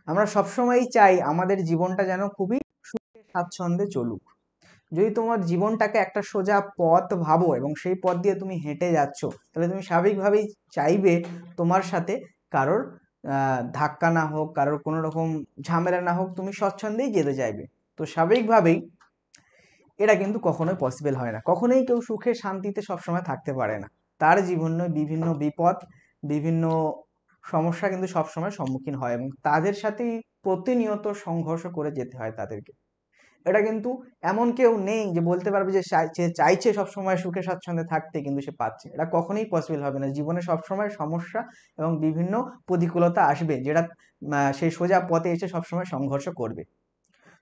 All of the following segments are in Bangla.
আমরা সবসময়ই চাই আমাদের জীবনটা যেন খুবই সুখে স্বাচ্ছন্দ্যে চলুক। যদি তোমার জীবনটাকে একটা সোজা পথ ভাবো এবং সেই পথ দিয়ে তুমি হেঁটে যাচ্ছ, তাহলে তুমি স্বাভাবিকভাবেই চাইবে তোমার সাথে কারোর ধাক্কা না হোক, কারোর কোনো রকম ঝামেলা না হোক, তুমি স্বচ্ছন্দেই যেতে চাইবে। তো স্বাভাবিকভাবেই এটা কিন্তু কখনোই পসিবল হয় না, কখনোই কেউ সুখে শান্তিতে সবসময় থাকতে পারে না। তার জীবনে বিভিন্ন বিপদ, বিভিন্ন সমস্যা কিন্তু সবসময় সম্মুখীন হয় এবং তাদের সাথেই প্রতিনিয়ত সংঘর্ষ করে যেতে হয় তাদেরকে। এটা কিন্তু এমন কেউ নেই যে বলতে পারবে যে চাইছে সবসময় সুখে স্বাচ্ছন্দ্যে থাকতে কিন্তু সে পাচ্ছে, এটা কখনোই পসিবল হবে না। জীবনে সবসময় সমস্যা এবং বিভিন্ন প্রতিকূলতা আসবে, যেটা সেই সোজা পথে এসে সবসময় সংঘর্ষ করবে।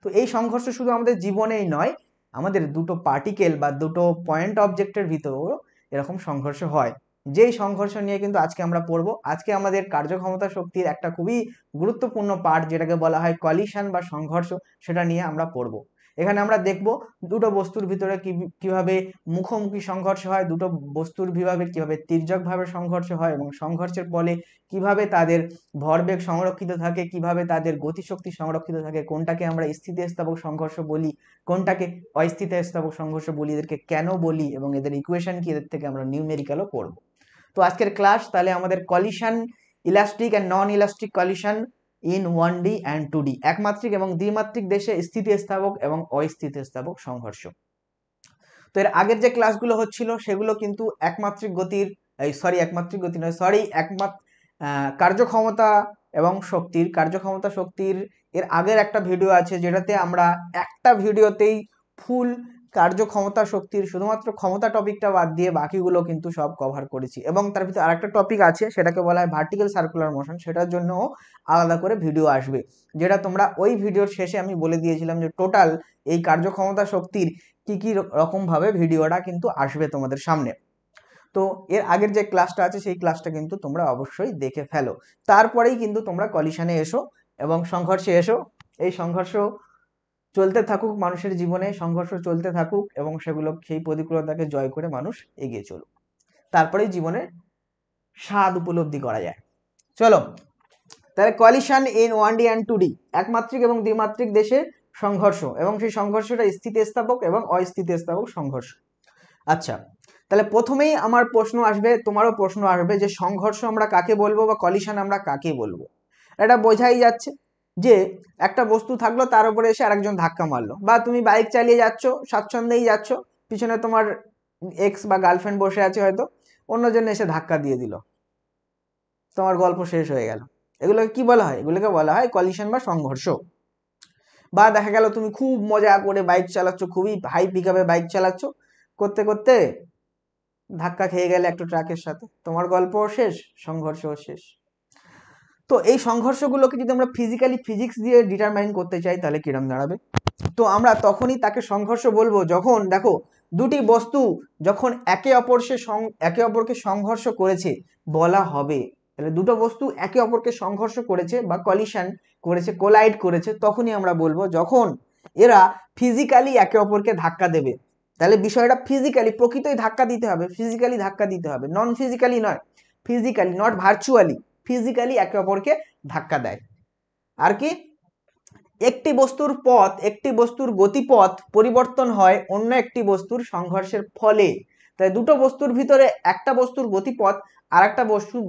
তো এই সংঘর্ষ শুধু আমাদের জীবনেই নয়, আমাদের দুটো পার্টিকেল বা দুটো পয়েন্ট অবজেক্টের ভিতরেও এরকম সংঘর্ষ হয়। যেই সংঘর্ষ নিয়ে কিন্তু আজকে আমরা পড়বো। আজকে আমাদের কার্যক্ষমতা শক্তির একটা খুবই গুরুত্বপূর্ণ পার্ট, যেটাকে বলা হয় কলিশন বা সংঘর্ষ, সেটা নিয়ে আমরা পড়বো। এখানে আমরা দেখব দুটো বস্তুর ভিতরে কিভাবে মুখোমুখি সংঘর্ষ হয়, দুটো বস্তুর কিভাবে তির্যকভাবে সংঘর্ষ হয় এবং সংঘর্ষের ফলে কিভাবে তাদের ভরবেগ সংরক্ষিত থাকে, কিভাবে তাদের গতিশক্তি সংরক্ষিত থাকে, কোনটাকে আমরা স্থিতিস্থাপক সংঘর্ষ বলি, কোনটাকে অস্থিতিস্থাপক সংঘর্ষ বলি, এদেরকে কেন বলি এবং এদের ইকুয়েশন কি, এদের থেকে আমরা নিউমেরিক্যালও পড়ব। তো আজকের ক্লাস তাহলে আমাদের collision, elastic and non elastic collision in 1D and 2D, একমাত্রিক এবং দ্বিমাত্রিক দেশে স্থিতিস্থাপক এবং অস্থিতিস্থাপক সংঘর্ষ। তো এর আগের যে ক্লাসগুলো হচ্ছিল সেগুলো কিন্তু একমাত্রিক গতির, একমাত্রিক গতি নয়, কার্যক্ষমতা এবং কার্যক্ষমতা শক্তির এর আগের একটা ভিডিও আছে, যেটাতে আমরা একটা ভিডিওতেই ফুল কার্যক্ষমতা শক্তির শুধুমাত্র ক্ষমতা টপিকটা বাদ দিয়ে বাকিগুলো কিন্তু সব কভার করেছি। এবং তার ভিতরে আরেকটা টপিক আছে, সেটাকে বলা হয় ভার্টিক্যাল সার্কুলার মোশন, সেটার জন্য আলাদা করে ভিডিও আসবে, যেটা তোমরা ওই ভিডিওর শেষে আমি বলে দিয়েছিলাম যে টোটাল এই কার্যক্ষমতা শক্তির কি কি রকম ভাবে ভিডিওটা কিন্তু আসবে তোমাদের সামনে। তো এর আগের যে ক্লাসটা আছে সেই ক্লাসটা কিন্তু তোমরা অবশ্যই দেখে ফেলো, তারপরেই কিন্তু তোমরা কলিশনে এসো এবং সংঘর্ষে এসো। এই সংঘর্ষ চলতে থাকুক, মানুষের জীবনে সংঘর্ষ চলতে থাকুক এবং সেগুলো সেই প্রতিকূলতাকে জয় করে মানুষ এগিয়ে চলুক, তারপরেই জীবনে স্বাদ উপলব্ধি করা যায়। চলো তাহলে collision in 1D and 2D, একমাত্রিক এবং দ্বিমাত্রিক দেশে সংঘর্ষ এবং সেই সংঘর্ষটা স্থিতিস্থাপক এবং অস্থিতিস্থাপক সংঘর্ষ। আচ্ছা, তাহলে প্রথমেই আমার প্রশ্ন আসবে, তোমারও প্রশ্ন আসবে যে সংঘর্ষ আমরা কাকে বলবো বা কলিশন আমরা কাকে বলবো। এটা বোঝাই যাচ্ছে যে একটা বস্তু থাকলো, তার উপরে এসে আরেকজন ধাক্কা মারলো, বা তুমি বাইক চালিয়ে যাচ্ছ, স্বাচ্ছন্দ্যেই যাচ্ছ, পিছনে তোমার এক্স বা গার্লফ্রেন্ড বসে আছে, হয়তো অন্যজন এসে ধাক্কা দিয়ে দিল, তোমার গল্প শেষ হয়ে গেল। এগুলোকে কি বলা হয়? এগুলোকে বলা হয় কলিশন বা সংঘর্ষ। বা দেখা গেল তুমি খুব মজা করে বাইক চালাচ্ছ, খুবই হাই পিকআপে বাইক চালাচ্ছ, করতে করতে ধাক্কা খেয়ে গেলে একটা ট্রাকের সাথে, তোমার গল্প শেষ, সংঘর্ষ শেষ। তো এই সংঘর্ষগুলোকে যদি আমরা ফিজিক্স দিয়ে ডিটারমাইন করতে চাই তাহলে কিরম দাঁড়াবে? তো আমরা তখনই তাকে সংঘর্ষ বলবো যখন, দেখো, দুটি বস্তু যখন একে অপরকে সংঘর্ষ করেছে বলা হবে। তাহলে দুটো বস্তু একে অপরকে সংঘর্ষ করেছে বা কলিশন করেছে, কোলাইড করেছে, তখনই আমরা বলবো যখন এরা ফিজিক্যালি একে অপরকে ধাক্কা দেবে। তাহলে বিষয়টা ফিজিক্যালি, প্রকৃতই ধাক্কা দিতে হবে, ফিজিক্যালি ধাক্কা দিতে হবে, নন ফিজিক্যালি নয়, ফিজিক্যালি, নট ভার্চুয়ালি, ফিজিক্যালি একে অপরকে ধাক্কা দেয়। আর কি, একটি বস্তুর গতিপথ পরিবর্তন হয় অন্য একটি বস্তুর সংঘর্ষের ফলে। তাই দুটো বস্তুর ভিতরে একটা বস্তুর গতিপথ আর একটা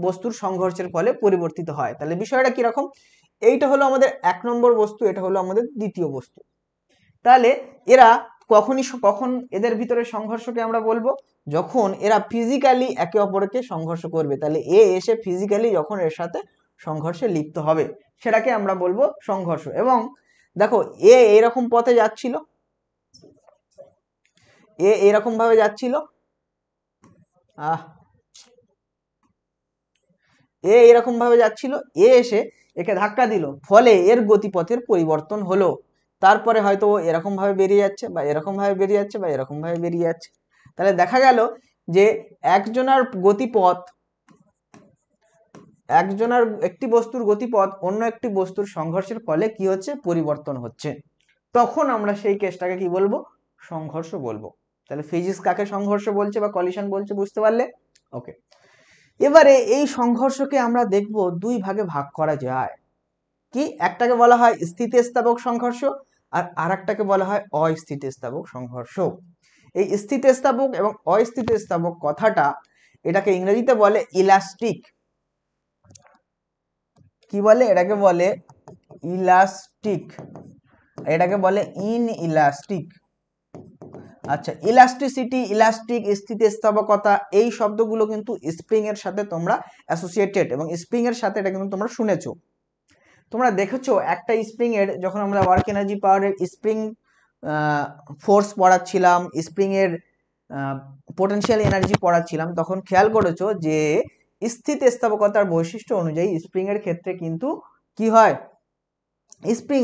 বস্তুর সংঘর্ষের ফলে পরিবর্তিত হয়। তাহলে বিষয়টা কিরকম? এইটা হলো আমাদের 1 নম্বর বস্তু, এটা হলো আমাদের দ্বিতীয় বস্তু। তাহলে এরা কখন এদের ভিতরে সংঘর্ষকে আমরা বলবো? যখন এরা ফিজিক্যালি একে অপরকে সংঘর্ষ করবে। তাহলে এ এসে ফিজিক্যালি যখন এর সাথে সংঘর্ষে লিপ্ত হবে, সেটাকে আমরা বলবো সংঘর্ষ। এবং দেখো, এরকম পথে যাচ্ছিল, এরকম ভাবে যাচ্ছিল, এরকম ভাবে যাচ্ছিল, এসে একে ধাক্কা দিল, ফলে এর গতিপথের পরিবর্তন হলো। তারপরে হয়তো এরকম ভাবে বেরিয়ে যাচ্ছে বা এরকম ভাবে বেরিয়ে যাচ্ছে বা এরকম ভাবে বেরিয়ে যাচ্ছে। তাহলে দেখা গেল যে একটি বস্তুর গতিপথ অন্য একটি বস্তুর সংঘর্ষের ফলে কি হচ্ছে? পরিবর্তন হচ্ছে। তখন আমরা সেই কেসটাকে কি বলবো? সংঘর্ষ বলবো। তাহলে ফিজিক্স কাকে সংঘর্ষ বলছে বা কলিশন বলছে, বুঝতে পারলে? ওকে, এবারে এই সংঘর্ষকে আমরা দেখব দুই ভাগে ভাগ করা যায়। কি, একটাকে বলা হয় স্থিতিস্থাপক সংঘর্ষ আর আরেকটাকে বলা হয় অস্থিতিস্থাপক সংঘর্ষ। এই স্থিতিস্থাপক এবং অস্থিতিস্থাপক কথাটা, এটাকে ইংরেজিতে বলে ইলাস্টিক। কি বলে? এটাকে বলে ইলাস্টিক, এটাকে বলে ইনইলাস্টিক। আচ্ছা, ইলাস্টিসিটি, ইলাস্টিক, স্থিতিস্থাপকতা, এই শব্দগুলো কিন্তু স্প্রিং এর সাথে তোমরা অ্যাসোসিয়েটেড, এবং স্প্রিং এর সাথে এটা কিন্তু তোমরা শুনেছো। তোমরা দেখেছো একটা স্প্রিং এর, যখন আমরা ওয়ার্ক এনার্জি পাওয়ারের স্প্রিং ফোর্স পড়াচ্ছিলাম, স্প্রিং এর পোটেনশিয়াল এনার্জি পড়াচ্ছিলাম, তখন খেয়াল করেছো যে স্থিতিস্থাপকতার বৈশিষ্ট্য অনুযায়ী স্প্রিং এর ক্ষেত্রে কিন্তু কি হয়, স্প্রিং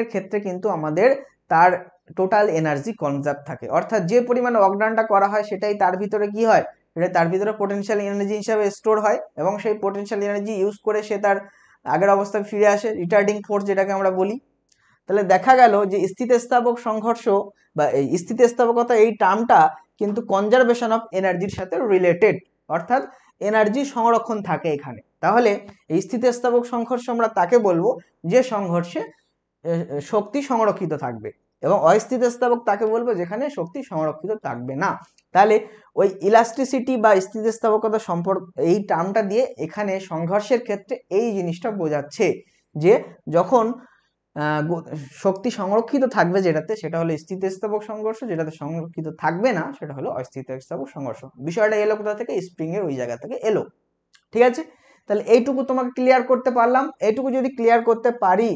এর ক্ষেত্রে কিন্তু আমাদের তার টোটাল এনার্জি কনজার্ভ থাকে, অর্থাৎ যে পরিমাণে অজ্ঞানটা করা হয় সেটাই তার ভিতরে কি হয়, সেটা তার ভিতরে পোটেনশিয়াল এনার্জি হিসাবে স্টোর হয়, এবং সেই পোটেনশিয়াল এনার্জি ইউজ করে সে তার আগের অবস্থায় ফিরে আসে, রিটার্ডিং ফোর্স যেটাকে আমরা বলি। তাহলে দেখা গেল যে স্থিতিস্থাপক সংঘর্ষ বা এই স্থিতিস্থাপকতা, এই টার্মটা কিন্তু কনজারভেশন অফ এনার্জির সাথে রিলেটেড, অর্থাৎ এনার্জি সংরক্ষণ থাকে এখানে। তাহলে এই স্থিতিস্থাপক সংঘর্ষ আমরা তাকে বলবো যে সংঘর্ষে শক্তি সংরক্ষিত থাকবে, এবং অস্থিতিস্থাপক তাকে বলবো যেখানে শক্তি সংরক্ষিত থাকবে না। তাহলে ওই ইলাস্টিসিটি বা স্থিতিস্থাপকতা সম্পর্ক, এই টার্মটা দিয়ে এখানে সংঘর্ষের ক্ষেত্রে এই জিনিসটা বোঝাচ্ছে যে যখন শক্তি সংরক্ষিত থাকবে যেটাতে, সেটা হলো স্থিতিস্থাপক সংঘর্ষ, যেটাতে সংরক্ষিত থাকবে না সেটা হলো অস্থিতিস্থাপক সংঘর্ষ। বিষয়টা এলো কোথা থেকে? স্প্রিং এর ওই জায়গা থেকে এলো। ঠিক আছে, তাহলে এইটুকু তোমাকে ক্লিয়ার করতে পারলাম। এইটুকু যদি ক্লিয়ার করতে পারি,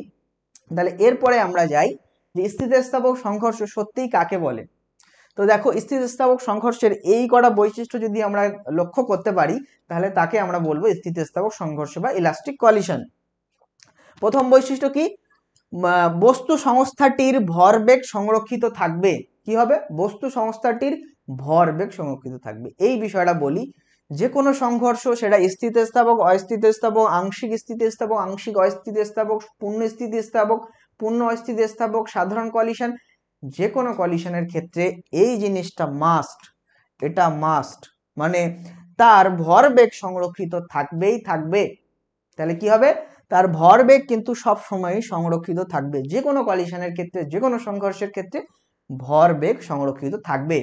তাহলে এরপরে আমরা যাই যে স্থিতিস্থাপক সংঘর্ষ সত্যিই কাকে বলে। তো দেখো, স্থিতিস্থাপক সংঘর্ষের এই কটা বৈশিষ্ট্য যদি আমরা লক্ষ্য করতে পারি, তাহলে তাকে আমরা বলবো স্থিতিস্থাপক সংঘর্ষ বা ইলাস্টিক কলিশন। প্রথম বৈশিষ্ট্য কি? বস্তু সংস্থাটির ভরবেগ সংরক্ষিত থাকবে। কি হবে? বস্তু সংস্থাটির ভরবেগ সংরক্ষিত থাকবে। এই বিষয়টা বলি, যে কোনো সংঘর্ষ, সেটা স্থিতিস্থাপক, অস্থিতিস্থাপক, আংশিক স্থিতিস্থাপক, আংশিক অস্থিতিস্থাপক, পূর্ণ স্থিতিস্থাপক, পূর্ণ অস্থিতিস্থাপক, সাধারণ কলিশন, যে কোনো কলিশনের ক্ষেত্রে এই জিনিসটা মাস্ট, এটা মাস্ট, মানে তার ভরবেগ সংরক্ষিত থাকবেই থাকবে। তাহলে কি হবে? তার ভরবেগ কিন্তু সব সময় সংরক্ষিত থাকবে, যে কোনো কলিশনের ক্ষেত্রে, যে কোনো সংঘর্ষের ক্ষেত্রে ভরবেগ সংরক্ষিত থাকবে।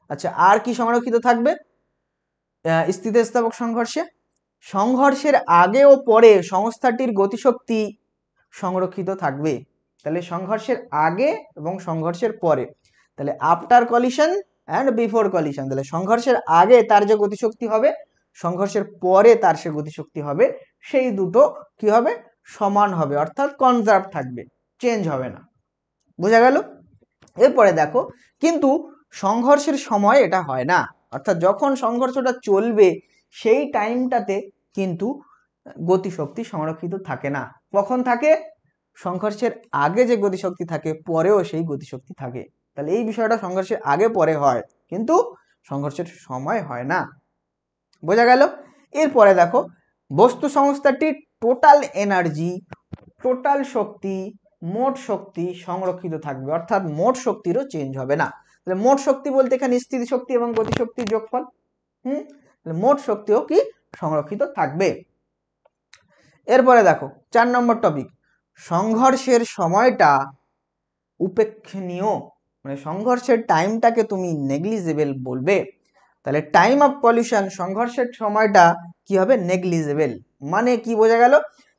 আচ্ছা, আর কি সংরক্ষিত থাকবে স্থিতিস্থাপক সংঘর্ষে? সংঘর্ষের আগে ও পরে সংস্থাটির গতিশক্তি সংরক্ষিত থাকবে। তাহলে সংঘর্ষের আগে এবং সংঘর্ষের পরে, তাহলে after collision and before collision, তাহলে সংঘর্ষের আগে তার যে গতিশক্তি হবে, সংঘর্ষের পরে তার সে গতিশক্তি হবে, সেই দুটো কি হবে? সমান হবে, অর্থাৎ কনজার্ভ থাকবে, চেঞ্জ হবে না। বোঝা গেল? এরপরে দেখো, কিন্তু সংঘর্ষের সময় এটা হয় না, অর্থাৎ যখন সংঘর্ষটা চলবে সেই টাইমটাতে কিন্তু গতিশক্তি সংরক্ষিত থাকে না। কখন থাকে? সংঘর্ষের আগে যে গতিশক্তি থাকে, পরেও সেই গতিশক্তি থাকে। তাহলে এই বিষয়টা সংঘর্ষের আগে পরে হয়, কিন্তু সংঘর্ষের সময় হয় না। বোঝা গেল? এরপরে দেখো, বস্তু সংস্থাটির টোটাল এনার্জি, টোটাল শক্তি, মোট শক্তি সংরক্ষিত থাকবে, অর্থাৎ মোট শক্তিরও চেঞ্জ হবে না। তাহলে মোট শক্তি বলতে এখানে স্থিতি শক্তি এবং গতিশক্তির যোগফল। মোট শক্তিও কি সংরক্ষিত থাকবে। এরপরে দেখো 4 নম্বর টপিক, সংঘর্ষের সময়টা উপেক্ষণীয়, মানে সংঘর্ষের টাইমটাকে তুমি নেগলিজেবল বলবে। তাহলে টাইম অফ কলিশন, সংঘর্ষের সময়টা কি হবে? নেগলিজেবল। মানে কি বোঝা গেল?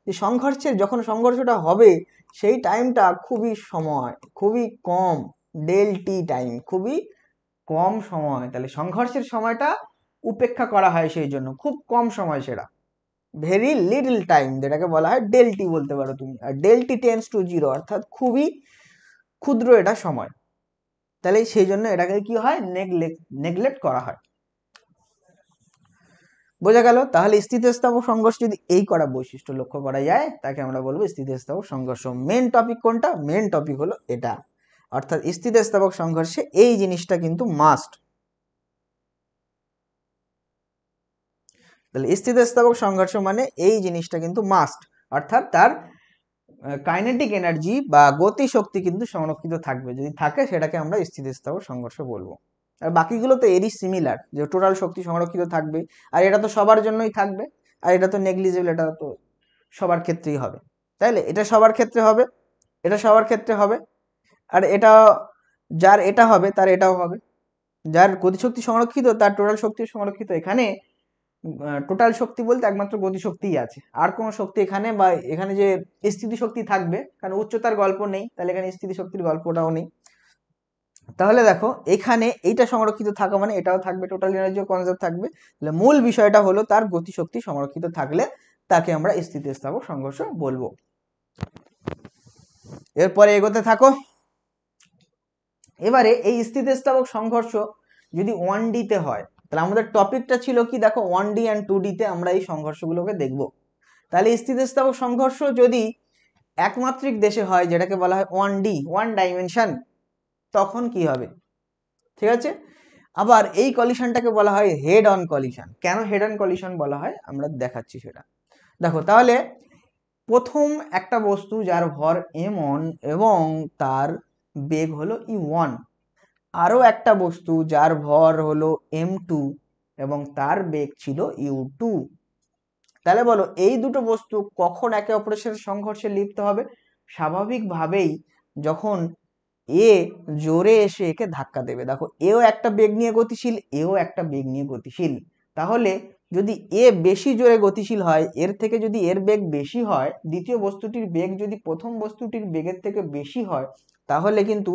যে সংঘর্ষের, যখন সংঘর্ষটা হবে সেই টাইমটা খুবই কম, ডেল-টি টাইম, খুবই কম সময়। তাহলে সংঘর্ষের সময়টা উপেক্ষা করা হয়, সেই জন্য খুব কম সময়, সেটা ভেরি লিটল টাইম, যেটাকে বলা হয় ডেল-টি বলতে পারো তুমি। আর ডেল-টি টেন্ডস টু 0, অর্থাৎ খুবই ক্ষুদ্র এটা সময়। তাহলে সেই জন্য এটাকে কি হয়? নেগলেক্ট করা হয়। বোঝা গেল? তাহলে স্থিতিস্থাপক সংঘর্ষ যদি এই করা বৈশিষ্ট্য লক্ষ্য করা যায়, তাকে আমরা বলবো স্থিতিস্থাপক সংঘর্ষ। মেন টপিক কোনটা? মেন টপিক হলো এটা, অর্থাৎ স্থিতিস্থাপক সংঘর্ষে এই জিনিসটা কিন্তু মাস্ট। তাহলে স্থিতিস্থাপক সংঘর্ষ মানে এই জিনিসটা কিন্তু মাস্ট, অর্থাৎ তার কাইনেটিক এনার্জি বা গতি শক্তি কিন্তু সংরক্ষিত থাকবে। যদি থাকে সেটাকে আমরা স্থিতিস্থাপক সংঘর্ষ বলবো। আর বাকিগুলো তো এরই সিমিলার, যে টোটাল শক্তি সংরক্ষিত থাকবে, আর এটা তো সবার জন্যই থাকবে, আর এটা তো নেগলিজেবল, এটা তো সবার ক্ষেত্রেই হবে, তাইলে এটা সবার ক্ষেত্রে হবে, এটা সবার ক্ষেত্রে হবে, আর এটা যার এটা হবে তার এটাও হবে, যার গতিশক্তি সংরক্ষিত তার টোটাল শক্তি সংরক্ষিত। এখানে টোটাল শক্তি বলতে একমাত্র গতিশক্তিই আছে, আর কোনো শক্তি এখানে বা এখানে যে স্থিতিশক্তি থাকবে, কারণ উচ্চতার গল্প নেই, তাহলে এখানে স্থিতিশক্তির গল্পটাও নেই। তাহলে দেখো এখানে এইটা সংরক্ষিত থাকা মানে এটাও থাকবে, টোটাল এনার্জি কনজার্ভ থাকবে। তাহলে মূল বিষয়টা হলো তার গতিশক্তি সংরক্ষিত থাকলে তাকে আমরা স্থিতিস্থাপক সংঘর্ষ বলবো। এরপরে এগোতে থাকো। এবারে এই স্থিতিস্থাপক সংঘর্ষ যদি 1D তে হয়, তাহলে আমাদের টপিকটা ছিল কি দেখো 1D অ্যান্ড 2D তে আমরা এই সংঘর্ষগুলোকে দেখব। তাহলে স্থিতিস্থাপক সংঘর্ষ যদি একমাত্রিক দেশে হয়, যেটাকে বলা হয় 1D, 1 ডাইমেনশন, তখন কি হবে? ঠিক আছে, আবার এই কলিশনটাকে বলা হয় হেড অন কলিশন। কেন হেড অন কলিশন বলা হয় আমরা দেখাচ্ছি সেটা। দেখো তাহলে প্রথম একটা বস্তু যার ভর m1 এবং তার বেগ হলো e1, আরো একটা বস্তু যার ভর হলো m2 এবং তার বেগ ছিল u2। তাহলে বলো এই দুটো বস্তু কখন একে অপরের সাথে সংঘর্ষে লিপ্ত হবে? স্বাভাবিকভাবেই যখন এ জোরে এসে একে ধাক্কা দেবে। দেখো এও একটা বেগ নিয়ে গতিশীল, এও একটা বেগ নিয়ে গতিশীল। তাহলে যদি এ বেশি জোরে গতিশীল হয়, এর থেকে যদি এর বেগ বেশি হয়, দ্বিতীয় বস্তুটির বেগ যদি প্রথম বস্তুটির বেগের থেকে বেশি হয়, তাহলে কিন্তু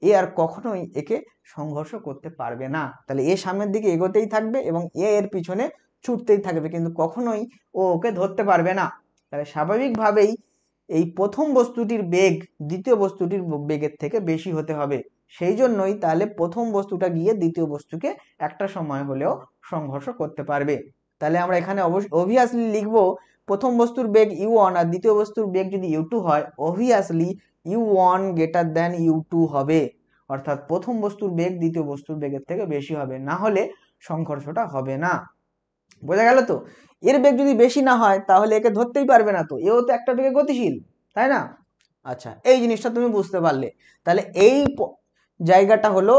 এ আর কখনোই একে সংঘর্ষ করতে পারবে না। তাহলে এ সামনের দিকে এগোতেই থাকবে এবং এ এর পিছনে ছুটতেই থাকবে, কিন্তু কখনোই ও ওকে ধরতে পারবে না। তাহলে স্বাভাবিকভাবেই এই প্রথম বস্তুটির বেগ দ্বিতীয় বস্তুটির বেগের থেকে বেশি হতে হবে। সেই জন্যই তাহলে প্রথম বস্তুটা গিয়ে দ্বিতীয় বস্তুকে একটা সময় হলেও সংঘর্ষ করতে পারবে। তাহলে আমরা এখানে অবভিয়াসলি লিখবো প্রথম বস্তুর বেগ u1 আর দ্বিতীয় বস্তুর বেগ যদি u2 হয়, obviously u1 greater than u2 হবে, অর্থাৎ প্রথম বস্তুর বেগ দ্বিতীয় বস্তুর বেগের থেকে বেশি হবে, না হলে সংঘর্ষটা হবে না। বোঝা গেল তো? এর বেগ যদি বেশি না হয় তাহলে একে ধরতেই পারবে না, তো এও তো একটা বেগে গতিশীল, তাই না? আচ্ছা, এই জিনিসটা তুমি বুঝতে পারলে। তাহলে এই জায়গাটা হলো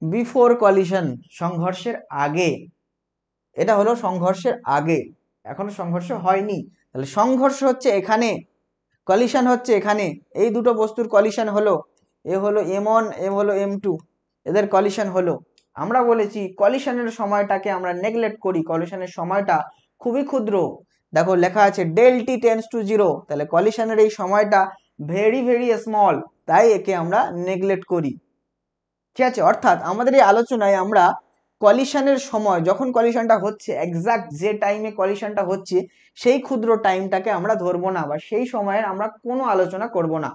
বিফোর কলিশন, সংঘর্ষের আগে। এটা হলো সংঘর্ষের আগে, এখনো সংঘর্ষ হয়নি। তাহলে সংঘর্ষ হচ্ছে এখানে, কলিশন হচ্ছে এখানে। এই দুটো বস্তুর কলিশন হলো, এ হলো m1, এ হলো m2, এদের কলিশন হলো। আমরা বলেছি কলিশনের সময়টাকে আমরা নেগলেক্ট করি, কলিশনের সময়টা খুবই ক্ষুদ্র। দেখো লেখা আছে ডেল টি টেন্স টু 0, তাহলে কলিশনের এই সময়টা ভেরি ভেরি স্মল, তাই একে আমরা নেগলেক্ট করি। ঠিক আছে, অর্থাৎ আমাদের এই আলোচনায় আমরা কলিশনের সময়, যখন কলিশনটা হচ্ছে, এক্সাক্ট যে টাইমে কলিশনটা হচ্ছে সেই ক্ষুদ্র টাইমটাকে আমরা ধরবো না, বা সেই সময়ের আমরা কোনো আলোচনা করব না।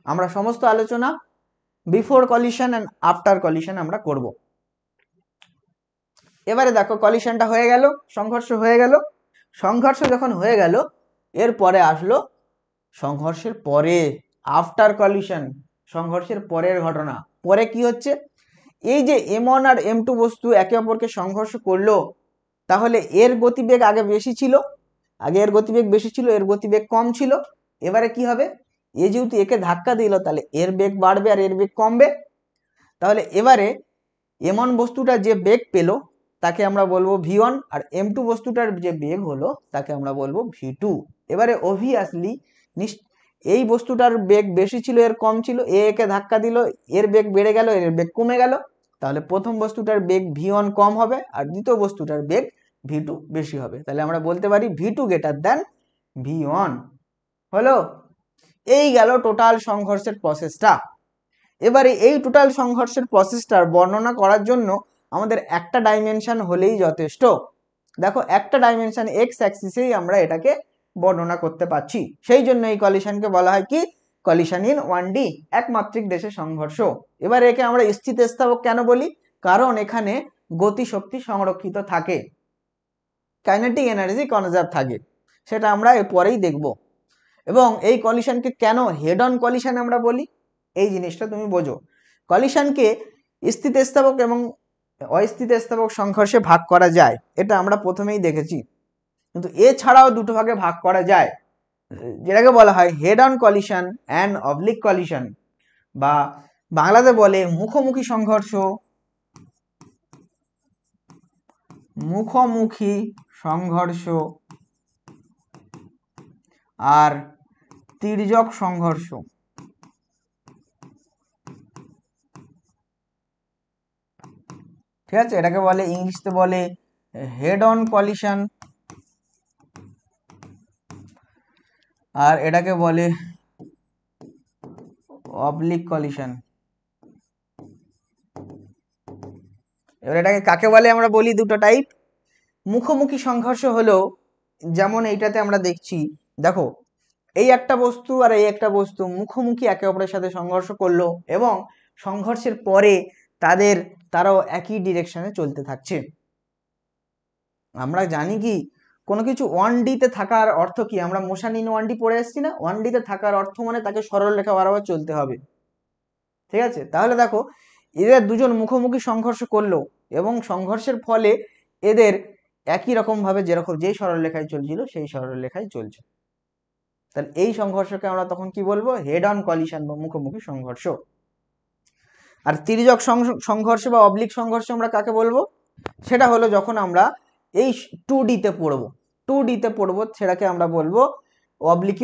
আমরা সমস্ত আলোচনা before collision and after collision আমরা করব। এবারে দেখো কলিশনটা হয়ে গেল, সংঘর্ষ হয়ে গেল। সংঘর্ষ যখন হয়ে গেল, এরপরে আসলো সংঘর্ষের পরে, আফটার কলিশন, সংঘর্ষের পরের ঘটনা। পরে কি হচ্ছে? এই যে m1 আর m2 বস্তু একে অপরকে সংঘর্ষ করলো, তাহলে এর গতিবেগ আগে বেশি ছিল, আগে এর গতিবেগ বেশি ছিল, এর গতিবেগ কম ছিল। এবারে কি হবে? এ যেহেতু একে ধাক্কা দিল, তাহলে এর বেগ বাড়বে আর এর বেগ কমবে। তাহলে এবারে m1 বস্তুটা যে বেগ পেল তাকে আমরা বলবো v1, আর m2 বস্তুটার যে বেগ হলো তাকে আমরা বলবো v2। এবারে অবভিয়াসলি এই বস্তুটার বেগ বেশি ছিল, এর কম ছিল, একে ধাক্কা দিল, এর বেগ বেড়ে গেল, এর বেগ কমে গেল। তাহলে প্রথম বস্তুটার বেগ v1 কম হবে আর দ্বিতীয় বস্তুটার বেগ v2 বেশি হবে। তাহলে আমরা বলতে পারি v2 গ্রেটার দ্যান v1। হলো? এই গেল টোটাল সংঘর্ষের প্রসেসটা। এবারে এই টোটাল সংঘর্ষের প্রসেসটার বর্ণনা করার জন্য আমাদের একটা ডাইমেনশন হলেই যথেষ্ট। দেখো একটা ডাইমেনশন এক্স অ্যাক্সিসেই আমরা এটাকে বর্ণনা করতে পারছি, সেই জন্য এই কলিশনকে বলা হয় কি? কলিশন ইন 1D, একমাত্রিক দেশে সংঘর্ষ। এবার একে আমরা স্থিতিস্থাপক কেন বলি? কারণ এখানে গতিশক্তি সংরক্ষিত থাকে, কাইনেটিক এনার্জি কনজার্ভ থাকে, সেটা আমরা পরেই দেখব। এবং এই কলিশনকে কেন হেড অন কলিশন আমরা বলি, এই জিনিসটা তুমি বোঝো। কলিশনকে স্থিতিস্থাপক এবং অস্থিতিস্থাপক সংঘর্ষে ভাগ করা যায়, এটা আমরা প্রথমেই দেখেছি, কিন্তু এছাড়াও দুটো ভাগে ভাগ করা যায়, যেটাকে বলা হয় head on collision and oblique collision, বা বাংলাতে বলে মুখোমুখি সংঘর্ষ, মুখোমুখি সংঘর্ষ আর তির্যক সংঘর্ষ। ঠিক আছে, এটাকে বলে ইংলিশে বলে হেড অন কলিশন, আর এটাকে বলে অবলিক কলিশন। এবার এটাকে কাকে বলে আমরা বলি দুটো টাইপ। মুখোমুখি সংঘর্ষ হলো যেমন এইটাতে আমরা দেখছি, দেখো এই একটা বস্তু আর এই একটা বস্তু মুখোমুখি একে অপরের সাথে সংঘর্ষ করলো এবং সংঘর্ষের পরে তারাও একই ডিরেকশনে চলতে থাকছে। আমরা জানি কি কোনো কিছু 1D তে থাকার অর্থ কি, আমরা মোশন ইন 1D পড়ে এসেছি না, 1D তে থাকার অর্থ মানে তাকে সরল রেখা বরাবর চলতে হবে। ঠিক আছে, তাহলে দেখো এদের দুজন মুখোমুখি সংঘর্ষ করলো এবং সংঘর্ষের ফলে এদের একই রকম ভাবে যেরকম যেই সরলরেখায় চলছিল সেই সরলরেখায় চলছে, তাহলে এই সংঘর্ষকে আমরা তখন কি বলবো, হেড অন কলিশন বা মুখোমুখি সংঘর্ষ। আর তির্যক সংঘর্ষ বা অবলিক সংঘর্ষ আমরা কাকে বলবো, সেটা হলো যখন আমরা এই 2D তে পড়বো, 2D তে পড়বো সেটাকে আমরা বলবো অবলিক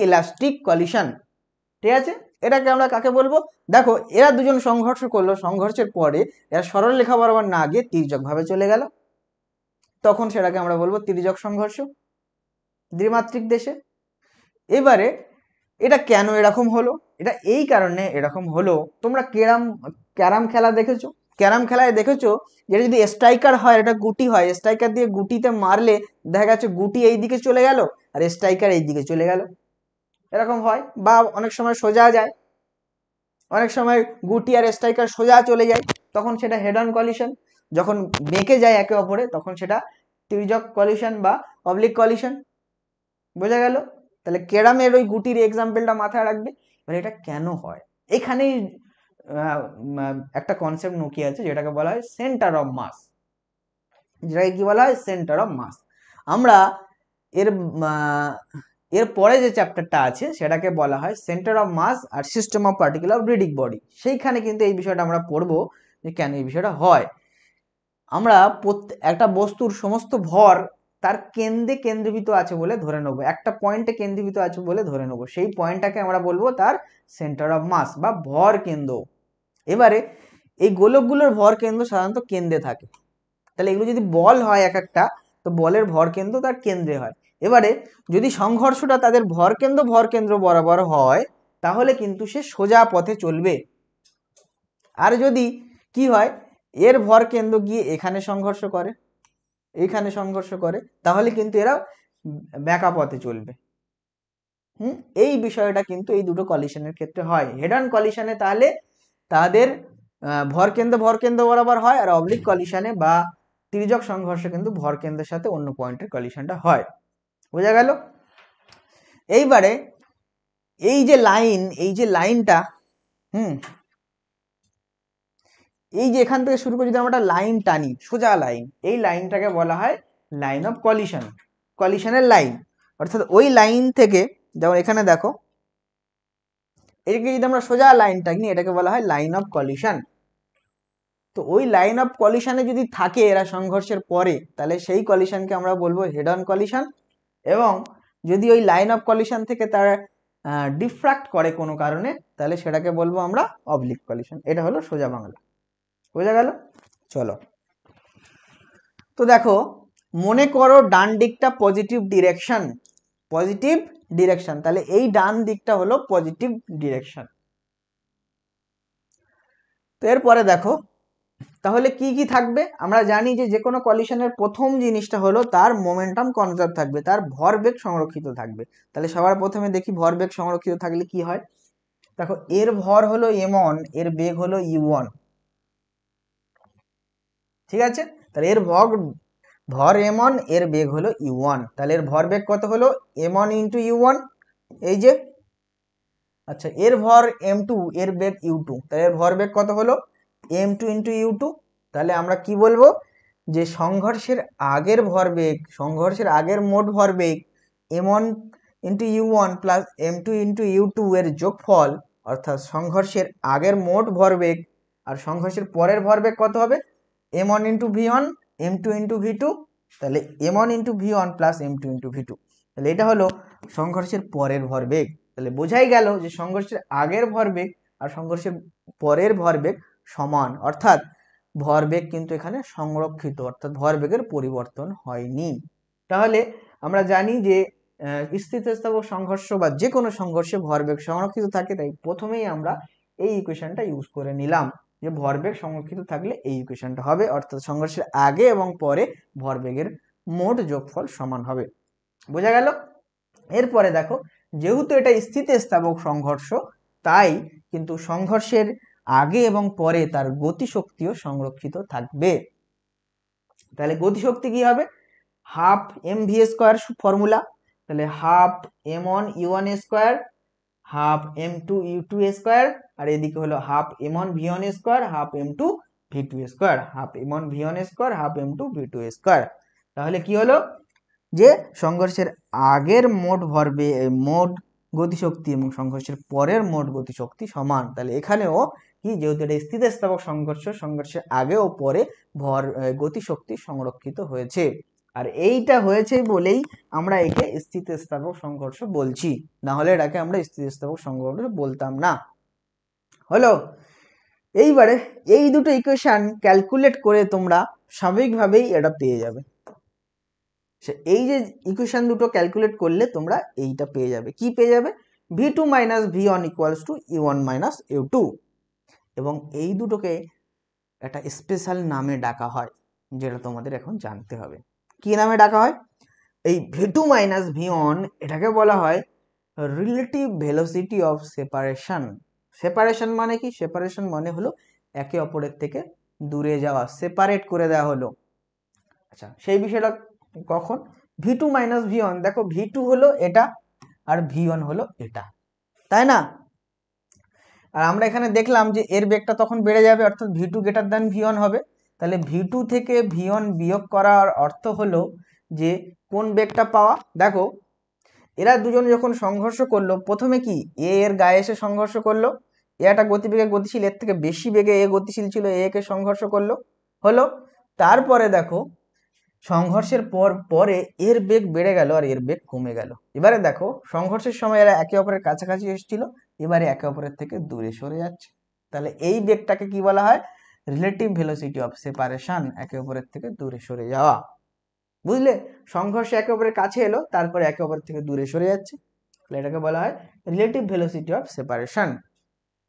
ইলাস্টিক কলিশন। ঠিক আছে, এটাকে আমরা কাকে বলবো, দেখো এরা দুজন সংঘর্ষ করলো, সংঘর্ষের পরে এরা সরল রেখা বরাবর না গিয়ে তির্যক ভাবে চলে গেল, তখন সেটাকে আমরা বলবো তির্যক সংঘর্ষ দ্বিমাত্রিক দেশে। এবারে এটা কেন এরকম হলো, এটা এই কারণে এরকম হলো, তোমরা ক্যারাম খেলা দেখেছো, ক্যারাম খেলায় দেখেছো যেটা যদি স্ট্রাইকার হয়, এটা গুটি হয়, স্ট্রাইকার দিয়ে গুটিতে মারলে দেখা গেছে গুটি এই দিকে চলে গেল আর স্ট্রাইকার এই দিকে চলে গেল, এরকম হয়। বা অনেক সময় সোজা যায়, অনেক সময় গুটি আর স্ট্রাইকার সোজা চলে যায়, তখন সেটা হেড অন কলিশন। যখন বেঁকে যায় একে অপরে তখন সেটা তির্যক কলিশন বা অবলিক কলিশন। বোঝা গেল? তাহলে ক্যারামের ওই গুটির এক্সাম্পলটা মাথায় রাখবে। এবার এটা কেন হয়, এখানেই একটা কনসেপ্ট লুকিয়ে আছে যেটাকে বলা হয় সেন্টার অফ মাস, যেটাকে কি বলা হয় সেন্টার অফ মাস। আমরা এর পরে যে চ্যাপ্টারটা আছে সেটাকে বলা হয় সেন্টার অফ মাস আর system of particular reading body, সেইখানে কিন্তু এই বিষয়টা আমরা পড়বো যে কেন এই বিষয়টা হয়। আমরা একটা বস্তুর সমস্ত ভর তার কেন্দ্রে কেন্দ্রীভূত আছে বলে ধরে নেবো, একটা পয়েন্টে কেন্দ্রীভূত আছে বলে ধরে নেবো, সেই পয়েন্টটাকে আমরা বলবো তার সেন্টার অফ মাস বা ভর কেন্দ্র। এবারে এই গোলকগুলোর ভর কেন্দ্র সাধারণত কেন্দ্রে থাকে, তাহলে এগুলো যদি বল হয় এক একটা, তো বলের ভর কেন্দ্র তার কেন্দ্রে হয়। এবারে যদি সংঘর্ষটা তাদের ভর কেন্দ্র বরাবর হয় তাহলে কিন্তু সে সোজা পথে চলবে, আর যদি কি হয় এর ভর কেন্দ্র গিয়ে এখানে সংঘর্ষ করে, এইখানে সংঘর্ষ করে, তাহলে কিন্তু এরা ব্যাকা পথে চলবে। এই বিষয়টা কিন্তু এই দুটো কলিশনের ক্ষেত্রে হয়। হেড অন কলিশনে তাহলে তাদের ভর কেন্দ্র বরাবর হয়, আর অবলিক কলিশনে বা তির্যক সংঘর্ষে কিন্তু ভর কেন্দ্রের সাথে অন্য পয়েন্টের কলিশনটা হয়। বোঝা গেল? এইবারে এই যে লাইনটা এই যে এখান থেকে শুরু করে যদি আমরা একটা লাইন টানি, সোজা লাইন, এই লাইনটাকে বলা হয় লাইন অফ কলিশন, কলিশনের লাইন। অর্থাৎ ওই লাইন থেকে, যেমন এখানে দেখো এটাকে যদি আমরা সোজা লাইন টানি এটাকে বলা হয় লাইন অফ কলিশন। তো ওই লাইন অফ কলিশনে যদি থাকে এরা সংঘর্ষের পরে, তাহলে সেই কলিশনকে আমরা বলবো হেড অন কলিশন। এবং যদি ওই লাইন অফ কলিশন থেকে তারা ডিফ্রাক্ট করে কোনো কারণে, তাহলে সেটাকে বলবো আমরা অবলিক কলিশন। এটা হলো সোজা বাংলা। বোঝা গেল? চলো, তো দেখো মনে করো ডান দিকটা পজিটিভ ডিরেকশন, তাহলে এই ডান দিকটা হলো পজিটিভ ডিরেকশন। তো এরপরে দেখো তাহলে কি কি থাকবে, আমরা জানি যে কোনো কলিশনের প্রথম জিনিসটা হলো তার মোমেন্টাম কনজার্ভ থাকবে, তার ভরবেগ সংরক্ষিত থাকবে। তাহলে সবার প্রথমে দেখি ভরবেগ সংরক্ষিত থাকলে কি হয়। দেখো এর ভর হলো m1, এর বেগ হলো u1। ঠিক আছে, তাহলে এর ভর m1, এর বেগ হলো u1, তাহলে এর ভরবেগ কত হলো m1 ইন্টু u1, এই যে। আচ্ছা, এর ভর m2, এর বেগ u2, তাহলে এর ভরবেগ কত হলো m2 ইন্টু u2। তাহলে আমরা কি বলবো যে সংঘর্ষের আগের মোট ভরবেগ m1 into u1 plus m2 into u2 এর যোগফল, অর্থাৎ সংঘর্ষের আগের মোট ভরবেগ আর সংঘর্ষের পরের ভরবেগ কত হবে m1 into v1, m2 into v2 তাহলে m1 into v1 plus m2 into v2। তাহলে এটা হলো সংঘর্ষের পরের ভরবেগ। তাহলে বোঝাই গেল যে সংঘর্ষের আগের ভরবেগ আর সংঘর্ষের পরের ভরবেগ সমান, অর্থাৎ ভরবেগ কিন্তু এখানে সংরক্ষিত, অর্থাৎ ভরবেগের পরিবর্তন হয়নি। তাহলে আমরা জানি যে স্থিতিস্থাপক সংঘর্ষ বা যে কোনো সংঘর্ষে ভরবেগ সংরক্ষিত থাকে, তাই প্রথমেই আমরা এই ইকুয়েশনটা ইউজ করে নিলাম যে ভরবেগ সংরক্ষিত থাকলে এই ইকুয়েশনটা হবে, অর্থাৎ সংঘর্ষের আগে এবং পরে ভরবেগের মোট যোগফল সমান হবে। বোঝা গেল? এরপরে দেখো, যেহেতু এটা স্থিতিস্থাপক সংঘর্ষ, তাই কিন্তু সংঘর্ষের আগে এবং পরে তার গতিশক্তিও সংরক্ষিত থাকবে। তাহলে গতিশক্তি কি হবে? হাফ mv স্কোয়ার ফর্মুলা, তাহলে half m1 u1 square, half m2 u2 square, আর এদিকে হলো half m1 v1 square, half m2 v2 square, half m1 v1 square, half m2 v2 square. তাহলে কি হলো যে সংঘর্ষের আগের মোট মোট গতিশক্তি এবং সংঘর্ষের পরের মোট গতিশক্তি সমান। তাহলে এখানেও কি, যেহেতু এটা স্থিতিস্থাপক সংঘর্ষ, সংঘর্ষের আগে ও পরে গতিশক্তি সংরক্ষিত হয়েছে, আর এইটা হয়েছে বলেই আমরা একে স্থিতিস্থাপক সংঘর্ষ বলছি, না হলে এটাকে আমরা স্থিতিস্থাপক সংঘর্ষ বলতাম না। হলো? এইবারে এই দুটো ইকুয়েশন ক্যালকুলেট করে তোমরা স্বাভাবিকভাবেই এটা পেয়ে যাবে। এই যে ইকুয়েশন দুটো ক্যালকুলেট করলে তোমরা এইটা পেয়ে যাবে। কি পেয়ে যাবে? v2 minus v1 equals to u1 minus u2। এবং এই দুটোকে একটা স্পেশাল নামে ডাকা হয়, যেটা তোমাদের এখন জানতে হবে। কি নামে ডাকা হয়? এই v2 মাইনাস v1 এটাকে বলা হয় relative velocity of separation. Separation মানে কি? সেপারেশন মানে হলো একে অপরের থেকে দূরে যাওয়া, সেপারেট করে দেওয়া হলো। আচ্ছা, সেই বিষয়টা কখন? v2 মাইনাস v1, দেখো v2 হলো এটা আর v1 হলো এটা, তাই না? আর আমরা এখানে দেখলাম যে এর বেগটা তখন বেড়ে যাবে, অর্থাৎ v2 গ্রেটার দ্যান v1 হবে। তাহলে v2 থেকে v1 বিয়োগ করার অর্থ হলো যে কোন বেগটা পাওয়া। দেখো, এরা দুজন যখন সংঘর্ষ করলো, প্রথমে কি এর গায়ে এসে সংঘর্ষ করলো, এ একটা গতিবেগে গতিশীল, এর থেকে বেশি বেগে এ গতিশীল ছিল, এ কে সংঘর্ষ করলো, হলো। তারপরে দেখো সংঘর্ষের পরে এর বেগ বেড়ে গেল আর এর বেগ কমে গেল। এবারে দেখো সংঘর্ষের সময় এরা একে অপরের কাছাকাছি এসেছিল, এবারে একে অপরের থেকে দূরে সরে যাচ্ছে। তাহলে এই বেগটাকে কি বলা হয়? রিলেটিভ ভেলোসিটি অফ সেপারেশন, একে অপরের থেকে দূরে সরে যাওয়া। বুঝলে? সংঘর্ষে একে অপরের কাছে এলো, তারপরে একে অপরের থেকে দূরে সরে যাচ্ছে, তাহলে এটাকে বলা হয় রিলেটিভ ভেলোসিটি অফ সেপারেশন।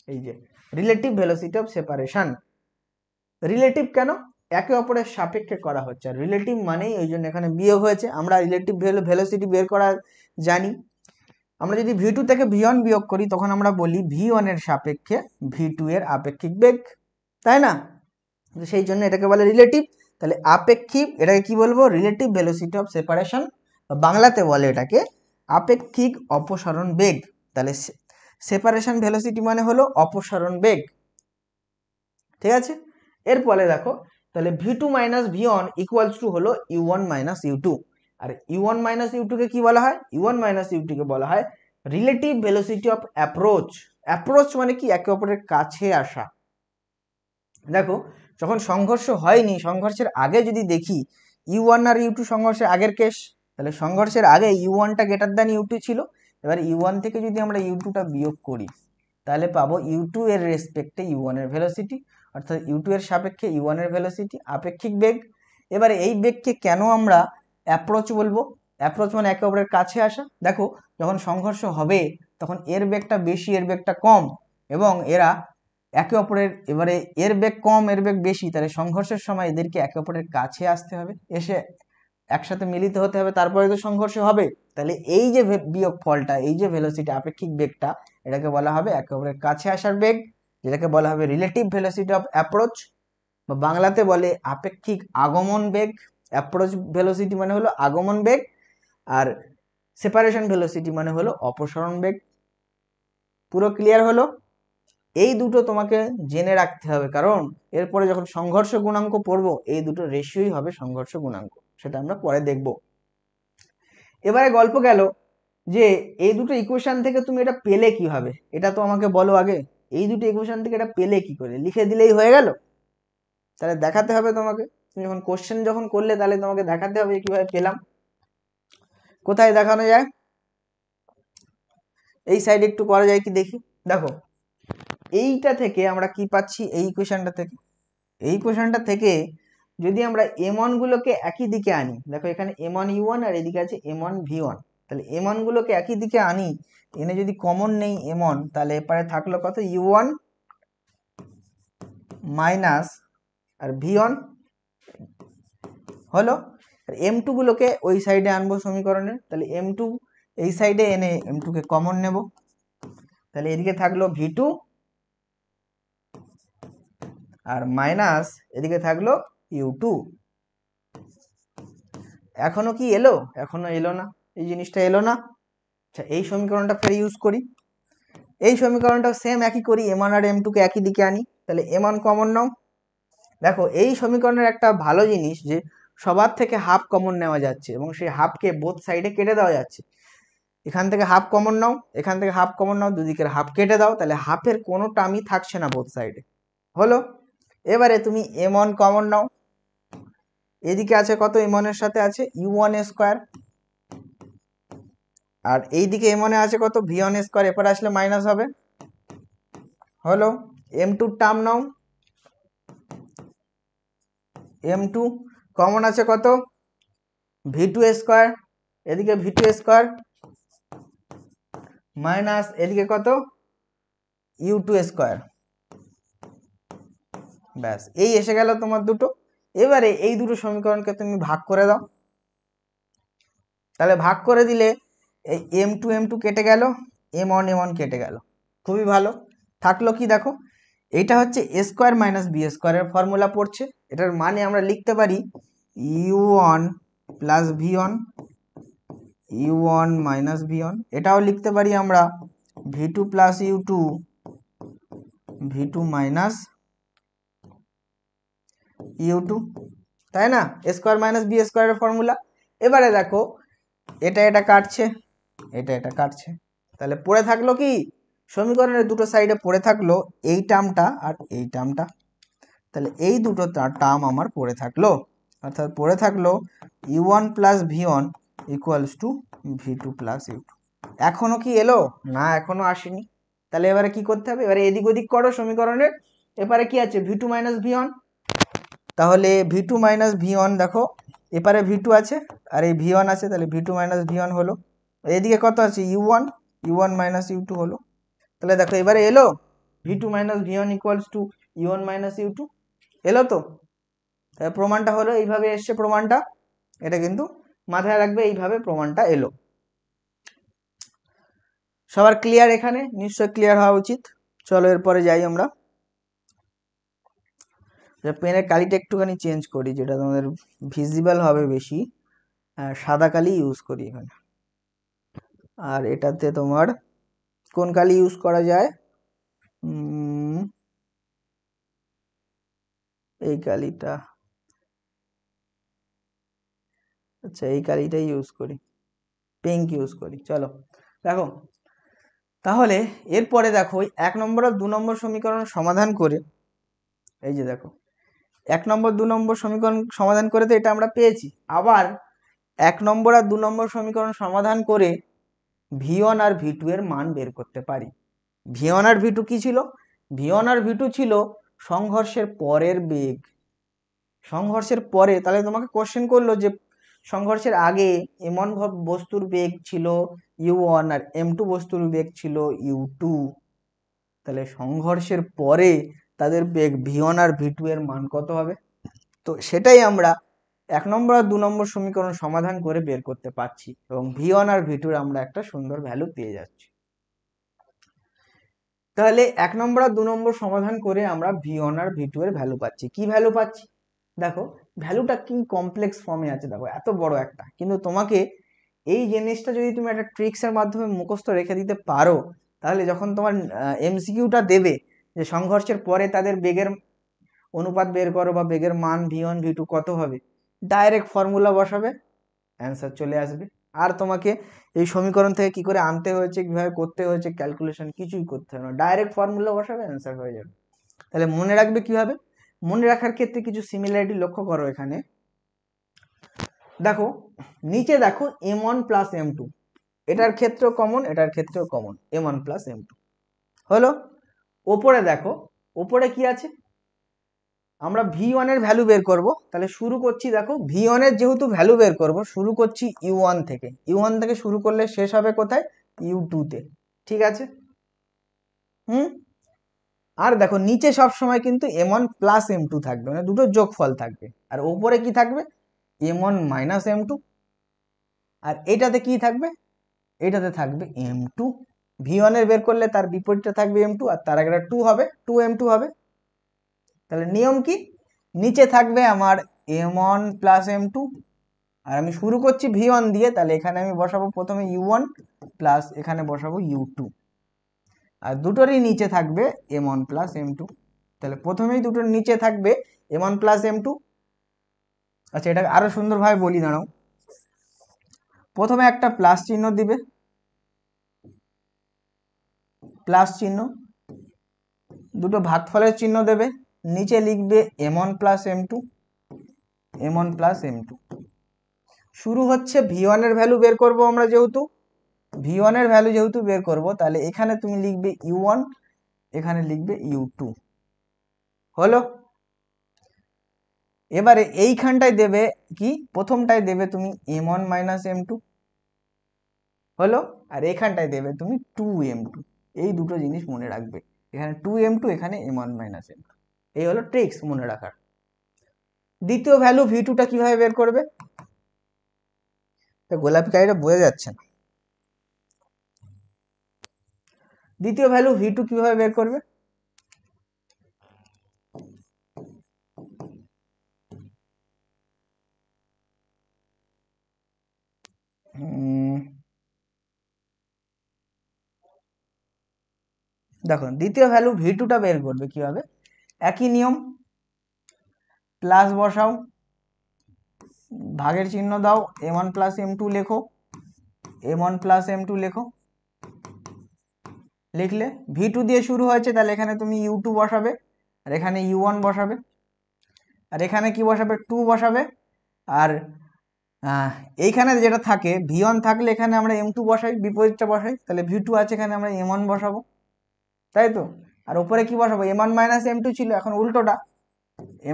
এই যে relative velocity of separation. Relative কেন? একে অপরের সাপেক্ষে করা হচ্ছে, আর রিলেটিভ মানেই ওই জন্য এখানে বিয়োগ হয়েছে। আমরা রিলেটিভ ভেলোসিটি বের করা জানি, আমরা যদি v2 থেকে v1 বিয়োগ করি তখন আমরা বলি v1 এর সাপেক্ষে v2 এর আপেক্ষিক বেগ, তাই না? সেই জন্য এটাকে বলে রিলেটিভ। তাহলে আপেক্ষিক, এটাকে কি বলবো? রিলেটিভ ভেলোসিটি অফ সেপারেশন, বাংলাতে বলে এটাকে আপেক্ষিক অপসরণ বেগ। তাহলে সেপারেশন ভেলোসিটি মানে হলো অপসরণ বেগ, ঠিক আছে? এরপরে দেখো, তাহলে v2 minus v1 equals two হলো u1 মাইনাস u2। আর u1 মাইনাস u2 কে কি বলা হয়? u1 মাইনাস u2 কে বলা হয় relative velocity of approach. Approach মানে কি? একে অপরের কাছে আসা। দেখো, যখন সংঘর্ষ হয়নি, সংঘর্ষের আগে যদি দেখি u1 আর u2 সংঘর্ষের আগের কেস, তাহলে সংঘর্ষের আগে u1টা গ্রেটার দ্যান u2 ছিল। এবার u1 থেকে যদি আমরা u2টা বিয়োগ করি, তাহলে পাবো u2 এর রেসপেক্টে u1 এর ভেলোসিটি, অর্থাৎ u2 এর সাপেক্ষে u1 এর ভেলোসিটি, আপেক্ষিক বেগ। এবারে এই বেগকে কেন আমরা অ্যাপ্রোচ বলবো? অ্যাপ্রোচ মানে একে অপরের কাছে আসা। দেখো, যখন সংঘর্ষ হবে তখন এর বেগটা বেশি, এর বেগটা কম, এবং এরা একে অপরের, এবারে এর বেগ কম এর বেগ বেশি, তাহলে সংঘর্ষের সময় এদেরকে একে অপরের কাছে আসতে হবে, এসে একসাথে মিলিত হতে হবে, তারপরে তো সংঘর্ষ হবে। তাহলে এই যে বিয়োগ ফলটা, এই যে ভেলোসিটি, আপেক্ষিক বেগটা, এটাকে বলা হবে একে অপরের কাছে আসার বেগ, যেটাকে বলা হবে রিলেটিভ ভেলোসিটি অফ অ্যাপ্রোচ, বা বাংলাতে বলে আপেক্ষিক আগমন বেগ। অ্যাপ্রোচ ভেলোসিটি মানে হলো আগমন বেগ, আর সেপারেশন ভেলোসিটি মানে হলো অপসরণ বেগ। পুরো ক্লিয়ার হলো? এই দুটো তোমাকে জেনে রাখতে হবে, কারণ এরপরে যখন সংঘর্ষ গুণাঙ্ক পড়বো, এই দুটো রেশিওই হবে সংঘর্ষ গুণাঙ্ক, সেটা আমরা পরে দেখব। এবারে গল্প গেল যে এই দুটো ইকুয়েশন থেকে তুমি এটা পেলে কিভাবে, এটা তো আমাকে বলো আগে। এই দুটো ইকুয়েশন থেকে এটা পেলে কি করে? লিখে দিলেই হয়ে গেল? তাহলে দেখাতে হবে তোমাকে। তুমি যখন কোশ্চেন যখন করলে তাহলে তোমাকে দেখাতে হবে কিভাবে পেলাম। কোথায় দেখানো যায়, এই সাইডে একটু করা যায় কি দেখি। দেখো এইটা থেকে আমরা কি পাচ্ছি, এই ইকুয়েশনটা থেকে, এই ইকুয়েশনটা থেকে যদি আমরা m1 গুলোকে একই দিকে আনি, দেখো এখানে m1 u1 আর এদিকে আছে m1 v1, তাহলে m1 গুলোকে একই দিকে আনি, এনে যদি কমন নেই m1, তাহলে এপারে থাকলো কত u1 মাইনাস আর v1 হলো। m2 গুলোকে ওই সাইডে আনবো সমীকরণে, তাহলে m2 এই সাইডে এনে m2 কে কমন নেব, তাহলে এদিকে থাকলো v2 আর মাইনাস এদিকে থাকলো u2। এখনো কি এলো, এখনো এলো না, এই জিনিসটা এলো না। আচ্ছা এই সমীকরণটা ফের ইউজ করি, এই সমীকরণটা সেম একই করি, m1 আর m2 কে একই দিকে আনি, তাহলে m1 কমন নাও। দেখো এই সমীকরণের একটা ভালো জিনিস যে সবার থেকে হাফ কমন নেওয়া যাচ্ছে এবং সেই হাফকে বোথ সাইডে কেটে দেওয়া যাচ্ছে। এখান থেকে হাফ কমন নাও, এখান থেকে হাফ কমন নাও, দুদিকের হাফ কেটে দাও, তাহলে হাফের কোনো টার্মই থাকছে না বোথ সাইডে, হলো। এবারে তুমি m1 কমন নাও, এদিকে আছে কত, m1 এর সাথে আছে u1 স্কয়ার, আর এইদিকে m1 এ আছে কত v1 স্কয়ার, এরপর আসলে মাইনাস হবে, হলো। m2 টার্ম নাও, m2 কমন আছে কত v2 স্কয়ার, এদিকে v2 স্কয়ার মাইনাস এদিকে কত u2 স্কয়ার, ব্যাস এই এসে গেল তোমার দুটো। এবারে এই দুটো সমীকরণকে তুমি ভাগ করে দাও, তাহলে ভাগ করে দিলে এই m2 m2 কেটে গেল, m1 m1 কেটে গেল, খুবই ভালো। থাকলো কি দেখো, এইটা হচ্ছে a স্কয়ার মাইনাস b স্কয়ারের ফর্মুলা পড়ছে, এটার মানে আমরা লিখতে পারি u1 plus v1 u1 minus v1, এটাও লিখতে পারি আমরা v2 plus u2 v2 minus u2, তাই না, a স্কয়ার মাইনাস b স্কয়ারের ফর্মুলা। এবারে দেখো এটা এটা কাটছে, এটা এটা কাটছে, তাহলে পড়ে থাকলো কি, সমীকরণের দুটো সাইডে পড়ে থাকলো এই টার্মটা আর এই টার্মটা, তাহলে এই দুটো টার্ম আমার পড়ে থাকলো, অর্থাৎ পড়ে থাকলো u1 plus v1 equals two v2 plus u2। এখনো কি এলো না, এখনো আসেনি, তাহলে এবারে কি করতে হবে, এবারে এদিক ওদিক করো সমীকরণের, এবারে কি আছে v2 মাইনাস v1, তাহলে v2 মাইনাস v1 দেখো এপারে v2 আছে আর এই v1 আছে, তাহলে v2 মাইনাস v1 হলো, এদিকে কত আছে u1 u1 মাইনাস u2 হলো, তাহলে দেখো এবারে এলো v2 minus v1 equals to u1 minus u2, এলো তো। তাহলে প্রমাণটা হলো এইভাবে এসছে প্রমাণটা, এটা কিন্তু মাথায় রাখবে, এইভাবে প্রমাণটা এলো। সবার ক্লিয়ার এখানে, নিশ্চয় ক্লিয়ার হওয়া উচিত। চলো এরপরে যাই আমরা, পেনের কালিটা একটুখানি চেঞ্জ করি, যেটা তোমাদের ভিজিবল হবে বেশি, সাদা কালি ইউজ করি এখানে। আর এটাতে তোমার কোন কালি ইউজ করা যায়, এই কালিটা, আচ্ছা এই কালিটাই ইউজ করি, পিঙ্ক ইউজ করি। চলো দেখো তাহলে এরপরে দেখো 1 নম্বর আর 2 নম্বর সমীকরণ সমাধান করে, এই যে দেখো 1 নম্বর 2 নম্বর সমীকরণ সমাধান করে তো এটা আমরা পেয়েছি, আবার 1 নম্বর আর 2 নম্বর সমীকরণ সমাধান করে v1 আর v2 এর মান বের করতে পারি। v1 আর v2 কি ছিল, v1 আর v2 ছিল সংঘর্ষের পরের বেগ, সংঘর্ষের পরে, তাহলে তোমাকে কোশ্চেন করলো যে সংঘর্ষের আগে m1 বস্তুর বেগ ছিল u1 আর m2 বস্তুর বেগ ছিল u2, তাহলে সংঘর্ষের পরে তাদের বেগ v1 আর v2 এর মান কত হবে, তো সেটাই আমরা 1 নম্বর আর 2 নম্বর সমীকরণ সমাধান করে বের করতে পারছি এবং v1 আর v2 এর আমরা একটা সুন্দর ভ্যালু পেয়ে যাচ্ছি। তাহলে 1 নম্বর আর 2 নম্বর সমাধান করে আমরা v1 আর v2 এর ভ্যালু পাচ্ছি। কি ভ্যালু পাচ্ছি দেখো, ভ্যালুটা কি কমপ্লেক্স ফর্মে আছে, দেখো এত বড় একটা, কিন্তু তোমাকে এই জিনিসটা যদি তুমি একটা ট্রিক্সের মাধ্যমে মুখস্থ রেখে দিতে পারো, তাহলে যখন তোমার এমসিকিউটা দেবে যে সংঘর্ষের পরে তাদের বেগের অনুপাত বের করো বা বেগের মান v1 v2 কত হবে, ডাইরেক্ট ফর্মুলা বসাবে, অ্যান্সার চলে আসবে। আর তোমাকে এই সমীকরণ থেকে কি করে আনতে হয়েছে, কিভাবে করতে হয়েছে ক্যালকুলেশন কিছুই করতে হবে না, ডাইরেক্ট ফর্মুলা বসাবে, অ্যান্সার হয়ে যাবে। তাহলে মনে রাখবে কিভাবে, মনে রাখার ক্ষেত্রে কিছু সিমিলারিটি লক্ষ্য করো এখানে। দেখো নিচে দেখো m1 প্লাস m2, এটার ক্ষেত্রেও কমন, এটার ক্ষেত্রেও কমন, m1 প্লাস m2 হলো। ওপরে দেখো, ওপরে কি আছে, আমরা v1 এর ভ্যালু বের করব। তাহলে শুরু করছি, দেখো v1 এর যেহেতু ভ্যালু বের করব, শুরু করছি u1 থেকে। u1 থেকে শুরু করলে শেষ হবে কোথায়, u2 তে। ঠিক আছে, আর দেখো নিচে সব সময় কিন্তু m1 প্লাস m2 থাকবে, মানে দুটো যোগফল থাকবে। আর ওপরে কি থাকবে, m1 মাইনাস m2। আর এটাতে কি থাকবে, এটাতে থাকবে m2। v1 এর বের করলে তার বিপরীতটা থাকবে m2, আর তার আগে 2 হবে, 2m2 হবে। তাহলে নিয়ম কি, নিচে থাকবে আমার m1 প্লাস m2, আর আমি শুরু করছি v1 দিয়ে, তাহলে এখানে আমি বসাবো প্রথমে u1 প্লাস এখানে বসাবো u2। আর দুটোরই নিচে থাকবে m1 প্লাস m2। তাহলে প্রথমেই দুটোর নিচে থাকবে m1 প্লাস m2। আচ্ছা, এটা আরো সুন্দরভাবে বলি, দাঁড়াও। প্রথমে একটা প্লাস চিহ্ন দিবে, প্লাস চিহ্ন, দুটো ভাগফলের চিহ্ন দেবে, নিচে লিখবে m1 plus m2, m1 plus m2। শুরু হচ্ছে v1 এর ভ্যালু বের করব আমরা, যেহেতু v1 এর ভ্যালু যেহেতু বের করব, তাহলে এখানে তুমি লিখবে u1, এখানে লিখবে u2। হলো। এবারে এইখানটায় দেবে কি, প্রথমটায় দেবে তুমি m1 মাইনাস m2, হলো। আর এখানটায় দেবে তুমি 2m2। এই দুটো জিনিস মনে রাখবে, এখানে 2m2, এখানে m1 মাইনাস m2। এই হলো ট্রিক্স মনে রাখার। দ্বিতীয় ভ্যালু v2টা কিভাবে বের করবে, গোলাপি কালিটা বোঝা যাচ্ছে না। দ্বিতীয় ভ্যালু v2 কিভাবে বের করবে, দেখো দ্বিতীয় ভ্যালু v2টা বের করবে কিভাবে, একই নিয়ম, প্লাস বসাও, ভাগের চিহ্ন দাও, m1 প্লাস m2 লেখো, m1 প্লাস m2 লেখো। লিখলে v2 দিয়ে শুরু হয়েছে, তাহলে এখানে তুমি u2 বসাবে, আর এখানে u1 বসাবে, আর এখানে কি বসাবে, 2 বসাবে। আর এইখানে যেটা থাকে v1 থাকলে এখানে আমরা m2 বসাই, বিপরীতটা বসাই, তাহলে v2 আছে এখানে আমরা m1 বসাবো, তাই তো। আর উপরে কি বসাবো, m1 মাইনাস m2 ছিল, এখন উল্টোটা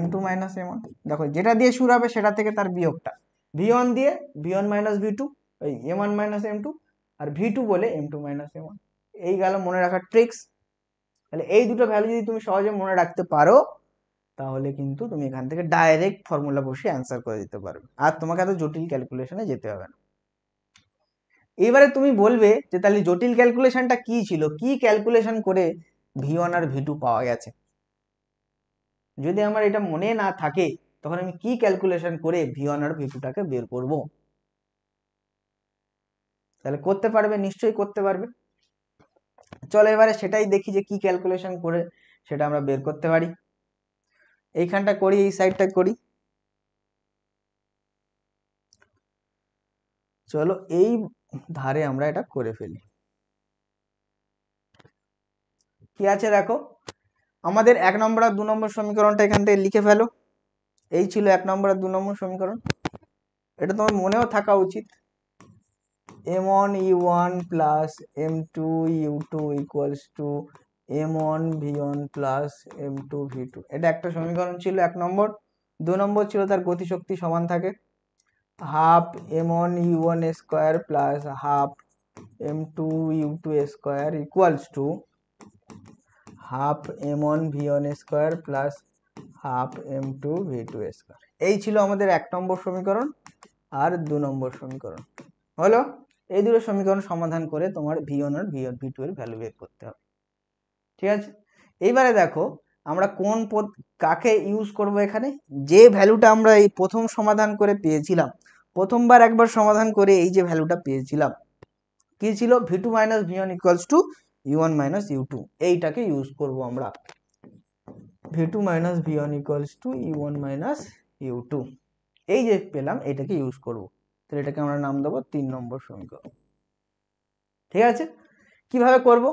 m2 মাইনাস m1। দেখো যেটা দিয়ে শুরু হবে সেটা থেকে তার বিয়োগটা, v1 দিয়ে v1 মাইনাস v2, ওই m1 মাইনাস m2, আর v2 বলে m2 মাইনাস m1। এই গেল মনে রাখার ট্রিক্স। তাহলে এই দুটো ভ্যালু যদি তুমি সহজে মনে রাখতে পারো, তাহলে কিন্তু তুমি এখান থেকে ডাইরেক্ট ফর্মুলা বসে অ্যান্সার করে দিতে পারবে, আর তোমাকে এত জটিল ক্যালকুলেশনে যেতে হবে না। এবারে তুমি বলবে যে তাহলে জটিল ক্যালকুলেশনটা কি ছিল, কি ক্যালকুলেশন করে v1 আর v2 পাওয়া গেছে। যদি আমার এটা মনে না থাকে, তখন আমি কি ক্যালকুলেশন করে v1 আর v2টাকে বের করব। তাহলে করতে পারবে, নিশ্চয়ই করতে পারবে। চলো এবারে সেটাই দেখি যে কি ক্যালকুলেশন করে সেটা আমরা বের করতে পারি। এইখানটা করি, এই সাইডটা করি। চলো এই ধারে আমরা এটা করে ফেলি। কি আছে দেখো, আমাদের 1 নম্বর আর 2 নম্বর সমীকরণটা এখান থেকে লিখে ফেলো। এই ছিল 1 নম্বর আর 2 নম্বর সমীকরণ, এটা তোমার মনেও থাকা উচিত। m1 u1 plus m2 u2 equals to m1 v1 plus m2 v2, এটা একটা সমীকরণ ছিল 1 নম্বর। 2 নম্বর ছিল তার গতিশক্তি সমান থাকে half m1 u1 square plus half m2 u2 square equals to half m1 v1 square plus half m2 v2 square. এই ছিল আমাদের 1 নম্বর সমীকরণ আর 2 নম্বর সমীকরণ। হলো। এই দুটো সমীকরণ সমাধান করে তোমার v1 আর v2 এর ভ্যালু বের করতে হবে। ঠিক আছে, এইবারে দেখো আমরা কোন পদ কাকে ইউজ করব এখানে। যে ভ্যালুটা আমরা এই প্রথম সমাধান করে পেয়েছিলাম, প্রথমবার একবার সমাধান করে এই যে ভ্যালুটা পেয়েছিলাম, কি ছিল, v2 minus v1 equals to u1 minus u2, এইটাকে ইউজ করব আমরা। v2 minus v1 equals to u1 minus u2, এই যে পেলাম এটাকে ইউজ করব। তাহলে এটাকে আমরা নাম দেবো 3 নম্বর সমীকরণ। ঠিক আছে, কিভাবে করব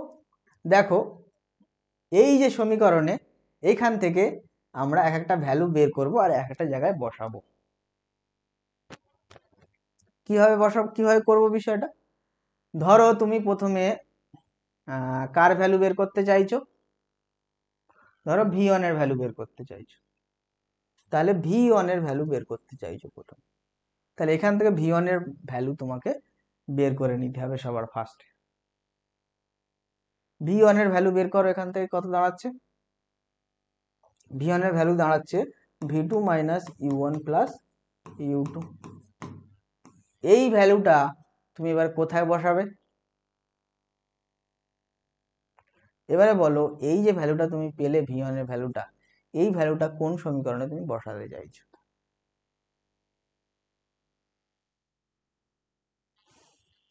দেখো, এই যে সমীকরণে এইখান থেকে আমরা এক একটা ভ্যালু বের করব আর এক একটা জায়গায় বসাবো। কিভাবে করব বিষয়টা? ধরো তুমি প্রথমে কার ভ্যালু বের করতে চাইছো? ধরো v1 এর ভ্যালু বের করতে চাইছো, তাহলে v1 এর ভ্যালু বের করতে চাইছো প্রথম, তাহলে এখান থেকে v1 এর ভ্যালু তোমাকে বের করে নিতে হবে সবার ফার্স্টে। v1 এর ভ্যালু বের করো, এখান থেকে কত দাঁড়াচ্ছে? v1 এর ভ্যালু দাঁড়াচ্ছে v2 minus u1 plus u2। এই ভ্যালুটা তুমি এবার কোথায় বসাবে? এবারে বলো, এই যে ভ্যালুটা তুমি পেলে v1 এর ভ্যালুটা, এই ভ্যালুটা কোন সমীকরণে তুমি বসাতে চাইছো?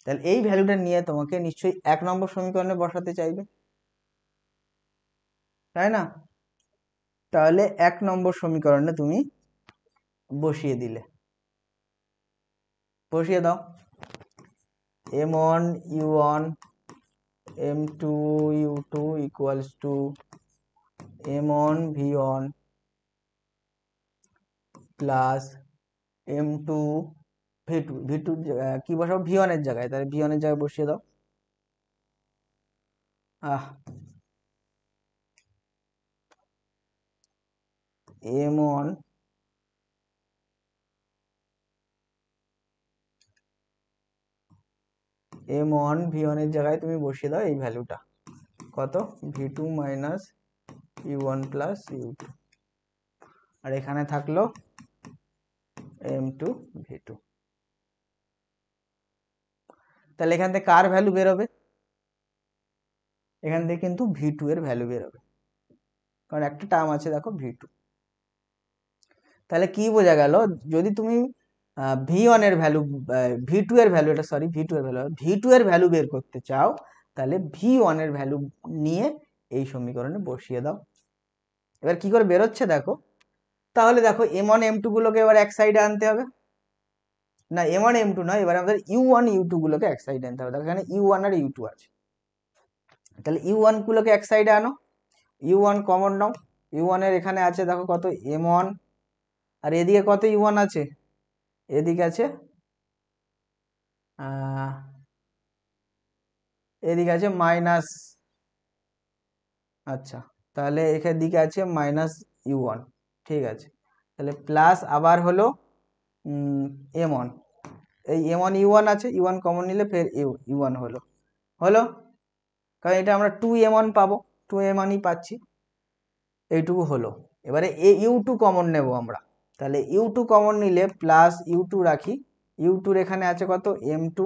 তাহলে এই ভ্যালুটা নিয়ে তোমাকে নিশ্চয়ই 1 নম্বর সমীকরণে বসাতে চাইবে, তাই না? তাহলে 1 নম্বর সমীকরণে তুমি বসিয়ে দিলে, বসিয়ে দাও m1 u1 m2 u2 equals to m1 v1 plus m2 v2 কি বসাবো? v1 এর জায়গায়, তাহলে v1 এর জায়গায় বসিয়ে দাও। m1 v1 এর জায়গায় তুমি বসিয়ে দাও এই ভ্যালুটা, কত? v2 minus u1 plus u2, আর এখানে থাকলো m2 v2। তাহলে এখান থেকে কার ভ্যালু বেরোবে? এখান থেকে কিন্তু v2 এর ভ্যালু বেরোবে, কারণ একটা টার্ম আছে দেখো v2। তাহলে কি বোঝা গেল? যদি তুমি v1 এর ভ্যালু v2 এর ভ্যালু, এটা সরি v2 এর ভ্যালু, v2 এর ভ্যালু বের করতে চাও, তাহলে v1 এর ভ্যালু নিয়ে এই সমীকরণে বসিয়ে দাও। এবার কি করে বেরোচ্ছে দেখো, তাহলে দেখো m1 m2 গুলোকে এবার এক সাইডে আনতে হবে, না m1 m2 নয়, এবার আমাদের u1 u2 গুলোকে এক সাইডে আনতে হবে। দেখো এখানে u1 আর u2 আছে, তাহলে u1 গুলোকে এক সাইডে আনো, u1 কমন নাও, u1 এর এখানে আছে দেখো কত m1, আর এদিকে কত u1 আছে? এদিকে আছে এদিকে আছে মাইনাস, আচ্ছা তাহলে এখানে দিকে আছে মাইনাস u1, ঠিক আছে। তাহলে প্লাস আবার হলো m1, এই m1 u1 আছে, u1 কমন নিলে ফের u1 হলো, কারণ এটা আমরা 2m1 পাবো, 2m1ই পাচ্ছি, এইটুকু হলো। এবারে u2 কমন নেব আমরা, তাহলে u2 কমন নিলে প্লাস u2 রাখি, u2 এখানে আছে কত m2,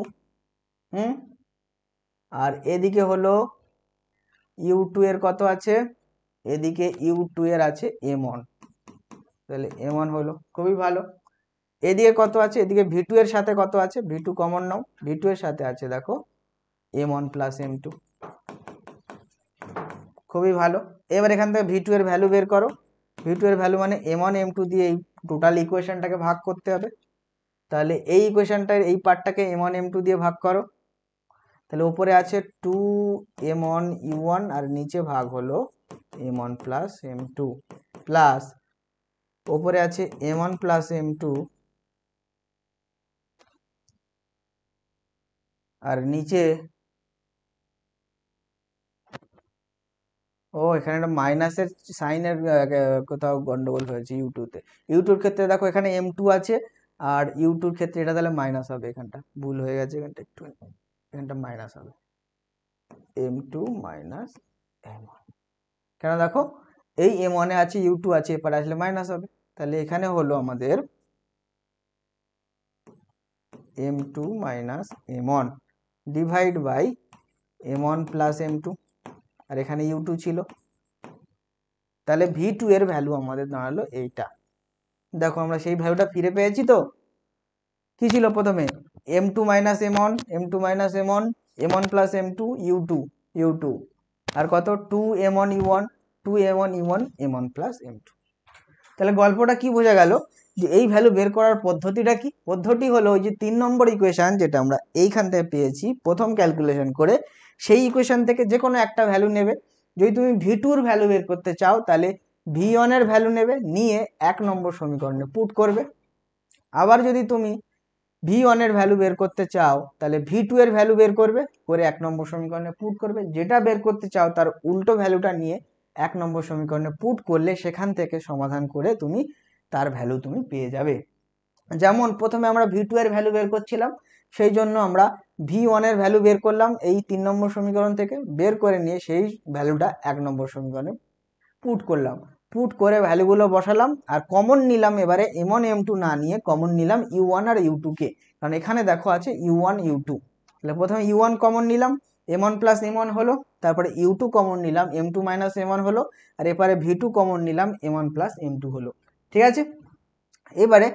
আর এদিকে হলো u2 এর কত আছে? এদিকে u2 এর আছে m1, তাহলে m1 হলো, খুবই ভালো। এদিকে কত আছে? এদিকে v2 এর সাথে কত আছে? v2 কমন নাও, v2 এর সাথে আছে দেখো m1 প্লাস m2, খুবই ভালো। এবার এখান থেকে v2 এর ভ্যালু বের করো, v2 এর ভ্যালু মানে m1 m2 দিয়ে এই টোটাল ইকুয়েশনটাকে ভাগ করতে হবে, তাহলে এই ইকুয়েশনটার এই পার্টটাকে m1 m2 দিয়ে ভাগ করো, তাহলে উপরে আছে 2m1 u1 আর নিচে ভাগ হলো m1 প্লাস m2, প্লাস উপরে আছে m1 প্লাস m2 আর নিচে এখানে একটা মাইনাসের সাইনের কোথাও গন্ডগোল হয়েছে ইউটিউবতে, ইউটিউব ক্ষেত্রে দেখো এখানে m2 আছে আর ইউটিউব ক্ষেত্রে এটা তাহলে মাইনাস হবে, এখানটা ভুল হয়ে গেছে, এখানটা মাইনাস হবে m2 মাইনাস m1, কেন দেখো এই m1 এ আছে u2 আছে, এরপর আসলে মাইনাস হবে, তাহলে এখানে হলো আমাদের m2 minus m1 divide by m1 plus m2, আর এখানে u2 ছিল, তাহলে v2 এর ভ্যালু আমাদের দাঁড়ালো এইটা। দেখো আমরা সেই ভ্যালুটা ফিরে পেয়েছি তো, কি ছিল প্রথমে m2 minus m1, m2 minus m1, m1 plus m2, u2 আর কত 2m1 u1, 2m1 u1, m1 plus m2। তাহলে গল্পটা কি বোঝা গেল, যে এই ভ্যালু বের করার পদ্ধতিটা কি? পদ্ধতি হলো ওই যে 3 নম্বর ইকুয়েশন যেটা আমরা এইখান থেকে পেয়েছি প্রথম ক্যালকুলেশন করে, সেই ইকুয়েশন থেকে যে কোনো একটা ভ্যালু নেবে। যদি তুমি v2 এর ভ্যালু বের করতে চাও, তাহলে v1 এর ভ্যালু নেবে, নিয়ে 1 নম্বর সমীকরণে পুট করবে। আবার যদি তুমি v1 এর ভ্যালু বের করতে চাও তাহলে v2 এর ভ্যালু বের করবে, করে 1 নম্বর সমীকরণে পুট করবে। যেটা বের করতে চাও তার উল্টো ভ্যালুটা নিয়ে 1 নম্বর সমীকরণে পুট করলে সেখান থেকে সমাধান করে তুমি তার ভ্যালু তুমি পেয়ে যাবে। যেমন প্রথমে আমরা v2 এর ভ্যালু বের করছিলাম, সেই জন্য আমরা v1 এর ভ্যালু বের করলাম এই 3 নম্বর সমীকরণ থেকে, বের করে নিয়ে সেই ভ্যালুটা 1 নম্বর সমীকরণে পুট করলাম, পুট করে ভ্যালুগুলো বসালাম। আর কমন নিলাম এবারে m1 m2 না নিয়ে কমন নিলাম u1 আর u2 কে, কারণ এখানে দেখো আছে u1 u2। তাহলে প্রথমে u1 কমন নিলাম, m1 প্লাস m1 হলো, তারপরে u2 কমন নিলাম, m2 মাইনাস m1 হলো, আর এবারে v2 কমন নিলাম, m1 প্লাস m2 হলো। ঠিক আছে, এবারে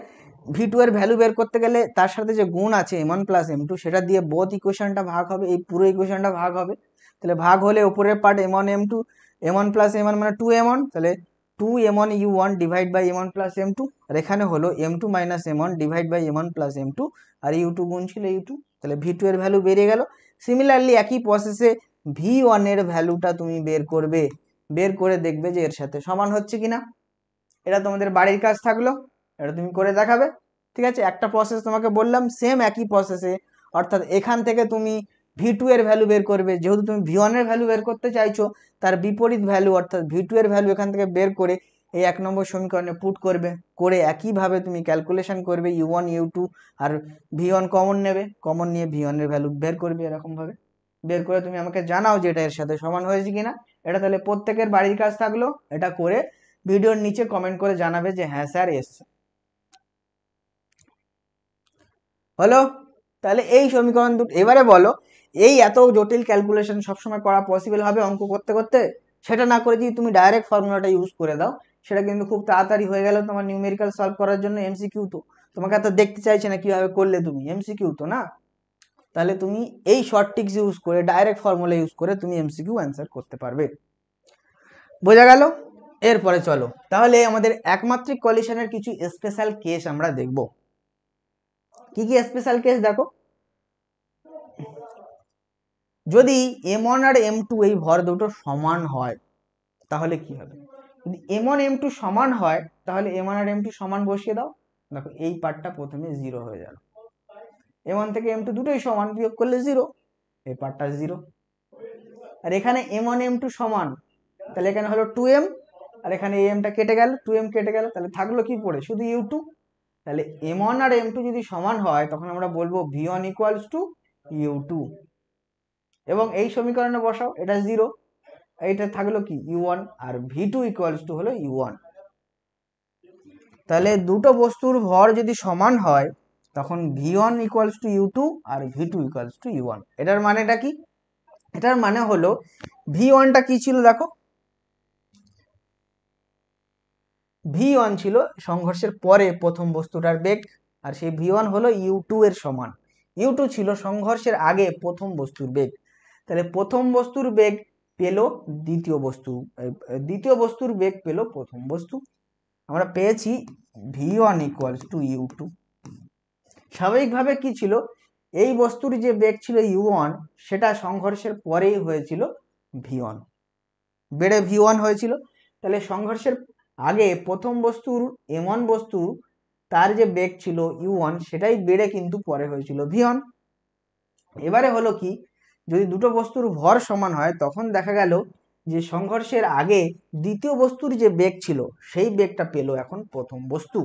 v2 এর ভ্যালু বের করতে গেলে তার সাথে যে গুণ আছে m1 প্লাস m2 সেটা দিয়ে বোথ ইকুয়েশনটা ভাগ হবে, এই পুরো ইকুয়েশনটা ভাগ হবে। তাহলে ভাগ হলে উপরের part m1 m2, m1 plus m1 মানে 2m1, তাহলে 2m1 u1 divide by m1 plus m2, আর এখানে হলো m2 minus m1 divide by m1 plus m2, আর u2 গুণ ছিল u2। তাহলে v2 এর ভ্যালু বেরিয়ে গেল। সিমিলারলি একই প্রসেসে v1 এর ভ্যালুটা তুমি বের করবে, বের করে দেখবে যে এর সাথে সমান হচ্ছে কিনা। এটা তোমাদের বাড়ির কাজ থাকলো, এটা তুমি করে দেখাবে। ঠিক আছে, একটা প্রসেস তোমাকে বললাম, সেম একই প্রসেসে, অর্থাৎ এখান থেকে তুমি v2 এর ভ্যালু বের করবে। যেহেতু তুমি v1 এর ভ্যালু বের করতে চাইছো, তার বিপরীত ভ্যালু অর্থাৎ v2 এর ভ্যালু এখান থেকে বের করে এই 1 নম্বর সমীকরণে পুট করবে, করে একইভাবে তুমি ক্যালকুলেশন করবে u1 u2, আর v1 কমন নেবে, কমন নিয়ে v1 এর ভ্যালু বের করবে। এরকম ভাবে বের করে তুমি আমাকে জানাও যে এটা এর সাথে সমান হয়েছে কিনা। এটা তাহলে প্রত্যেকের বাড়ির কাজ থাকলো, এটা করে ভিডিওর নিচে কমেন্ট করে জানাবে যে হ্যাঁ স্যার এসছে। হলো, তাহলে এই সমীকরণ দুটো। এবারে বলো, এই এত জটিল ক্যালকুলেশন সবসময় করা পসিবল হবে অঙ্ক করতে করতে? সেটা না করে যদি তুমি ডাইরেক্ট ফর্মুলাটা ইউজ করে দাও, সেটা কিন্তু খুব তাড়াতাড়ি হয়ে গেল তোমার নিউমেরিক্যাল সলভ করার জন্য। এমসিকিউ তো তোমাকে এত দেখতে চাইছে না কিভাবে করলে তুমি, এমসিকিউ তো না। তাহলে তুমি এই শর্ট ট্রিক্স ইউজ করে, ডাইরেক্ট ফর্মুলা ইউজ করে তুমি এমসিকিউ অ্যান্সার করতে পারবে। বোঝা গেল? এরপরে চলো তাহলে আমাদের একমাত্রিক কলিশনের কিছু স্পেশাল কেস আমরা দেখব। কি কি স্পেশাল কেস দেখো, যদি m1 আর m2 এই ভর দুটো সমান হয় তাহলে কি হবে? যদি m1 m2 সমান হয় তাহলে m1 আর m2 সমান বসিয়ে দাও। দেখো এই পার্টটা প্রথমে 0 হয়ে গেল, m1 থেকে m2 দুটোই সমান, বিয়োগ করলে 0, এই পার্টটা 0। আর এখানে m1 m2 সমান, তাহলে এখানে হলো 2m, আর এখানে এই mটা কেটে গেল, 2m কেটে গেল, তাহলে থাকলো কি পড়ে? শুধু u2। তাহলে m1 আর m2 যদি সমান হয় তখন আমরা বলবো v1 ইকুয়ালস টু u2, এবং এই সমীকরণে বসাও, এটা 0, এইটা থাকলো কি u1, আর v2 ইকুয়ালস টু হলো u1। তাহলে দুটো বস্তুর ভর যদি সমান হয় তখন v1 ইকুয়ালস টু u2 আর v2 ইকুয়ালস টু u1। এটার মানেটা কি? এটার মানে হলো v1টা কি ছিল দেখো, v1 ছিল সংঘর্ষের পরে প্রথম বস্তুটার বেগ, আর সেই v1 হলো u2 এর সমান। u2 ছিল সংঘর্ষের আগে প্রথম বস্তুর বেগ। তাহলে প্রথম বস্তুর বেগ পেল দ্বিতীয় বস্তু, দ্বিতীয় বস্তুর বেগ পেল প্রথম বস্তু, আমরা পেয়েছি v1 ইকুয়ালস টু u2। স্বাভাবিকভাবে কি ছিল, এই বস্তুর যে বেগ ছিল u1 সেটা সংঘর্ষের পরেই হয়েছিল v1, বেড়ে v1 হয়েছিল। তাহলে সংঘর্ষের আগে প্রথম বস্তুর m1 বস্তু তার যে বেগ ছিল u1 সেটাই বেড়ে কিন্তু পরে হয়েছিল v1। এবারে হলো কি, যদি দুটো বস্তুর ভর সমান হয় তখন দেখা গেল যে সংঘর্ষের আগে দ্বিতীয় বস্তুর যে বেগ ছিল সেই বেগটা পেল এখন প্রথম বস্তু।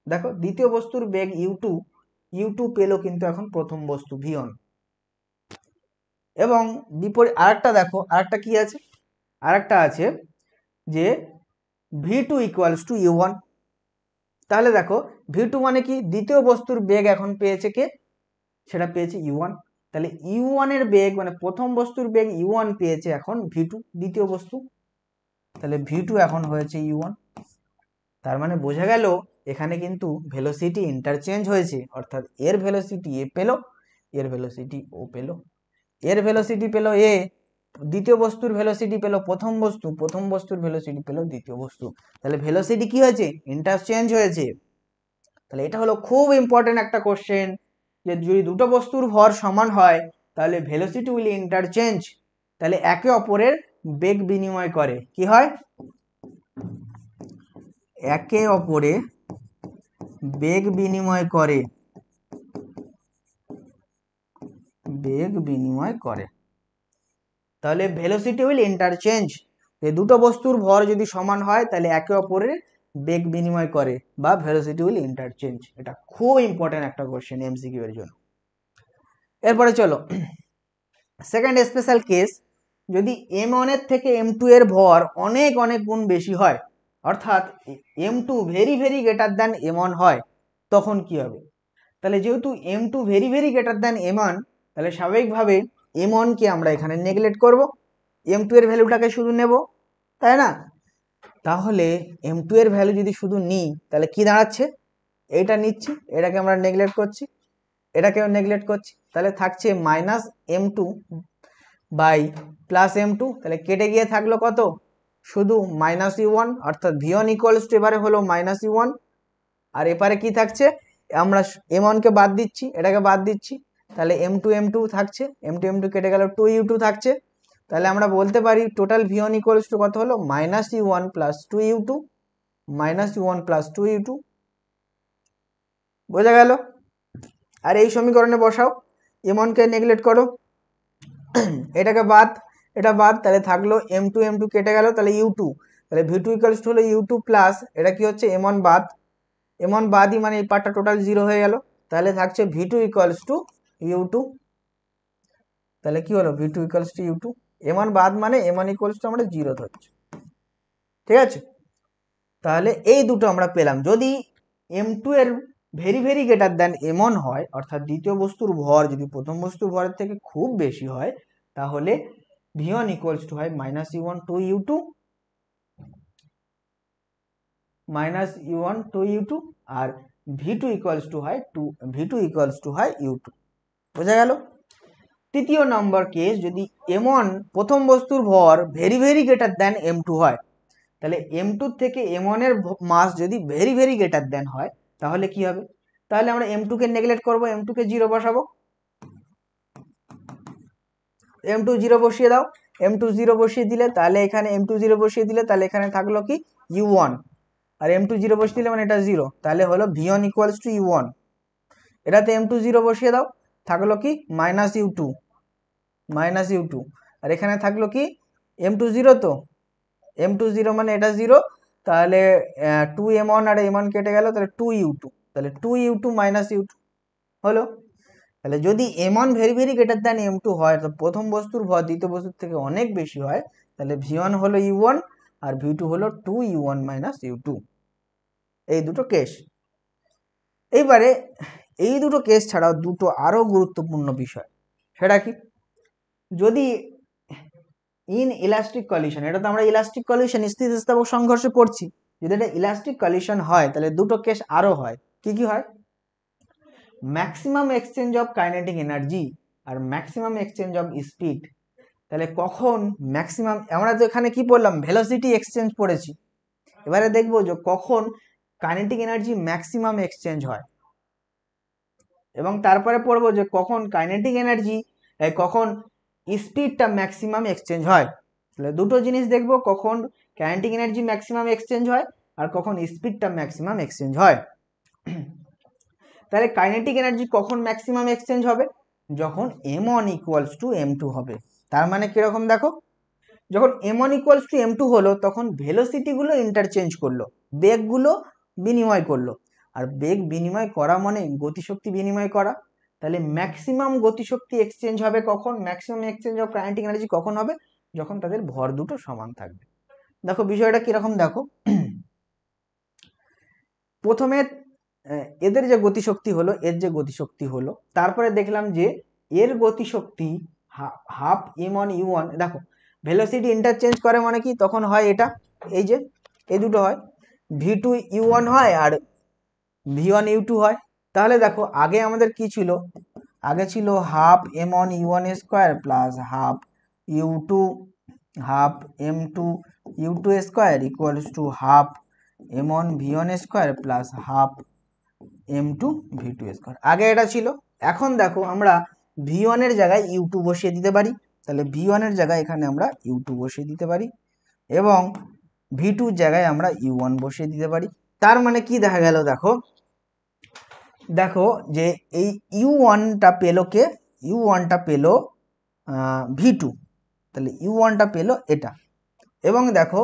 দেখো দ্বিতীয় বস্তুর বেগ u2 পেল কিন্তু এখন প্রথম বস্তু v1। এবং বিপরীত আরেকটা দেখো, আরেকটা কি আছে, আরেকটা আছে যে v2 ইকুয়ালস টু u1। তাহলে দেখো v2 মানে কি, দ্বিতীয় বস্তুর বেগ এখন পেয়েছে কে? সেটা পেয়েছে u1। তাহলে u1 এর বেগ মানে প্রথম বস্তুর বেগ u1 পেয়েছে এখন v2 দ্বিতীয় বস্তু, তাহলে v2 এখন হয়েছে u1। তার মানে বোঝা গেল এখানে কিন্তু ভেলোসিটি ইন্টারচেঞ্জ হয়েছে, অর্থাৎ এর ভেলোসিটি এ পেল, এর ভেলোসিটি ও পেল, এর ভেলোসিটি পেল এ, দ্বিতীয় বস্তুর ভেলোসিটি পেল প্রথম বস্তু, প্রথম বস্তুর ভেলোসিটি পেল দ্বিতীয় বস্তু। তাহলে ভেলোসিটি কি হয়েছে? ইন্টারচেঞ্জ হয়েছে। তাহলে এটা হলো খুব ইম্পর্টেন্ট একটা কোশ্চেন, যে যদি দুটো বস্তুর ভর সমান হয় তাহলে ভেলোসিটি উইল ইন্টারচেঞ্জ, তাহলে একে অপরের বেগ বিনিময় করে। কি হয়? একে অপরে বেগ বিনিময় করে, বেগ বিনিময় করে। তাহলে ভেলোসিটি উইল ইন্টারচেঞ্জ, এই দুটো বস্তুর ভর যদি সমান হয় তাহলে একে অপরের বেগ বিনিময় করে বা ভেলোসিটি উইল ইন্টারচেঞ্জ। এটা খুব ইম্পর্টেন্ট একটা কোশ্চেন এমসিকিউ এর জন্য। এরপরে চলো সেকেন্ড স্পেশাল কেস, যদি m1 এর থেকে m2 এর ভর অনেক অনেক গুণ বেশি হয়, অর্থাৎ m2 very very greater than m1 হয়, তখন কি হবে? তাহলে যেহেতু m2 very very greater than m1, তাহলে স্বাভাবিকভাবে m1 কে আমরা এখানে নেগলেক্ট করব, m2 এর ভ্যালুটাকে শুধু নেব, তাই না? তাহলে m2 এর ভ্যালু যদি শুধু নিই তাহলে কি দাঁড়াচ্ছে, এইটা নিচ্ছি, এটাকে আমরা নেগলেক্ট করছি, এটাকেও নেগলেক্ট করছি, তাহলে থাকছে minus m2 by plus m2, তাহলে কেটে গিয়ে থাকলো কত, শুধু মাইনাস u1, অর্থাৎ v1 ইকুয়ালস টু এবারে হলো মাইনাস u1। আর এপারে কি থাকছে, আমরা m1 কে বাদ দিচ্ছি, এটাকে বাদ দিচ্ছি, তাহলে m2 থাকছে, m2 কেটে গেল, 2u2 থাকছে। তাহলে আমরা বলতে পারি টোটাল v1 ইকুয়ালস টু কত হলো, minus u1 plus 2u2, minus u1 plus 2u2। বোঝা গেল? আর এই সমীকরণে বসাও, m1 কে নেগলেক্ট করো, এটাকে বাদ, এটা বাদ, তাহলে থাকলো m2 কেটে গেল, তাহলে u2, তাহলে v2 ইকুয়ালস টু হলো u2 প্লাস, এটা কি হচ্ছে m1 বাদ, m1 বাদই মানে এই পার্টটা টোটাল 0 হয়ে গেল, তাহলে থাকছে v2 ইকুয়ালস টু u2। তাহলে কি হলো, v2 equals to u2, m1 বাদ মানে m1 ইকুয়ালস টু আমরা 0 ধরছি, ঠিক আছে? তাহলে এই দুটো আমরা পেলাম। যদি m2 এর very very greater than m1 হয়, অর্থাৎ দ্বিতীয় বস্তুর ভর যদি প্রথম বস্তুর ভরের থেকে খুব বেশি হয়, তাহলে v1 ইকুয়ালস টু হয় minus u1 to u2, minus u1 to u2, আর v2 ইকুয়ালস টু হয় u2। বোঝা গেল? তৃতীয় নম্বর কেস, যদি m1 প্রথম বস্তুর ভর very very greater than m2 হয়, তাহলে m2 থেকে m1 এর মাস যদি ভেরি ভেরি গ্রেটার দ্যান হয়, তাহলে কি হবে? তাহলে আমরা m2 কে নেগলেক্ট করব, m2 কে 0 বসাবো, m2 0 বসিয়ে দাও, m2 0 বসিয়ে দিলে তাহলে এখানে m2 0 বসিয়ে দিলে তাহলে এখানে থাকলো কি u1, আর m2 0 বসিয়ে দিলে মানে এটা 0, তাহলে হলো v1 ইকুয়ালস টু u1। এটাতে m2 0 বসিয়ে দাও, থাকলো কি মাইনাস u2, আর এখানে থাকলো কি m2 0, তো m2 0 মানে এটা 0, তাহলে 2m1 আর m1 কেটে গেল, তাহলে 2u2, তাহলে 2u2 মাইনাস u2 হলো। তাহলে যদি m1 very very greater than m2 হয়, তো প্রথম বস্তুর ভর দ্বিতীয় বস্তুর থেকে অনেক বেশি হয়, তাহলে v1 হলো u1 আর v2 হলো 2u1 মাইনাস u2। এই দুটো কেস। এইবারে এই দুটো কেস ছাড়াও দুটো আরো গুরুত্বপূর্ণ বিষয়, সেটা কি, যদি ইন ইলাস্টিক কলিশন, এটা তো আমরা ইলাস্টিক কলিশন স্থিতিস্থাপক সংঘর্ষে পড়ছি, যদি এটা ইলাস্টিক কলিশন হয় তাহলে দুটো কেস আরো হয়। কি কি হয়? Maximum exchange of kinetic energy আর ম্যাক্সিমাম এক্সচেঞ্জ অফ স্পিড। তাহলে কখন ম্যাক্সিমাম, আমরা তো এখানে কি পড়লাম, ভেলোসিটি এক্সচেঞ্জ পড়েছি, এবারে দেখবো যে কখন কাইনেটিক এনার্জি ম্যাক্সিমাম এক্সচেঞ্জ হয়, এবং তারপরে পড়বো যে কখন কাইনেটিক এনার্জি, কখন স্পিডটা ম্যাক্সিমাম এক্সচেঞ্জ হয়। তাহলে দুটো জিনিস দেখবো, কখন কাইনেটিক এনার্জি ম্যাক্সিমাম এক্সচেঞ্জ হয় আর কখন স্পিডটা ম্যাক্সিমাম এক্সচেঞ্জ হয়। তাহলে কাইনেটিক এনার্জি কখন ম্যাক্সিমাম এক্সচেঞ্জ হবে, যখন m1 ইকুয়ালস টু m2 হবে। তার মানে কিরকম দেখো, যখন m1 ইকুয়ালস টু m2 হলো তখন ভেলোসিটি গুলো ইন্টারচেঞ্জ করলো, বেগগুলো বিনিময় করলো, আর বেগ বিনিময় করা মানে গতিশক্তি বিনিময় করা। তাহলে ম্যাক্সিমাম গতিশক্তি এক্সচেঞ্জ হবে কখন, maximum exchange of kinetic energy কখন হবে, যখন তাদের ভর দুটো সমান থাকবে। দেখো বিষয়টা কিরকম, দেখো প্রথমে এদের যে গতিশক্তি হলো, এর যে গতিশক্তি হলো, তারপরে দেখলাম যে এর গতিশক্তি হাফ m1 u1, দেখো ভেলোসিটি ইন্টারচেঞ্জ করে মানে কি, তখন হয় এটা, এই যে এই দুটো হয়, v2 u1 হয় আর v1 u2 হয়। তাহলে দেখো আগে আমাদের কি ছিল, আগে ছিল half m1 u1 square plus half m2 u2 square equals to half m1 v1 square plus half m2 v2 square, আগে এটা ছিল। এখন দেখো আমরা v1 এর জায়গায় u2 বসিয়ে দিতে পারি, তাহলে v1 এর জায়গায় এখানে আমরা u2 বসিয়ে দিতে পারি, এবং V2 জায়গায় আমরা U1 বসিয়ে দিতে পারি। তার মানে কি দেখা গেল, দেখো দেখো যে এই U1টা পেলো কে, U1টা পেলো V2, তাহলে U1টা পেলো এটা, এবং দেখো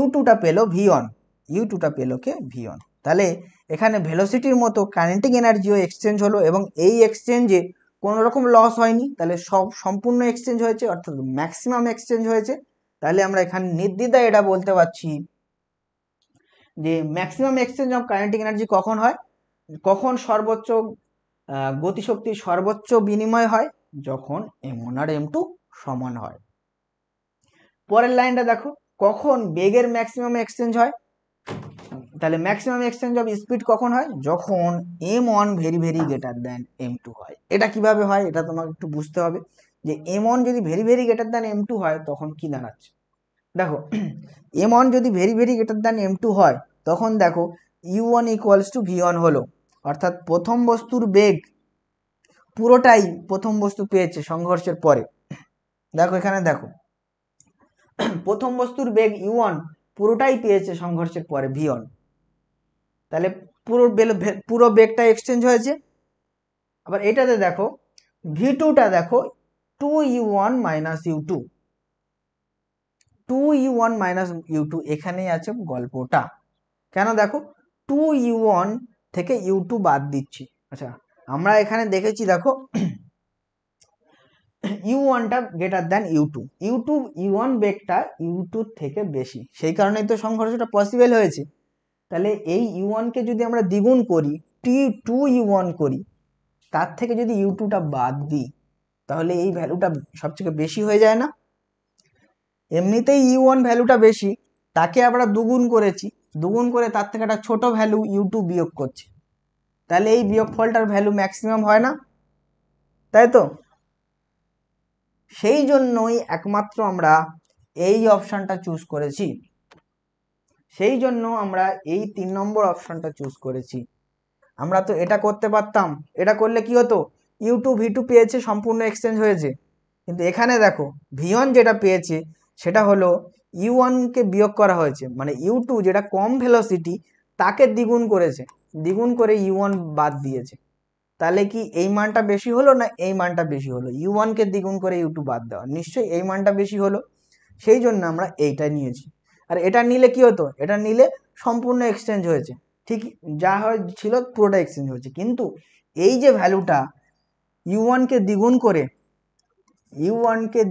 U2টা পেলো V1, U2টা পেলো কে V1। তাহলে এখানে ভেলোসিটির মতো কাইনেটিক এনার্জিও এক্সচেঞ্জ হলো, এবং এই এক্সচেঞ্জে কোনো রকম লস হয়নি, তাহলে সম্পূর্ণ এক্সচেঞ্জ হয়েছে, অর্থাৎ ম্যাক্সিমাম এক্সচেঞ্জ হয়েছে। তাহলে আমরা এখানে নির্দ্বিধায় এটা বলতে পারছি যে maximum exchange of kinetic energy কখন হয়, কখন সর্বোচ্চ গতিশক্তির সর্বোচ্চ বিনিময় হয়, যখন M1 আর M2 সমান হয়। পরের লাইনটা দেখো, কখন বেগের ম্যাক্সিমাম এক্সচেঞ্জ হয়, তাহলে ম্যাক্সিমাম এক্সচেঞ্জ অফ স্পিড কখন হয়, যখন M1 very very greater than M2 হয়। এটা কিভাবে হয় এটা তোমাকে একটু বুঝতে হবে, যে M1 যদি very very greater than M2 হয় তখন কি দাঁড়াচ্ছে। দেখো M1 যদি very very greater than M2 হয়, তখন দেখো U1 ইকুয়ালস টু V1 হলো, অর্থাৎ প্রথম বস্তুর বেগ পুরোটাই প্রথম বস্তু পেয়েছে সংঘর্ষের পরে। দেখো এখানে দেখো প্রথম বস্তুর বেগ U1 পুরোটাই পেয়েছে সংঘর্ষের পরে V1, তাহলে পুরো বেগটা এক্সচেঞ্জ হয়েছে। আবার এটাতে দেখো V2টা দেখো 2U1 minus U2, 2U1 minus U2, এখানেই আছে গল্পটা। কেন দেখো 2U1 থেকে U2 বাদ দিচ্ছি। আচ্ছা আমরা এখানে দেখেছি দেখো U1টা গ্রেটার দ্যান U1 বেগটা U2 থেকে বেশি, সেই কারণেই তো সংঘর্ষটা পসিবল হয়েছে। তাহলে এই U1 কে যদি আমরা দ্বিগুণ করি, 2U1 করি, তার থেকে যদি U2টা বাদ দিই, তাহলে এই ভ্যালুটা সবথেকে বেশি হয়ে যায় না। এমনিতেই U1 ভ্যালুটা বেশি, তাকে আমরা দুগুণ করেছি, দুগুণ করে তার থেকে একটা ছোট ভ্যালু U2 বিয়োগ করছি, তাহলে এই বিয়োগফলটার ভ্যালু ম্যাক্সিমাম হয় না, তাই তো। সেই জন্যই একমাত্র আমরা এই অপশনটা চুজ করেছি, সেই জন্য আমরা এই 3 নম্বর অপশনটা চুজ করেছি। আমরা তো এটা করতে পারতাম, এটা করলে কি হতো, U2 V2 পেয়েছে, সম্পূর্ণ এক্সচেঞ্জ হয়েছে, কিন্তু এখানে দেখো V1 যেটা পেয়েছে সেটা হলো U1 কে বিয়োগ করা হয়েছে, মানে U2 যেটা কম ভেলোসিটি তাকে দ্বিগুণ করেছে, দ্বিগুণ করে U1 বাদ দিয়েছে। তাহলে কি এই মানটা বেশি হলো না এই মানটা বেশি হলো? U1 কে দ্বিগুণ করে U2 বাদ দেওয়া, নিশ্চয়ই এই মানটা বেশি হলো, সেই জন্য আমরা এইটা নিয়েছি। আর এটা নিলে কি হতো, এটা নিলে সম্পূর্ণ এক্সচেঞ্জ হয়েছে, ঠিক যা হয়েছিল পুরোটা এক্সচেঞ্জ হয়েছে, কিন্তু এই যে ভ্যালুটা U1 কে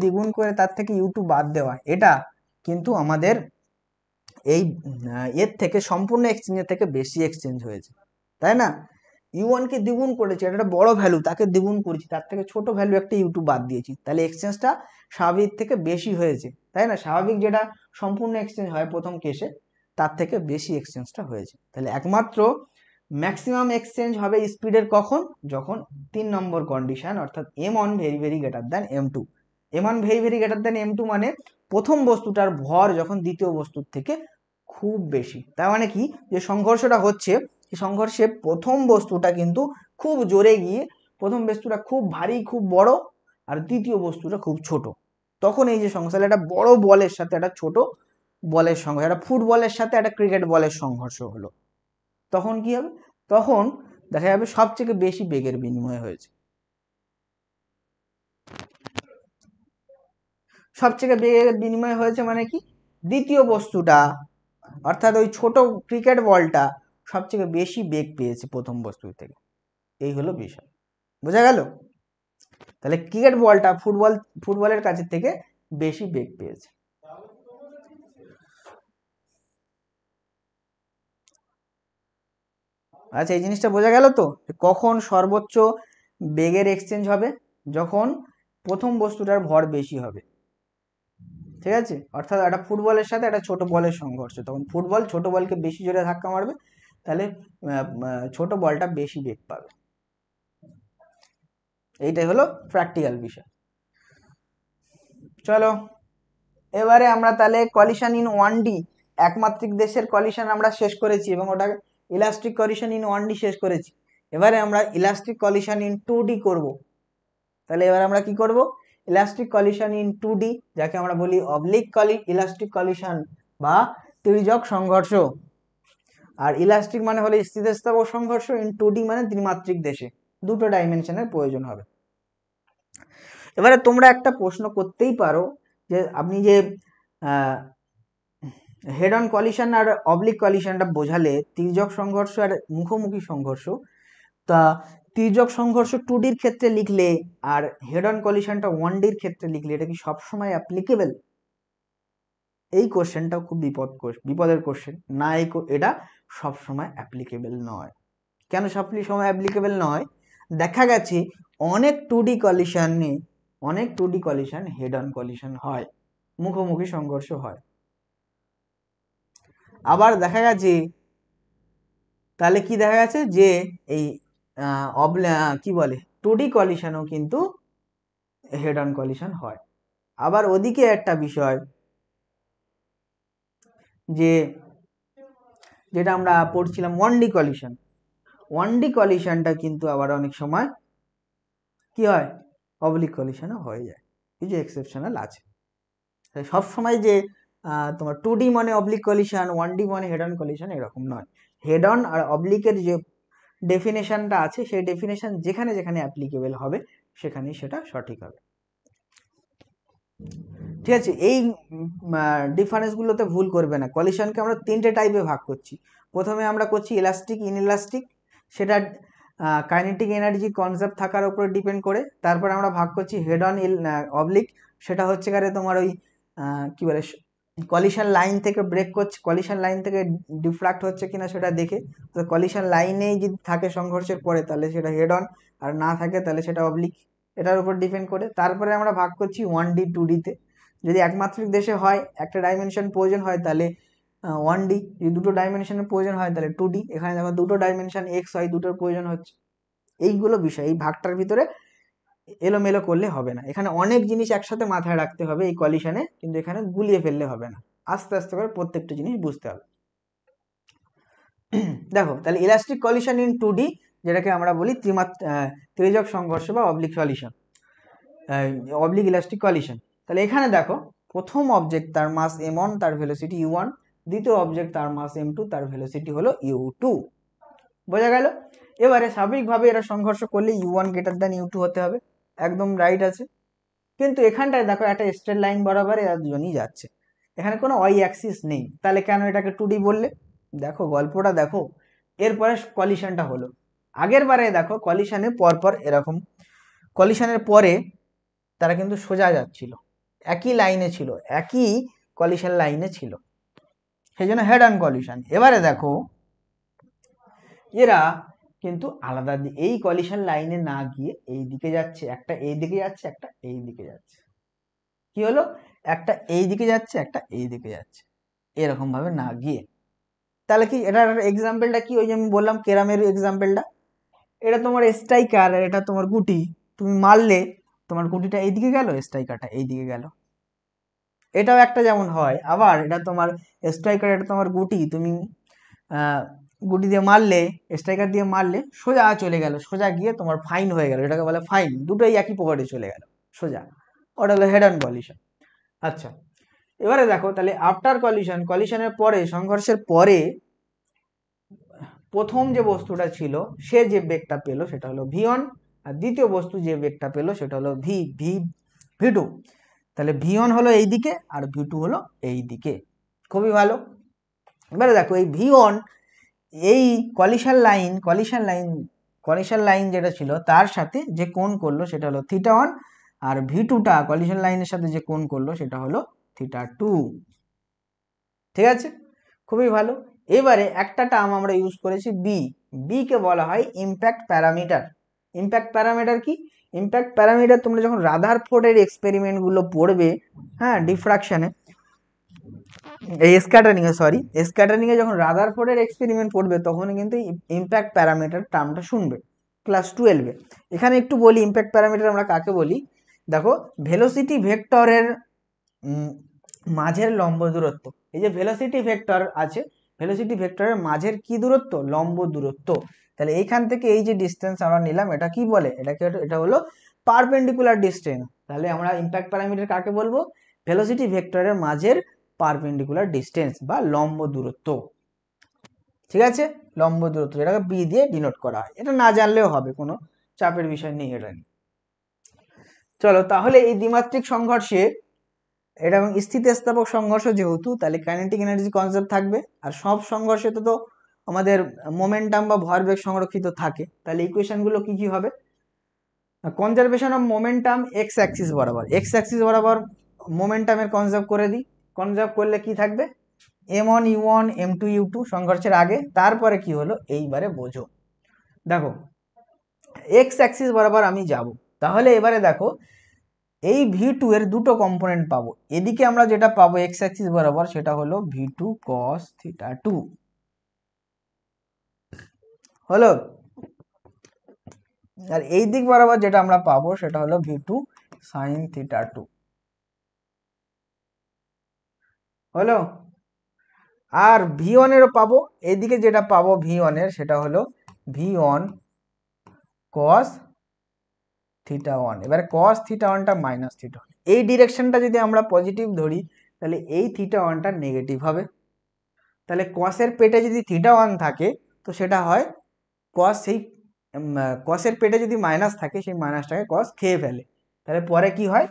দ্বিগুণ করে তার থেকে U2 বাদ দেওয়া, এটা কিন্তু আমাদের এই এর থেকে সম্পূর্ণ এক্সচেঞ্জের থেকে বেশি এক্সচেঞ্জ হয়েছে, তাই না। U1 কে দ্বিগুণ করেছি, এটা একটা বড় ভ্যালু, তাকে দ্বিগুণ করেছি, তার থেকে ছোট ভ্যালু একটা U2 বাদ দিয়েছি, তাহলে এক্সচেঞ্জটা স্বাভাবিক থেকে বেশি হয়েছে, তাই না। স্বাভাবিক যেটা সম্পূর্ণ এক্সচেঞ্জ হয় প্রথম কেসে, তার থেকে বেশি এক্সচেঞ্জটা হয়েছে। তাহলে একমাত্র ম্যাক্সিমাম এক্সচেঞ্জ হবে স্পিডের কখন, যখন 3 নম্বর কন্ডিশন, অর্থাৎ M1 very very greater than M2। M1 very very greater than M2 মানে প্রথম বস্তুটার ভর যখন দ্বিতীয় বস্তুর থেকে খুব বেশি, তার মানে কি, যে সংঘর্ষটা হচ্ছে, এই সংঘর্ষে প্রথম বস্তুটা কিন্তু খুব জোরে গিয়ে প্রথম বস্তুটা খুব ভারী, খুব বড়, আর দ্বিতীয় বস্তুটা খুব ছোট, তখন এই যে সংঘর্ষ, একটা বড় বলের সাথে একটা ছোট বলের সংঘর্ষ, একটা ফুটবলের সাথে একটা ক্রিকেট বলের সংঘর্ষ হলো, তখন কি হবে, তখন দেখা যাবে সবথেকে বেশি বেগের বিনিময় হয়েছে। সবথেকে বেগের বিনিময় হয়েছে মানে কি, দ্বিতীয় বস্তুটা অর্থাৎ ওই ছোট ক্রিকেট বলটা সবথেকে বেশি বেগ পেয়েছে প্রথম বস্তুর থেকে, এই হলো বিষয়, বোঝা গেল। তাহলে ক্রিকেট বলটা ফুটবলের কাছে থেকে বেশি বেগ পেয়েছে। আচ্ছা এই জিনিসটা বোঝা গেল তো, কখন সর্বোচ্চ বেগের এক্সচেঞ্জ হবে, যখন প্রথম বস্তুটার ভর বেশি হবে, ঠিক আছে। অর্থাৎ একটা ফুটবলের সাথে একটা ছোট বলের সংঘর্ষ, তখন ফুটবল ছোট বলকে বেশি জোরে ধাক্কা মারবে, তাহলে ছোট বলটা বেশি বেগ পাবে। এইটাই হলো প্র্যাকটিক্যাল বিষয়। চলো এবারে আমরা তাহলে কলিশন ইন 1D, একমাত্রিক দেশের কলিশন আমরা শেষ করেছি, এবং ওটা ইলাস্ট্রিক কলিশন ইন 1D শেষ করেছি। এবারে আমরা ইলাস্ট্রিক কলিশন ইন 2D করব। তাহলে এবার আমরা কি করব, ইলাস্টিক কলিশন ইন 2D, যাকে আমরা বলি অবলিক ইলাস্টিক কলিশন বা তির্যক সংঘর্ষ। আর ইলাস্টিক মানে হলো স্থিতিস্থাপক সংঘর্ষ, ইন 2D মানে ত্রিমাত্রিক দেশে, দুটো ডাইমেনশনের প্রয়োজন হবে। এবারে তোমরা একটা প্রশ্ন করতেই পারো যে আপনি যে হেড অন কলিশন আর অবলিক কলিশনটা বোঝালে তির্যক সংঘর্ষ আর মুখোমুখি সংঘর্ষ, তা তির্যক সংঘর্ষ 2Dর ক্ষেত্রে লিখলে আর হেড অন কলিশনটা 1Dর ক্ষেত্রে লিখলে এটা কি সবসময় অ্যাপ্লিকেবল? এই কোশ্চেনটাও খুব বিপদের কোশ্চেন না, এটা সবসময় অ্যাপ্লিকেবল নয়। কেন সবসময় অ্যাপ্লিকেবল নয়? দেখা গেছে অনেক 2D collision head on collision হয়, মুখোমুখি সংঘর্ষ হয়। আবার দেখা গেছে তাহলে কি দেখা গেছে যে এই কি বলে 2D কলিশনও কিন্তু হেড অন কলিশন হয়। আবার ওদিকে একটা বিষয় যে যেটা আমরা পড়ছিলাম 1D কলিশন, 1D কলিশনটা কিন্তু আবার অনেক সময় কি হয়, অবলিক কলিশনও হয়ে যায়, কিছু এক্সেপশনাল আছে। সব সময় যে তোমার 2D মানে অবলিক কলিশন, 1D মানে হেড অন কলিশন এরকম নয়। হেড অন আর অবলিকের যে ডেফিনেশনটা আছে সেই ডেফিনেশন যেখানে যেখানে অ্যাপ্লিকেবল হবে সেখানেই সেটা সঠিক হবে। ঠিক আছে, এই ডিফারেন্সগুলোতে ভুল করবে না। কলিশনকে আমরা 3টে টাইপে ভাগ করছি। প্রথমে আমরা করছি ইলাস্টিক, ইনইলাস্টিক, সেটা কাইনেটিক এনার্জি কনসেপ্ট থাকার উপরে ডিপেন্ড করে। তারপর আমরা ভাগ করছি হেড অন অবলিক, সেটা হচ্ছে কারে তোমার ওই কি বলে কলিশন লাইন থেকে ব্রেক করছে, কলিশন লাইন থেকে ডিফ্রাক্ট হচ্ছে কিনা সেটা দেখে। তো কলিশন লাইনেই যদি থাকে সংঘর্ষের পরে তাহলে সেটা হেড অন, আর না থাকে তাহলে সেটা অবলিক, এটার উপর ডিপেন্ড করে। তারপরে আমরা ভাগ করছি 1D 2Dতে। যদি একমাত্রিক দেশে হয়, একটা ডাইমেনশন প্রয়োজন হয় তাহলে 1D, যদি দুটো ডাইমেনশনের প্রয়োজন হয় তাহলে 2D। এখানে দেখো দুটো ডাইমেনশন এক্স হয়, দুটোর প্রয়োজন হচ্ছে। এইগুলো বিষয়, এই ভাগটার ভিতরে এলোমেলো করলে হবে না। এখানে অনেক জিনিস একসাথে মাথায় রাখতে হবে এই কলিশনে, কিন্তু এখানে গুলিয়ে ফেললে হবে না, আস্তে আস্তে করে প্রত্যেকটা জিনিস বুঝতে হবে। দেখো তাহলে ইলাস্টিক কলিশন ইন 2D, যেটাকে আমরা বলি ত্রিজক সংঘর্ষ বা oblique collision, oblique elastic collision. তাহলে এখানে দেখো প্রথম অবজেক্ট তার মাস m1, তার ভেলোসিটি u1, দ্বিতীয় অবজেক্ট তার মাস m2, তার ভেলোসিটি হলো u2। বোঝা গেল? এবারে স্বাভাবিকভাবে এরা সংঘর্ষ করলে u1 গ্রেটার দ্যান u2 হতে হবে, একদম রাইট আছে। কিন্তু এখানটায় দেখো একটা স্ট্রেট লাইন বরাবর এরা দুজনই যাচ্ছে, এখানে কোনো ওয়াই অ্যাক্সিস নেই, তাহলে কেন এটাকে 2D বললে? দেখো গল্পটা দেখো, এরপরে কলিশনটা হলো আগের বারে দেখো কলিশনের পরপর এরকম, কলিশনের পরে তারা কিন্তু সোজা যাচ্ছিল, একই লাইনে ছিল, একই কলিশন লাইনে ছিল, সেই জন্য হেড অন কলিশন। এবারে দেখো এরা কিন্তু আলাদা, এই কলিশন লাইনে না গিয়ে এই দিকে যাচ্ছে, একটা এই দিকে যাচ্ছে, একটা এই দিকে যাচ্ছে। কি হলো, একটা এই দিকে যাচ্ছে, একটা এই দিকে যাচ্ছে, এরকম ভাবে না গিয়ে। তাহলে কি এটার এক্সাম্পলটা কি? ওই যে আমি বললাম ক্যারামের এক্সাম্পলটা, এটা তোমার স্ট্রাইকার, এটা তোমার গুটি, তুমি মারলে তোমার গুটিটা এইদিকে গেল, স্ট্রাইকারটা এইদিকে গেল, এটাও একটা যেমন হয়। আবার এটা তোমার স্ট্রাইকার, এটা তোমার গুটি, তুমি গুটি দিয়ে মারলে, স্ট্রাইকার দিয়ে মারলে সোজা চলে গেল, সোজা গিয়ে তোমার ফাইন হয়ে গেল, এটাকে বলে ফাইন, দুটোই একই পকেটে চলে গেল সোজা, ওটা হলো হেড অন কলিশন। আচ্ছা, এবারে দেখো তাহলে আফটার কলিশন, কলিশনের পরে, সংঘর্ষের পরে প্রথম যে বস্তুটা ছিল সে যে বেগটা পেলো সেটা হলো v1, আর দ্বিতীয় বস্তু যে বেগটা পেলো সেটা হলো v2। তাহলে v1 হলো এই দিকে আর v2 হলো এই দিকে, খুবই ভালো। এবারে দেখো এই v1 এই কলিশন লাইন যেটা ছিল তার সাথে যে কোণ করলো সেটা হলো θ1, আর v2টা কলিশন লাইনের সাথে যে কোণ করলো সেটা হলো θ2। ঠিক আছে, খুবই ভালো। এবারে একটা টার্ম আমরা ইউজ করেছি বি কে বলা হয় ইম্প্যাক্ট প্যারামিটার। ইম্প্যাক্ট প্যারামিটার কি? ইম্প্যাক্ট প্যারামিটার তোমরা যখন রাদারফোর্ডের এক্সপেরিমেন্ট গুলো পড়বে, হ্যাঁ, ডিফ্রাকশনে, এই স্ক্যাটারিং এ যখন রাদারফোর্ডের এক্সপেরিমেন্ট পড়বে তখন কিন্তু ইম্প্যাক্ট প্যারামিটার টার্মটা শুনবে ক্লাস 12-এ। এখানে একটু বলি ইম্প্যাক্ট প্যারামিটার আমরা কাকে বলি। দেখো ভেলোসিটি ভেক্টরের মাঝের লম্ব দূরত্ব, এই যে ভেলোসিটি ভেক্টর আছে, ভেলোসিটি ভেক্টরের মাঝের কি দূরত্ব? লম্ব দূরত্ব। তাহলে এইখান থেকে এই যে ডিস্টেন্স আমরা নিলাম এটা কি বলে? এটা হলো পারপেন্ডিকুলার ডিস্টেন্স। তাহলে আমরা ইম্প্যাক্ট প্যারামিটার কাকে বলবো? ভেলোসিটি ভেক্টরের মাঝের পারপেন্ডিকুলার ডিস্টেন্স বা লম্ব দূরত্ব। ঠিক আছে, লম্ব দূরত্ব, যেটাকে বি দিয়ে ডিনোট করা হয়। এটা না জানলেও হবে, কোনো চাপের বিষয় নেই এটা নিয়ে। চলো, তাহলে এই দ্বিমাত্রিক সংঘর্ষে এটা এবং স্থিতিস্থাপক সংঘর্ষ যেহেতু, তাহলে কাইনেটিক এনার্জি কনজার্ভ থাকবে। আর সব সংঘর্ষে তো আমাদের মোমেন্টাম বা ভরবেগ সংরক্ষিত থাকে। তাহলে ইকুয়েশন গুলো কি কি হবে? Conservation of momentum x axis বরাবর, এক্স অ্যাক্সিস বরাবর মোমেন্টামের কনজার্ভ করে দিই। কনজার্ভ করলে কি থাকবে? m1 u1 m2 u2 সংঘর্ষের আগে। তারপরে কি হলো এইবারে বোঝো। দেখো এক্স অ্যাক্সিস বরাবর আমি যাব, তাহলে এবারে দেখো এই v2 এর দুটো কম্পোনেন্ট পাবো। এদিকে আমরা যেটা পাবো এক্স অ্যাক্সিস বরাবর সেটা হলো v2 cos থিটা 2 হলো, আর এই দিক বরাবর যেটা আমরা পাবো সেটা হলো v2 sin থিটা 2 হলো। আর v1 এরও পাবো, এইদিকে যেটা পাবো v1 এর সেটা হলো v1 cos থিটা 1। এবারে cos থিটা 1টা মাইনাস থিটা 1, এই ডিরেকশনটা যদি আমরা পজিটিভ ধরি তাহলে এই থিটা 1টা নেগেটিভ হবে। তাহলে cos এর পেটে যদি থিটা 1 থাকে তো সেটা হয় cos, সেই cos এর পেটে যদি মাইনাস থাকে সেই মাইনাসটাকে cos খেয়ে ফেলে। তাহলে পরে কি হয়?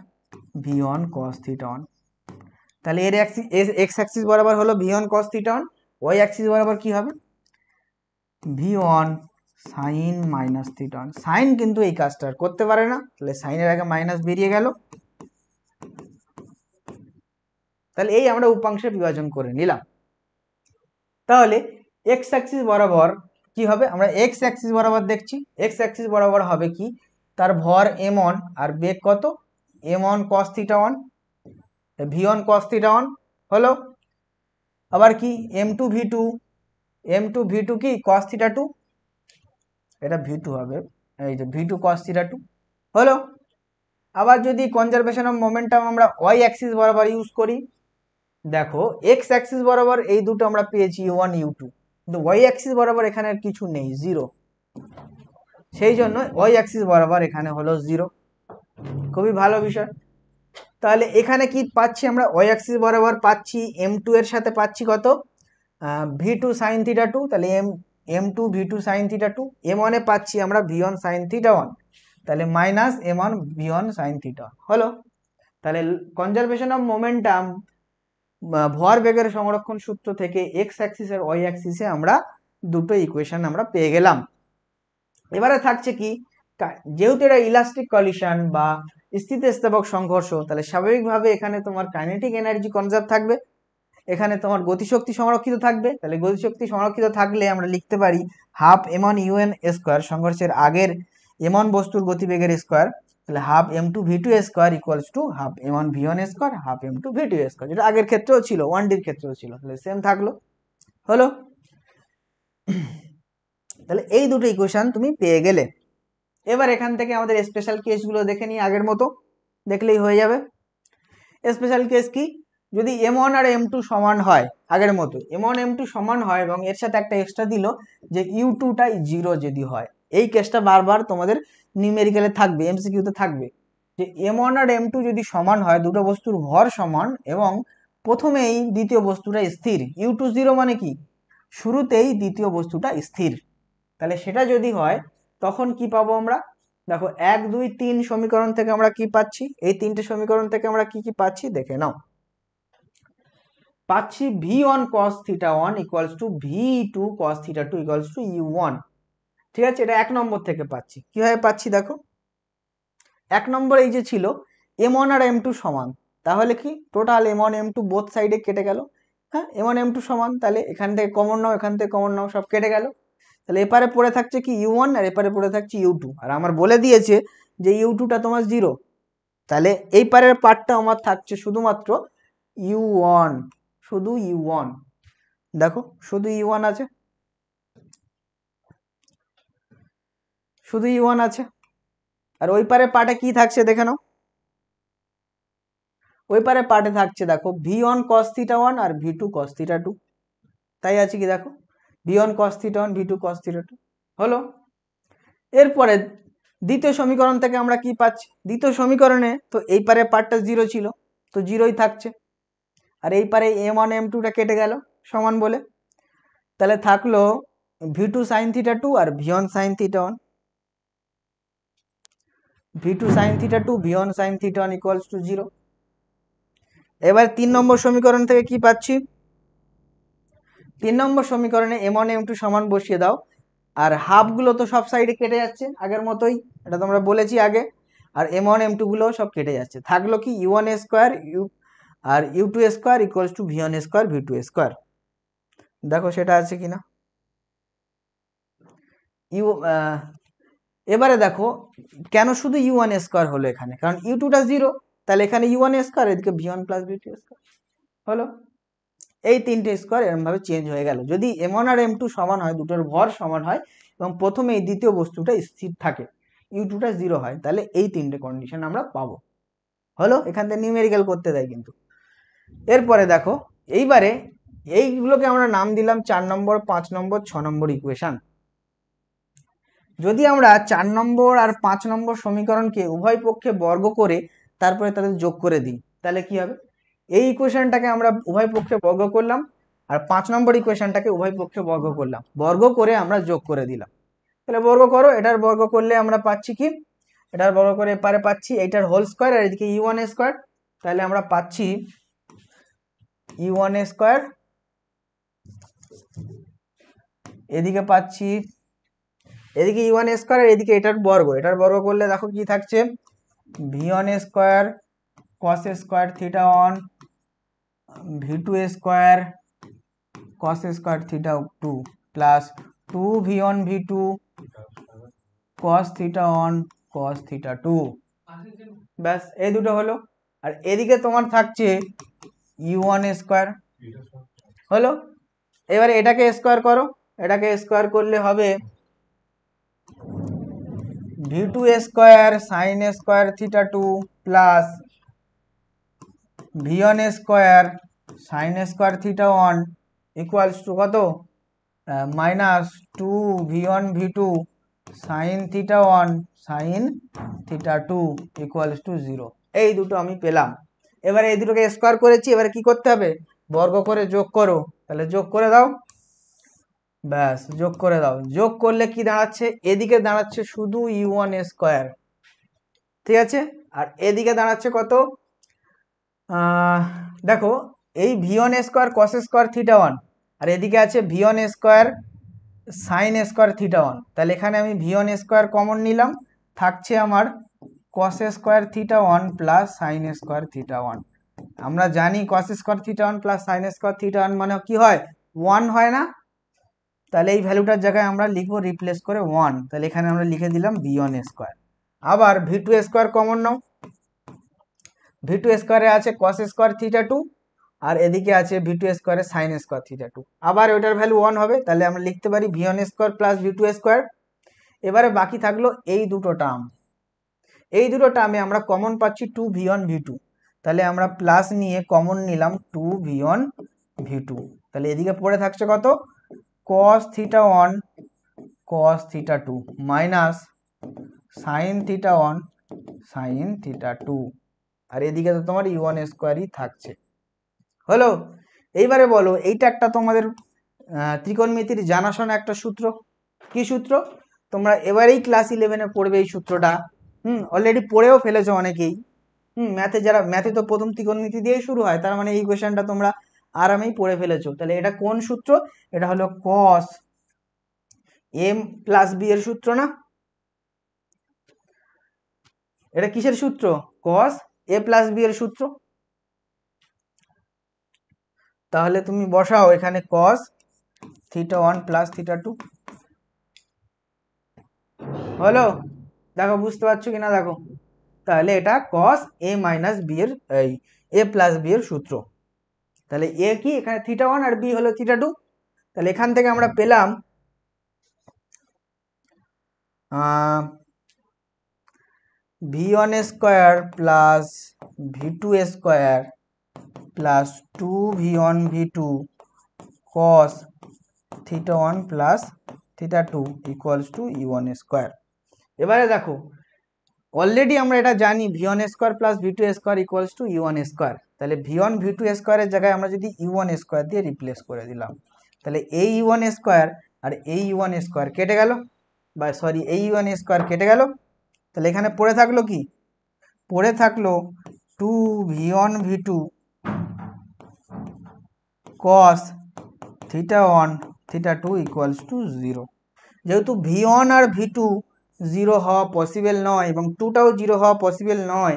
v1 cos theta 1। তাহলে এর এক্স অ্যাক্সিস বরাবর হলো v1 cos theta 1, Y axis বরাবর কি হবে? v1 sin minus theta 1। Sign কিন্তু এই কাজটা করতে পারে না, তাহলে সাইনের আগে মাইনাস বেরিয়ে গেল। তাহলে এই আমরা উপাংশে বিভাজন করে নিলাম। তাহলে এক্স অ্যাক্সিস বরাবর কি হবে? আমরা এক্স অ্যাক্সিস বরাবর দেখছি, এক্স অ্যাক্সিস বরাবর হবে কি? তার ভর m1 আর বেগ কত? m1 cos theta 1, v1 cos theta 1 হলো। আবার কি m2 v2, m2 v2 কি cos থিটা 2, এটা v2 হবে, এই যে v2 cos থিটা 2 হলো। আবার যদি কনজারভেশন অফ মোমেন্টাম আমরা ওয়াই অ্যাক্সিস বরাবর ইউজ করি, দেখো এক্স অ্যাক্সিস বরাবর এই দুটো আমরা পেয়েছি u1 u2, কিন্তু ওয়াই অ্যাক্সিস বরাবর এখানে কিছু নেই, জিরো। সেই জন্য ওয়াই অ্যাক্সিস বরাবর এখানে হলো জিরো। খুবই ভালো বিষয়। তাহলে এখানে কি পাচ্ছি আমরা? ওয়াই অ্যাক্সিস বরাবর পাচ্ছি m2 এর সাথে পাচ্ছি কত? v2 sin থিটা 2, তাহলে m2 v2 sin theta 2। m1 এ পাচ্ছি আমরা v1 sin থিটা 1, তাহলে minus m1 v1 sin theta হলো। তাহলে কনজারভেশন অফ মোমেন্টাম ভর বেগের সংরক্ষণ সূত্র থেকে এক্স অ্যাক্সিস আর ওয়াই অ্যাক্সিসে আমরা দুটো ইকুয়েশন আমরা পেয়ে গেলাম। এবারে থাকছে কি, যেহেতু এটা ইলাস্টিক কলিশন বা স্থিতিস্থাপক সংঘর্ষ, তাহলে স্বাভাবিকভাবে এখানে তোমার কাইনেটিক এনার্জি কনজার্ভ থাকবে, এখানে তোমার গতিশক্তি সংরক্ষিত থাকবে। তাহলে গতিশক্তি সংরক্ষিত থাকলে আমরা লিখতে পারি হাফ m1 un স্কোয়ার, সংঘর্ষের আগের m1 বস্তুর গতিবেগের স্কোয়ার, তাহলে half m2 v2 square equals to half m1 v1 square half m2 v2 square, যেটা আগের ক্ষেত্রেও ছিল, 1D ক্ষেত্রেও ছিল, তাহলে সেম থাকলো হলো। তাহলে এই দুটো ইকুয়েশন তুমি পেয়ে গেলে। এবার এখান থেকে আমাদের স্পেশাল কেসগুলো দেখে নিই, আগের মতো দেখলেই হয়ে যাবে। স্পেশাল কেস কি? যদি m1 আর m2 সমান হয়, আগের মতো m1 m2 সমান হয় এবং এর সাথে একটা এক্সট্রা দিল যে u2টা 0 যদি হয়, এই কেসটা বারবার তোমাদের নিউমেরিক্যালে থাকবে, এমসিকিউতে থাকবে, যে m1 আর m2 যদি সমান হয়, দুটো বস্তুর ভর সমান এবং প্রথমেই দ্বিতীয় বস্তুটা স্থির, u2 0 মানে কি? শুরুতেই দ্বিতীয় বস্তুটা স্থির। তাহলে সেটা যদি হয় তখন কি পাবো আমরা? দেখো 1 2 3 সমীকরণ থেকে আমরা কি পাচ্ছি? এই তিনটে সমীকরণ থেকে আমরা কি কি পাচ্ছি দেখে নাও। পাচ্ছি v1 cos theta 1 equals two v2 cos theta 2 equals to u1। ঠিক আছে, এটা 1 নম্বর থেকে পাচ্ছি। কিভাবে পাচ্ছি দেখো, 1 নম্বর এই যে ছিল m1 আর m2 সমান, তাহলে কি টোটাল m1 m2 বোথ সাইডে কেটে গেল। হ্যাঁ, m1 m2 সমান, তাহলে এখান থেকে কমন নাও, এখান থেকে কমন নাও, সব কেটে গেল। তাহলে এপারে পড়ে থাকছে কি u1 আর এপারে পড়ে থাকছে u2, আর আমার বলে দিয়েছে যে u2টা তোমার 0, তাহলে এই পারের পার্টটা আমার থাকছে শুধুমাত্র u1, শুধু u1। দেখো শুধু u1 আছে, শুধু u1 আছে। আর ওই পারে পার্টে কি থাকছে দেখে নাও, ওই পারে পার্টে থাকছে দেখো v1 cos থিটা 1 আর v2 cos থিটা 2, তাই আছে কি দেখো v1 cos theta 1 v2 cos theta 2 হলো। এরপরে দ্বিতীয় সমীকরণ থেকে আমরা কি পাচ্ছি, দ্বিতীয় সমীকরণে তো এই পারে পার্টটা 0 ছিল, তো 0ই থাকছে, আর এই পারে m1 m2টা কেটে গেল সমান বলে, তাহলে থাকলো v2 sin theta 2 R v1 sin theta 1, v2 sin theta 2 v1 sin theta 1 equals to 0। এবার 3 নম্বর সমীকরণ থেকে কি পাচ্ছি, 3 নম্বর সমীকরণে m1 m2 সমান বসিয়ে দাও, আর হাফ গুলো তো সব সাইডে কেটে যাচ্ছে আগের মতোই, এটা তোমরা বলেছি আগে, আর m1 m2 গুলো সব কেটে যাচ্ছে, থাকলো কি u1 স্কয়ার আর u2 square equals to v1 square v2 square. দেখো সেটা আছে কিনা। এবারে দেখো কেন শুধু u1 স্কয়ার হলো এখানে, কারণ u2টা 0, তাহলে এখানে u1 স্কয়ার, এদিকে v1 প্লাস v2 স্কয়ার হলো। এই তিনটে স্কয়ার এরকম ভাবে চেঞ্জ হয়ে গেল। যদি m1 আর m2 সমান হয়, দুটোর ভর সমান হয় এবং প্রথমে এই দ্বিতীয় বস্তুটা স্থির থাকে, u2টা 0 হয়, তাহলে এই তিনটে কন্ডিশন আমরা পাবো। হলো, এখান থেকে নিউমেরিক্যাল করতে দেয় কিন্তু। এরপরে দেখো এইবারে এইগুলোকে আমরা নাম দিলাম 4 নম্বর, 5 নম্বর, 6 নম্বর ইকুয়েশন। যদি আমরা 4 নম্বর আর 5 নম্বর সমীকরণকে উভয় পক্ষে বর্গ করে তারপরে তাদের যোগ করে দিই, তাহলে কি হবে, এই ইকুয়েশনটাকে আমরা উভয় পক্ষে বর্গ করলাম, আর 5 নম্বর ইকুয়েশনটাকে উভয় পক্ষে বর্গ করলাম, বর্গ করে আমরা যোগ করে দিলাম। তাহলে বর্গ করো, এটার বর্গ করলে আমরা পাচ্ছি কি, এটার বর্গ করে এপারে পাচ্ছি এইটার হোল স্কয়ার আর এদিকে u1 স্কয়ার, তাহলে আমরা পাচ্ছি u1 স্কয়ার, এদিকে পাচ্ছি এদিকে u1 স্কয়ার আর এদিকে এটার বর্গ করলে দেখো কি থাকছে, v1 square cos square theta 1 v2 square cos square theta 2 plus 2v1 v2 cos theta 1 cos theta 2, ব্যাস এই দুটো হলো। আর এদিকে তোমার থাকছে u1 স্কয়ার হলো। এবারে এটাকে স্কয়ার করো, এটাকে স্কয়ার করলে হবে v2 square sin square theta 2 plus v1 square sin square theta 1 equals to কত, minus 2v1 v2 sin theta 1 sin theta 2 equals to 0। এই দুটো আমি পেলাম। এবারে এই দুটোকে স্কয়ার করেছি, এবারে কি করতে হবে, বর্গ করে যোগ করো, তাহলে যোগ করে দাও, ব্যাস যোগ করে দাও। যোগ করলে কি দাঁড়াচ্ছে, এদিকে দাঁড়াচ্ছে শুধু u1 স্কয়ার, ঠিক আছে, আর এদিকে দাঁড়াচ্ছে কত, দেখো এই v1 square cos square theta 1 আর এদিকে আছে v1 square sin square theta 1, তাহলে এখানে আমি v1 স্কয়ার কমন নিলাম, থাকছে আমার cos square theta 1 plus sin square theta 1। আমরা জানি cos square theta 1 plus sin square theta 1 মানে কি হয়, 1 হয় না, তাহলে এই ভ্যালুটার জায়গায় আমরা লিখবো রিপ্লেস করে 1, তাহলে এখানে আমরা লিখে দিলাম v1 স্কয়ার। আবার v2 স্কয়ার কমন নাও, v2 স্কয়ারে আছে cos স্কয়ার থিটা 2 আর এদিকে আছে v2 স্কয়ারে sin স্কয়ার থিটা 2, আবার ওটার ভ্যালু 1 হবে, তাহলে আমরা লিখতে পারি v1 square plus v2 square. এবারে বাকি থাকলো এই দুটো টার্ম, এই দুটো টার্মে আমরা কমন পাচ্ছি 2v1 v2, তাহলে আমরা প্লাস নিয়ে কমন নিলাম 2v1 v2, তাহলে এদিকে পড়ে থাকছে কত, cos theta 1 cos theta 2 minus sin theta 1 sin theta 2, আর এদিকে তো তোমার u1 স্কয়ারই থাকছে। হলো, এইবারে বলো এইটা একটা তোমাদের ত্রিকোণমিতির জানাশোনা একটা সূত্র, কি সূত্র, তোমরা এবারেই ক্লাস 11-এ পড়বে এই সূত্রটা, অলরেডি পড়েও ফেলেছো অনেকেই, ম্যাথে যারা, ম্যাথে তো প্রথম ত্রিকোণমিতি দিয়েই শুরু হয়, তার মানে এই কোয়েশ্চেনটা তোমরা আরামেই পড়ে ফেলেছো। তাহলে এটা কোন সূত্র, এটা হলো cos m প্লাস b এর সূত্র না, এটা কিসের সূত্র, cos a প্লাস b এর সূত্র। তাহলে তুমি বসাও এখানে cos থিটা 1 প্লাস থিটা 2, হলো, দেখো বুঝতে পারছো কিনা দেখো, তাহলে এটা cos a মাইনাস b এর এই a প্লাস b এর সূত্র। তাহলে a কি, এখানে থিটা 1 আর b হলো থিটা 2, তাহলে এখান থেকে আমরা পেলাম v1 square plus v2 square plus 2v1 v2 cos theta 1 plus theta 2 equals to u1 square. এবারে দেখো অলরেডি আমরা এটা জানি v1 square plus v2 square equals to u1 square. তাহলে v1 v2 স্কোয়ারের জায়গায় আমরা যদি u1 স্কোয়ার দিয়ে রিপ্লেস করে দিলাম, তাহলে এই u1 স্কোয়ার আর এই u1 স্কোয়ার কেটে গেল, বা সরি এই u1 স্কোয়ার কেটে গেল। তাহলে এখানে পড়ে থাকলো কি, পড়ে থাকলো 2v1 v2 cos θ1 θ2 equals to 0। যেহেতু v1 আর v2 জিরো হওয়া পসিবল নয় এবং টুটাও জিরো হওয়া পসিবল নয়,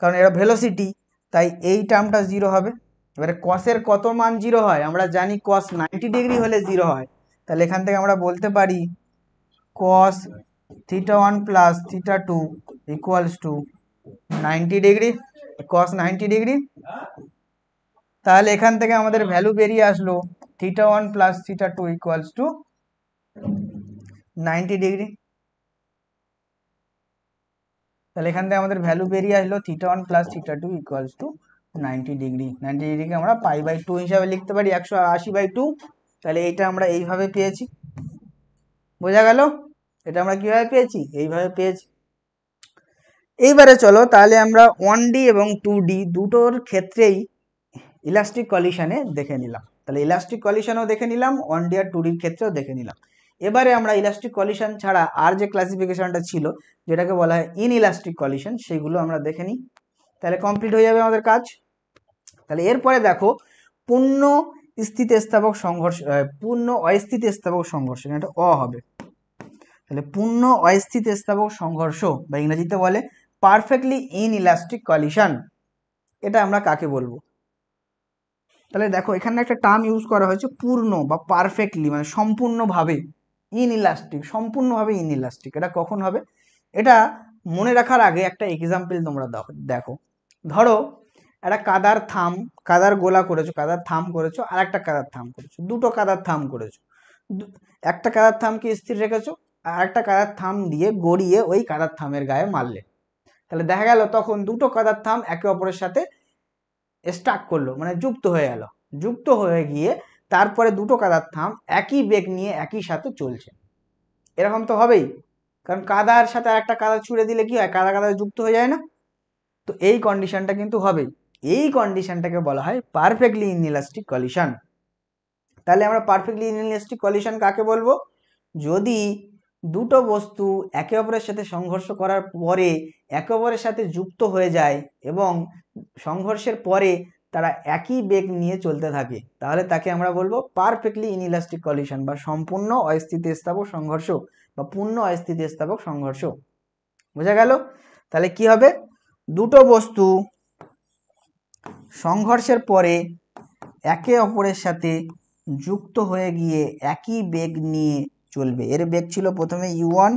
কারণ এরা ভেলোসিটি, তাই এই টার্মটা জিরো হবে। এবারে কসের কত মান জিরো হয় আমরা জানি, কস 90 ডিগ্রি হলে জিরো হয়। তাহলে এখান থেকে আমরা বলতে পারি cos θ1 plus θ2 equals to 90 degree, cos 90 degree. তাহলে এখান থেকে আমাদের ভ্যালু বেরিয়ে আসলো θ1 প্লাস θ2 ইকুয়ালস টু 90 ডিগ্রি। তাহলে এখান থেকে আমাদের ভ্যালু বেরিয়ে আসলো θ1 প্লাস θ2 ইকুয়ালস টু 90 ডিগ্রি। 90 ডিগ্রিকে আমরা π/2 হিসাবে লিখতে পারি, 180/2। তাহলে এইটা আমরা এইভাবে পেয়েছি, বোঝা গেল? এটা আমরা কিভাবে পেয়েছি, এইভাবে পেয়েছি। এইবারে চলো তাহলে আমরা 1D এবং 2D দুটোর ক্ষেত্রেই ইলাস্টিক কলিশনে দেখে নিলাম। তাহলে ইলাস্টিক কলিশনও দেখে নিলাম, 1D আর 2D ক্ষেত্রেও দেখে নিলাম। এবারে আমরা ইলাস্টিক কলিশন ছাড়া আর যে ক্লাসিফিকেশনটা ছিল, যেটাকে বলা হয় ইনইলাস্টিক কলিশন, সেগুলো আমরা দেখে নিই। তাহলে কমপ্লিট হয়ে যাবে আমাদের কাজ। তাহলে এরপরে দেখো পূর্ণ স্থিতিস্থাপক সংঘর্ষ, পূর্ণ অস্থিতিস্থাপক সংঘর্ষ, এটা অ হবে। তাহলে পূর্ণ অস্থিতিস্থাপক সংঘর্ষ বা ইংরেজিতে বলে পারফেক্টলি ইনইলাস্টিক কলিশন, এটা আমরা কাকে বলবো? তাহলে দেখো এখানে একটা টার্ম ইউজ করা হয়েছে পূর্ণ বা পারফেক্টলি, মানে সম্পূর্ণভাবে ইনইলাস্টিক, সম্পূর্ণভাবে ইনইলাস্টিক। এটা কখন হবে? এটা মনে রাখার আগে একটা এক্সাম্পল তোমরা দেখো। ধরো একটা কাদার গোলা করেছো, কাদার থাম করেছো, আর একটা কাদার থাম করেছো, দুটো কাদার থাম করেছো। একটা কাদার থামকে স্থির রেখেছো, আর একটা কাদার থাম দিয়ে গড়িয়ে ওই কাদার থামের গায়ে মারলে। তাহলে দেখা গেল তখন দুটো কাদার থাম একে অপরের সাথে স্টাক করলো, মানে যুক্ত হয়ে গেল। যুক্ত হয়ে গিয়ে তারপরে দুটো কাদার থাম একই বেগ নিয়ে একই সাথে চলছে। এরকম তো হবেই, কারণ কাদার সাথে আরেকটা কাদা ছুড়ে দিলে কি হয়, কাদা কাদা যুক্ত হয়ে যায় না? তো এই কন্ডিশনটা কিন্তু হবেই। এই কন্ডিশনটাকে বলা হয় পারফেক্টলি ইনইলাস্টিক কলিশন। তাহলে আমরা পারফেক্টলি ইনইলাস্টিক কলিশন কাকে বলবো? যদি দুটো বস্তু একে অপরের সাথে সংঘর্ষ করার পরে একে অপরের সাথে যুক্ত হয়ে যায় এবং সংঘর্ষের পরে তারা একই বেগ নিয়ে চলতে থাকে, তাহলে তাকে আমরা বলবো পারফেক্টলি ইনইলাস্টিক কলিশন বা সম্পূর্ণ অস্থিতিস্থাপক সংঘর্ষ বা পূর্ণ অস্থিতিস্থাপক সংঘর্ষ। বোঝা গেল? তাহলে কি হবে, দুটো বস্তু সংঘর্ষের পরে একে অপরের সাথে যুক্ত হয়ে গিয়ে একই বেগ নিয়ে চলবে। এর বেগ ছিল প্রথমে u1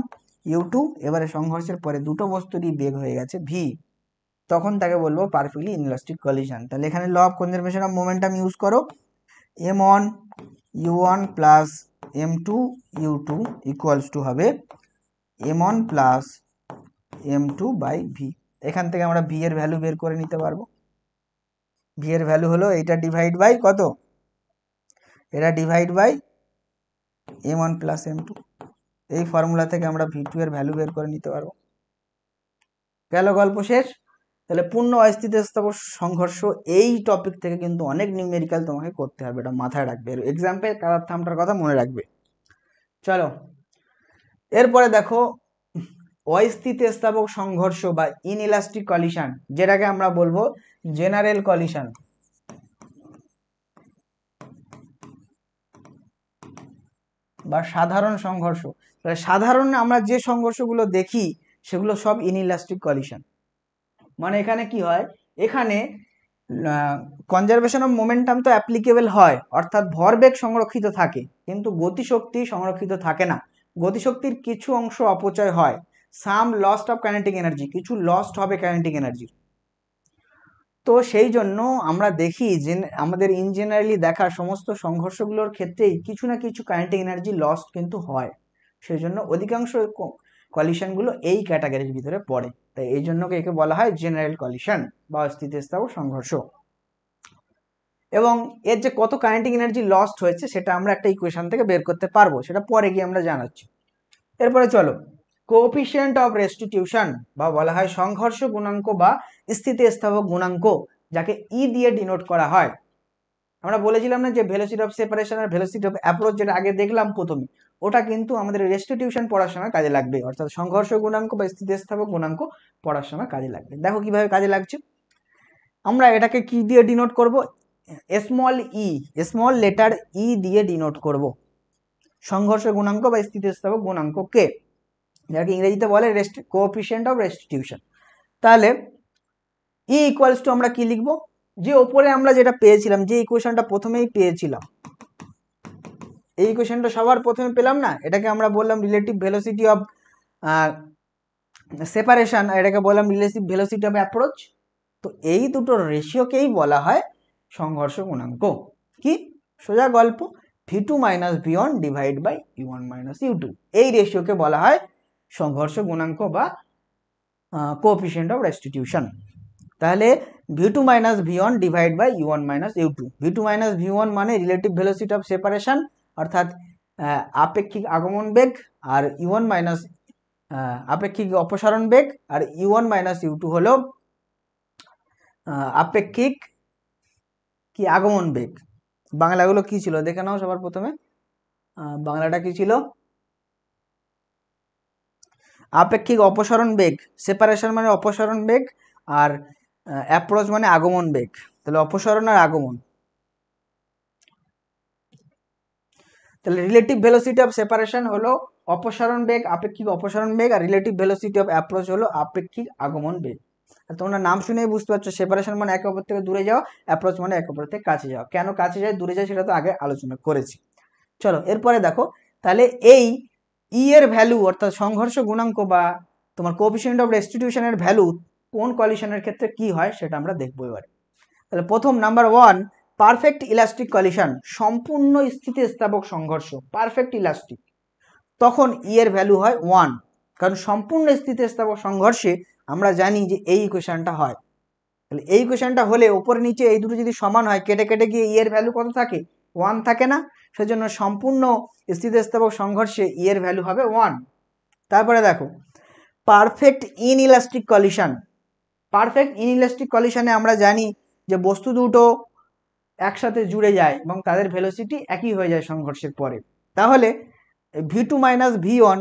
u2, এবারে সংঘর্ষের পরে দুটো বস্তুরই বেগ হয়ে গেছে v, তখন তাকে বলবো পারফেক্টলি ইনইলাস্টিক কলিশন। তাহলে এখানে law of conservation of momentum use করো, m1 u1 plus m2 u2 equals to হবে m1 plus m2 by v। এখান থেকে আমরা v এর ভ্যালু বের করে নিতে পারবো। v এর ভ্যালু হলো এটা ডিভাইড বাই কত, এটা divide by m1 plus m2। এই ফর্মুলা থেকে আমরা v2 এর ভ্যালু বের করে নিতে পারবো। গেল, গল্প শেষ। তাহলে পূর্ণ অস্থিতিস্থাপক সংঘর্ষ এই টপিক থেকে কিন্তু অনেক নিউমেরিক্যাল তোমাকে করতে হবে, এটা মাথায় রাখবে। এক্সাম্পল কাদার থামটার কথা মনে রাখবে। চলো এরপরে দেখো অস্থিতিস্থাপক সংঘর্ষ বা ইনইলাস্টিক কলিশন, যেটাকে আমরা বলবো জেনারেল কলিশন। বা সাধারণ সংঘর্ষ। তাহলে সাধারণ আমরা যে সংঘর্ষগুলো দেখি সেগুলো সব ইনইলাস্টিক কলিশন। মানে এখানে কি হয়, এখানে কনজারভেশন অফ মোমেন্টাম তো অ্যাপ্লিকেবল হয়, অর্থাৎ ভরবেগ সংরক্ষিত থাকে, কিন্তু গতিশক্তি সংরক্ষিত থাকে না। গতিশক্তির কিছু অংশ অপচয় হয়, সাম লস্ট অফ কাইনেটিক এনার্জি, কিছু লস্ট হবে কাইনেটিক এনার্জি। তো সেই জন্য আমরা দেখি যে আমাদের ইন জেনারেলি দেখা সমস্ত সংঘর্ষগুলোর ক্ষেত্রেই কিছু না কিছু কাইনেটিক এনার্জি লস্ট কিন্তু হয়। সেই জন্য অধিকাংশ কলিশনগুলো এই ক্যাটাগরির ভিতরে পড়ে, তাই এই জন্য একে বলা হয় জেনারেল কলিশন বা অস্থিতিস্থাপক সংঘর্ষ। এবং এর যে কত কাইনেটিক এনার্জি লস্ট হয়েছে সেটা আমরা একটা ইকুয়েশন থেকে বের করতে পারবো, সেটা পরে গিয়ে আমরা জানাচ্ছি। এরপরে চলো কোএফিসিয়েন্ট অফ রেস্টিটিউশন বা বলা হয় সংঘর্ষ গুণাঙ্ক বা স্থিতিস্থাপক গুণাঙ্ক, যাকে ই দিয়ে ডিনোট করা হয়। আমরা বলেছিলাম না যে ভেলোসিটি অফ সেপারেশন আর ভেলোসিটি অফ অ্যাপ্রোচ যেটা আগে দেখলাম প্রথমে, ওটা কিন্তু আমাদের রেস্টিটিউশন পড়ার সময় কাজে লাগবে, অর্থাৎ সংঘর্ষ গুণাঙ্ক বা স্থিতিস্থাপক গুণাঙ্ক পড়ার সময় কাজে লাগবে। দেখো কিভাবে কাজে লাগছে। আমরা এটাকে কি দিয়ে ডিনোট করব? স্মল ই, স্মল লেটার ই দিয়ে ডিনোট করব সংঘর্ষ গুণাঙ্ক বা স্থিতিস্থাপক গুণাঙ্ককে, যাকে ইংরেজিতে বলে কোএফিসিয়েন্ট অফ রেস্টিটিউশন। তাহলে ই ইকুয়ালস টু আমরা কি লিখবো? যে ওপরে আমরা যেটা পেয়েছিলাম, যে ইকুয়েশনটা প্রথমেই পেয়েছিলাম, এই ইকুয়েশনটা সবার প্রথমে পেলাম না, এটাকে আমরা বললাম রিলেটিভ ভেলোসিটি অফ সেপারেশন, এটাকে বললাম রিলেটিভ ভেলোসিটি অফ অ্যাপ্রোচ। তো এই দুটোর রেশিওকেই বলা হয় সংঘর্ষ গুণাঙ্ক। কি সোজা গল্প, v2 minus v1 divide by u1 minus u2, এই রেশিওকে বলা হয় সংঘর্ষ গুণাঙ্ক বা কোএফিসিয়েন্ট অফ রেস্টিটিউশন। তাহলে v2 minus v1 divide by u1 minus u2, v2 minus v1 মানে রিলেটিভ ভেলোসিটি অফ সেপারেশন অর্থাৎ আপেক্ষিক আগমন বেগ, আর u1 মাইনাস আপেক্ষিক অপসারণ বেগ, আর u1 মাইনাস u2 হলো আপেক্ষিক কি আগমন বেগ। বাংলাগুলো কি ছিল দেখে নাও সবার প্রথমে। বাংলাটা কি ছিল? আপেক্ষিক অপসারণ বেগ, সেপারেশন মানে অপসারণ বেগ, আর অ্যাপ্রোচ মানে আগমন বেগ। তাহলে অপসারণ আর আগমন, তাহলে রিলেটিভ ভেলোসিটি অফ সেপারেশন হলো অপসারণ বেগ, আপেক্ষিক অপসারণ বেগ, আর রিলেটিভ ভেলোসিটি অফ অ্যাপ্রোচ হলো আপেক্ষিক আগমন বেগ। তোমরা নাম শুনেই বুঝতে পারছো, সেপারেশন মানে একে অপর থেকে দূরে যাওয়া, অ্যাপ্রোচ মানে একে অপর থেকে কাছে যাওয়া। কেন কাছে যায় দূরে যায় সেটা তো আগে আলোচনা করেছি। চলো এরপরে দেখো, তাহলে এই ই এর ভ্যালু অর্থাৎ সংঘর্ষ গুণাঙ্ক বা তোমার কোএফিসিয়েন্ট অফ রেস্টিটিউশনের ভ্যালু কোন কলিশনের ক্ষেত্রে কি হয় সেটা আমরা দেখবো এবারে। তাহলে প্রথম নাম্বার 1, পারফেক্ট ইলাস্টিক কলিশন, সম্পূর্ণ স্থিতিস্থাপক সংঘর্ষ, পারফেক্ট ইলাস্টিক, তখন ই এর ভ্যালু হয় 1, কারণ সম্পূর্ণ স্থিতিস্থাপক সংঘর্ষে আমরা জানি যে এই ইকুয়েশনটা হয়। তাহলে এই ইকুয়েশনটা হলে উপরে নিচে এই দুটো যদি সমান হয়, কেটে কেটে গিয়ে ই এর ভ্যালু কত থাকে? 1 থাকে না? সেজন্য সম্পূর্ণ স্থিতিস্থাপক সংঘর্ষে ই এর ভ্যালু হবে 1। তারপরে দেখো perfect inelastic collision, perfect inelastic কলিশনে আমরা জানি যে বস্তু দুটো একসাথে জুড়ে যায় এবং তাদের ভেলোসিটি একই হয়ে যায় সংঘর্ষের পরে। তাহলে v2 মাইনাস v1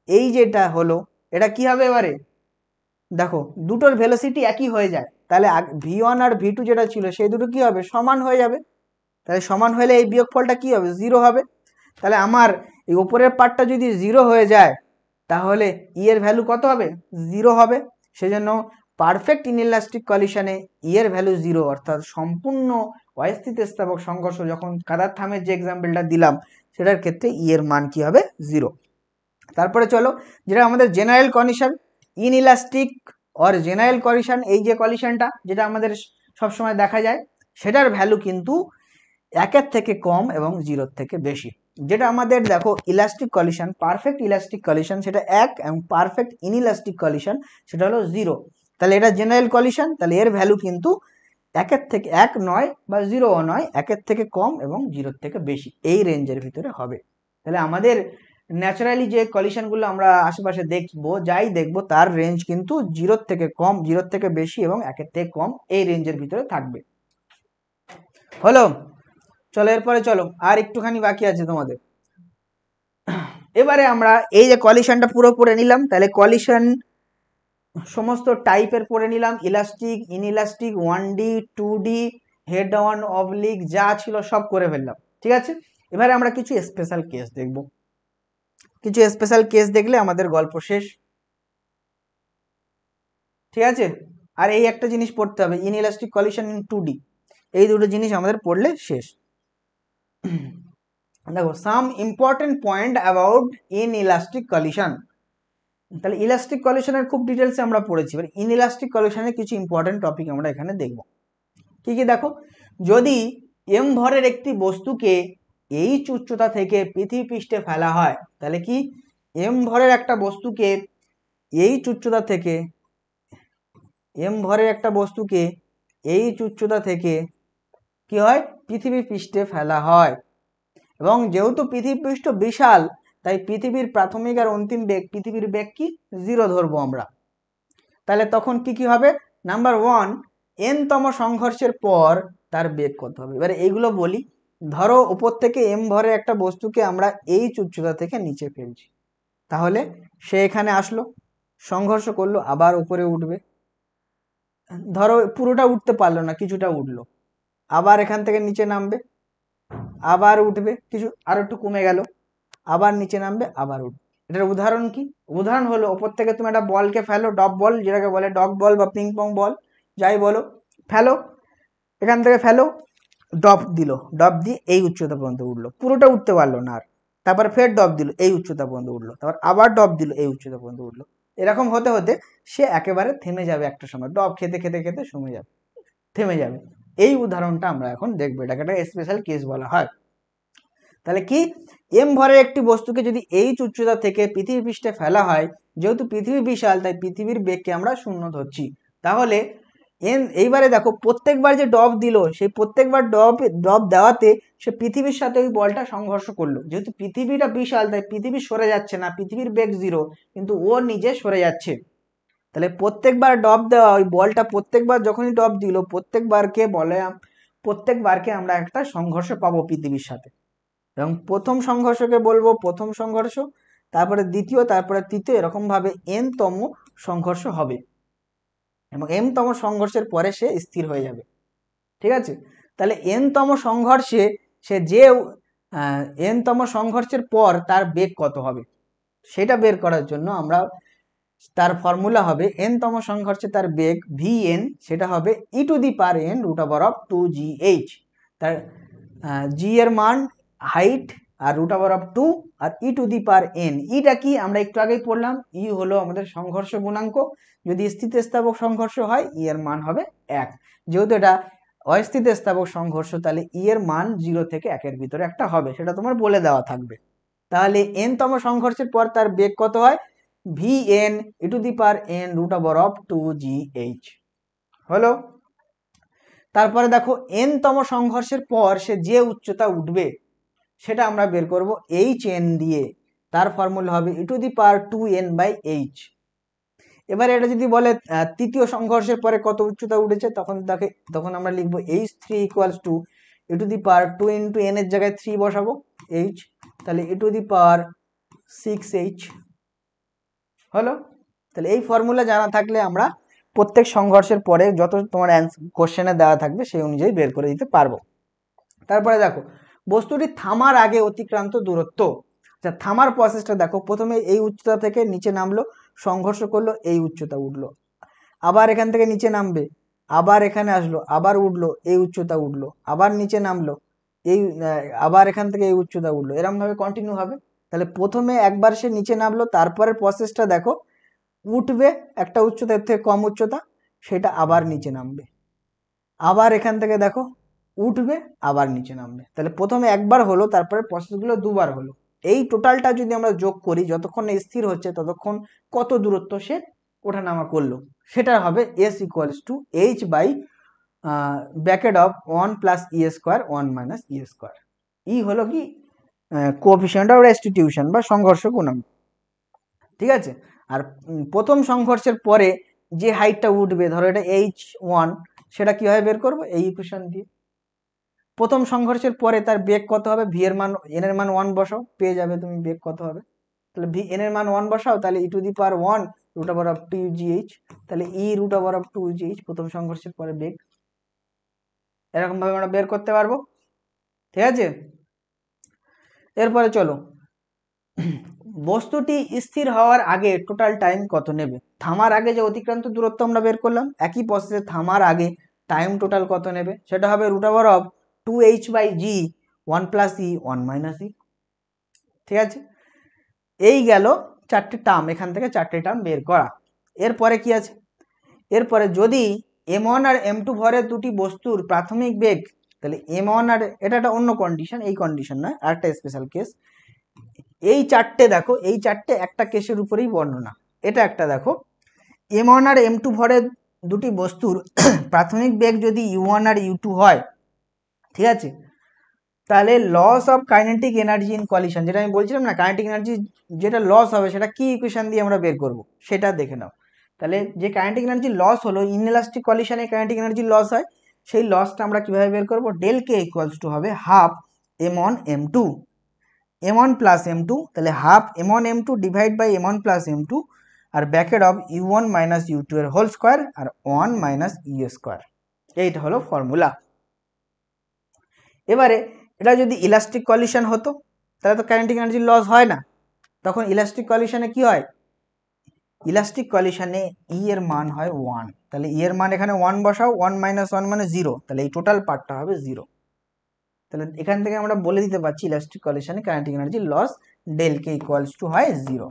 এই যেটা হলো, এটা কি হবে এবারে? দেখো দুটোর ভেলোসিটি একই হয়ে যায়, তাহলে v1 আর v2 যেটা ছিল সেই দুটো কি হবে? সমান হয়ে যাবে। তাহলে সমান হলে এই বিয়োগফলটা কি হবে? 0 হবে। তাহলে আমার এই উপরের পার্টটা যদি 0 হয়ে যায় তাহলে ই এর ভ্যালু কত হবে? 0 হবে। সেজন্য পারফেক্ট ইনইলাস্টিক কলিশনে ই এর ভ্যালু 0, অর্থাৎ সম্পূর্ণ অস্থিতিস্থাপক সংঘর্ষ, যখন কাদার থামের যে এক্সাম্পলটা দিলাম সেটার ক্ষেত্রে ই এর মান কি হবে? 0। তারপরে চলো যেটা আমাদের general condition, inelastic or general condition, এই যে কন্ডিশনটা যেটা আমাদের সবসময় দেখা যায় সেটার ভ্যালু কিন্তু 1-এর থেকে কম এবং 0-এর থেকে বেশি। যেটা আমাদের দেখো elastic collision, perfect elastic collision সেটা 1, এবং পারফেক্ট ইনইলাস্টিক কলিশন সেটা হলো 0। তাহলে এটা জেনারেল কলিশন, তাহলে এর ভ্যালু কিন্তু 1-এর থেকে 1 নয় বা 0ও নয়, 1-এর থেকে কম এবং 0-এর থেকে বেশি, এই রেঞ্জের ভিতরে হবে। তাহলে আমাদের ন্যাচারালি যে কলিশনগুলো আমরা আশেপাশে দেখবো, যাই দেখবো তার রেঞ্জ কিন্তু 0-এর থেকে কম, 0-এর থেকে বেশি এবং 1-এর থেকে কম, এই রেঞ্জের ভিতরে থাকবে। হলো? চলো এরপরে চলো, আর একটুখানি বাকি আছে তোমাদের। এবারে আমরা এই যে কলিশনটা পুরো পড়ে নিলাম, তাহলে কলিশন সমস্ত টাইপের পড়ে নিলাম, elastic, inelastic, 1D 2D, head on, oblique, যা ছিল সব করে ফেললাম। ঠিক আছে, এবারে আমরা কিছু স্পেশাল কেস দেখব। কিছু স্পেশাল কেস দেখলে আমাদের গল্প শেষ। ঠিক আছে, আর এই একটা জিনিস পড়তে হবে, ইনইলাস্টিক কলিশন ইন 2D, এই দুটো জিনিস আমাদের পড়লে শেষ। দেখো some important point about inelastic collision. তাহলে ইলাস্টিক কলিশনের খুব ডিটেলসে আমরা পড়েছি, এবার ইনইলাস্টিক কলিশনের কিছু ইম্পর্টেন্ট টপিক আমরা এখানে দেখব। কি কি দেখো, যদি এম ভরের একটি বস্তুকে এইচ উচ্চতা থেকে পৃথিবী পৃষ্ঠে ফেলা হয়, তাহলে কি এম ভরের একটা বস্তুকে এইচ উচ্চতা থেকে, এম ভরের একটা বস্তুকে এইচ উচ্চতা থেকে কি হয়? পৃথিবী পৃষ্ঠে ফেলা হয়, এবং যেহেতু পৃথিবী পৃষ্ঠ বিশাল তাই পৃথিবীর প্রাথমিক আর অন্তিম বেগ, পৃথিবীর বেগ কি 0 ধরবো আমরা। তাহলে তখন কি হবে, নাম্বার 1 n তম সংঘর্ষের পর তার বেগ কত হবে। এবারে এইগুলো বলি। ধরো উপর থেকে m ভরে একটা বস্তুকে আমরা h উচ্চতা থেকে নিচে ফেলছি, তাহলে সে এখানে আসলো, সংঘর্ষ করলো, আবার উপরে উঠবে। ধরো পুরোটা উঠতে পারলো না, কিছুটা উঠলো, আবার এখান থেকে নিচে নামবে, আবার উঠবে, কিছু আর একটু কমে গেল, আবার নিচে নামবে, আবার উঠবে। এটার উদাহরণ কি? উদাহরণ হলো ওপর থেকে তুমি একটা বলকে ফেলো, ডগ বল যেটাকে বলে, ডগ বল বা পিং পং বল যাই বলো, ফেলো, এখান থেকে ফেলো, ডব দিল, ডব দিয়ে এই উচ্চতা পর্যন্ত উঠলো, পুরোটা উঠতে পারলো না আর, তারপর ফের ডব দিল, এই উচ্চতা পর্যন্ত উঠলো, তারপর আবার ডব দিল, এই উচ্চতা পর্যন্ত উঠলো। এরকম হতে হতে সে একেবারে থেমে যাবে, একটা সময় ডব খেতে খেতে খেতে থেমে যাবে। এই উদাহরণটা আমরা এখন দেখবো, এটাকে একটা স্পেশাল কেস বলা হয়। তাহলে কি, এম ভরের একটি বস্তুকে যদি এইচ উচ্চতা থেকে পৃথিবী পৃষ্ঠে ফেলা হয়, যেহেতু পৃথিবী বিশাল তাই পৃথিবীর বেগকে আমরা 0 ধরছি। তাহলে এইবারে দেখো প্রত্যেকবার যে ডব দিল, সেই প্রত্যেকবার ডব দেওয়াতে সে পৃথিবীর সাথে ওই বলটা সংঘর্ষ করলো। যেহেতু পৃথিবীটা বিশাল তাই পৃথিবী সরে যাচ্ছে না, পৃথিবীর বেগ 0, কিন্তু ও নিজে সরে যাচ্ছে। তাহলে প্রত্যেকবার ডব দেওয়া, ওই বলটা প্রত্যেকবার যখনই ডব দিল, প্রত্যেকবারকে আমরা একটা সংঘর্ষ পাবো পৃথিবীর সাথে। এবং প্রথম সংঘর্ষকে বলবো প্রথম সংঘর্ষ, তারপরে দ্বিতীয়, তারপরে তৃতীয়, এরকম ভাবে n তম সংঘর্ষ হবে এবং m তম সংঘর্ষের পরে সে স্থির হয়ে যাবে। ঠিক আছে, তাহলে n তম সংঘর্ষে সে যে n তম সংঘর্ষের পর তার বেগ কত হবে সেটা বের করার জন্য আমরা, তার ফর্মুলা হবে n তম সংঘর্ষে তার বেগ vn, সেটা হবে e⁻n√2gh। তার g এর মান হাইট আর √2 আর e⁻n, ইটা কি আমরা একটু আগেই পড়লাম, ই হলো আমাদের সংঘর্ষ গুণাঙ্ক। যদি স্থিতিস্থাপক সংঘর্ষ হয় ই এর মান হবে 1, যেহেতু এটা অস্থিতিস্থাপক সংঘর্ষ তাহলে ই এর মান 0 থেকে 1 এর ভিতরে একটা হবে, সেটা তোমার বলে দেওয়া থাকবে। তাহলে n তম সংঘর্ষের পর তার বেগ কত হয়, vn e⁻n√2gh হলো। তারপরে দেখো n তম সংঘর্ষের পর সে যে উচ্চতা উঠবে সেটা আমরা বের করব hn দিয়ে, তার ফর্মুলা হবে e⁻2n/h। এবারে এটা যদি বলে তৃতীয় সংঘর্ষের পরে কত উচ্চতা উঠেছে, তখন আমরা লিখব h3 = e⁻2 * n এর জায়গায় 3 বসাবো h, তাহলে e⁻6h হলো। তাহলে এই ফর্মুলা জানা থাকলে আমরা প্রত্যেক সংঘর্ষের পরে যত তোমার কোশ্চেনে দেওয়া থাকবে সেই অনুযায়ী বের করে দিতে পারবো। তারপরে দেখো বস্তুটি থামার আগে অতিক্রান্ত দূরত্ব। আচ্ছা, থামার প্রসেসটা দেখো, প্রথমে এই উচ্চতা থেকে নিচে নামলো, সংঘর্ষ করলো, এই উচ্চতা উঠলো, আবার এখান থেকে নিচে নামবে, আবার এখানে আসলো, আবার উঠলো, এই উচ্চতা উঠলো, আবার নিচে নামলো, আবার এখান থেকে এই উচ্চতা উঠলো, এরকম ভাবে কন্টিনিউ হবে। তাহলে প্রথমে একবার সে নিচে নামলো, তারপরের প্রসেসটা দেখো, উঠবে একটা উচ্চতা, এর থেকে কম উচ্চতা, সেটা আবার নিচে নামবে, আবার এখান থেকে দেখো উঠবে, আবার নিচে নামবে। তাহলে প্রথমে একবার হলো, তারপরে প্রসেসগুলো দুবার হলো। এই টোটালটা যদি আমরা যোগ করি, যতক্ষণ স্থির হচ্ছে ততক্ষণ কত দূরত্ব সে ওঠানামা করলো, সেটা হবে s = h/(1 + e², 1 - e²। ই হলো কি কোএফিসিয়েন্ট অফ রেস্টিটিউশন বা সংঘর্ষ গুণাঙ্ক। ঠিক আছে, আর প্রথম সংঘর্ষের পরে যে হাইটটা উঠবে, ধরো এটা h1, সেটা কিভাবে বের করবো, এই ইকুয়েশন দিয়ে। প্রথম সংঘর্ষের পরে তার বেগ কত হবে, v এর মান, n এর মান 1 বসাও, পেয়ে যাবে তুমি বেগ কত হবে। তাহলে n এর মান 1 বসাও, তাহলে e⁻1√2gh, তাহলে e√2gh প্রথম সংঘর্ষের পরে বেগ। এরকম ভাবে আমরা বের করতে পারবো। ঠিক আছে, এরপরে চলো, বস্তুটি স্থির হওয়ার আগে টোটাল টাইম কত নেবে। থামার আগে যে অতিক্রান্ত দূরত্ব আমরা বের করলাম, একই প্রসেসে থামার আগে টাইম টোটাল কত নেবে, সেটা হবে √2h/g 1 + e 1 - e। ঠিক আছে, এই গেল 4টে টার্ম, এখান থেকে 4টে টার্ম বের করা। এরপরে কি আছে, এরপরে যদি m1 আর m2 ভরের দুটি বস্তুর প্রাথমিক বেগ, তাহলে m1 আর, এটা একটা অন্য কন্ডিশন, এই কন্ডিশন নয়, আর একটা স্পেশাল কেস। এই 4টে দেখো, এই 4টে একটা কেসের উপরেই বর্ণনা। এটা একটা দেখো, m1 আর m2 ভরের দুটি বস্তুর প্রাথমিক বেগ যদি u1 আর u2 হয়, ঠিক আছে, তাহলে loss of kinetic energy in collision, যেটা আমি বলছিলাম না, কাইনেটিক এনার্জি যেটা লস হবে সেটা কি ইকুয়েশন দিয়ে আমরা বের করব সেটা দেখে নাও। তাহলে যে কাইনেটিক এনার্জি লস হলো, ইনএলাস্টিক কলিশনে কাইনেটিক এনার্জি লস হয়, সেই লসটা আমরা কিভাবে বের করব? ডেল কে ইকুয়ালস টু হবে half m1 m2, m1 plus m2, তাহলে half m1 m2 divide by m1 plus m2 আর bracket of u1 minus u2 এর হোল স্কোয়ার আর 1 মাইনাস u স্কোয়ার। এইটা হলো ফর্মুলা। এবারে এটা যদি ইলাস্টিক কলিশন হতো তাহলে তো কাইনেটিক এনার্জি লস হয় না, তখন ইলাস্টিক কলিশনে কি হয়? ইলাস্টিক কলিশনে ই এর মান হয় 1, তাহলে ই এর মান এখানে 1 বসাও, 1 মাইনাস 1 মানে 0, তাহলে এই টোটাল পার্টটা হবে 0। তাহলে এখান থেকে আমরা বলে দিতে পারছি ইলাস্টিক কলিশনে kinetic energy loss del K equals to হয় 0।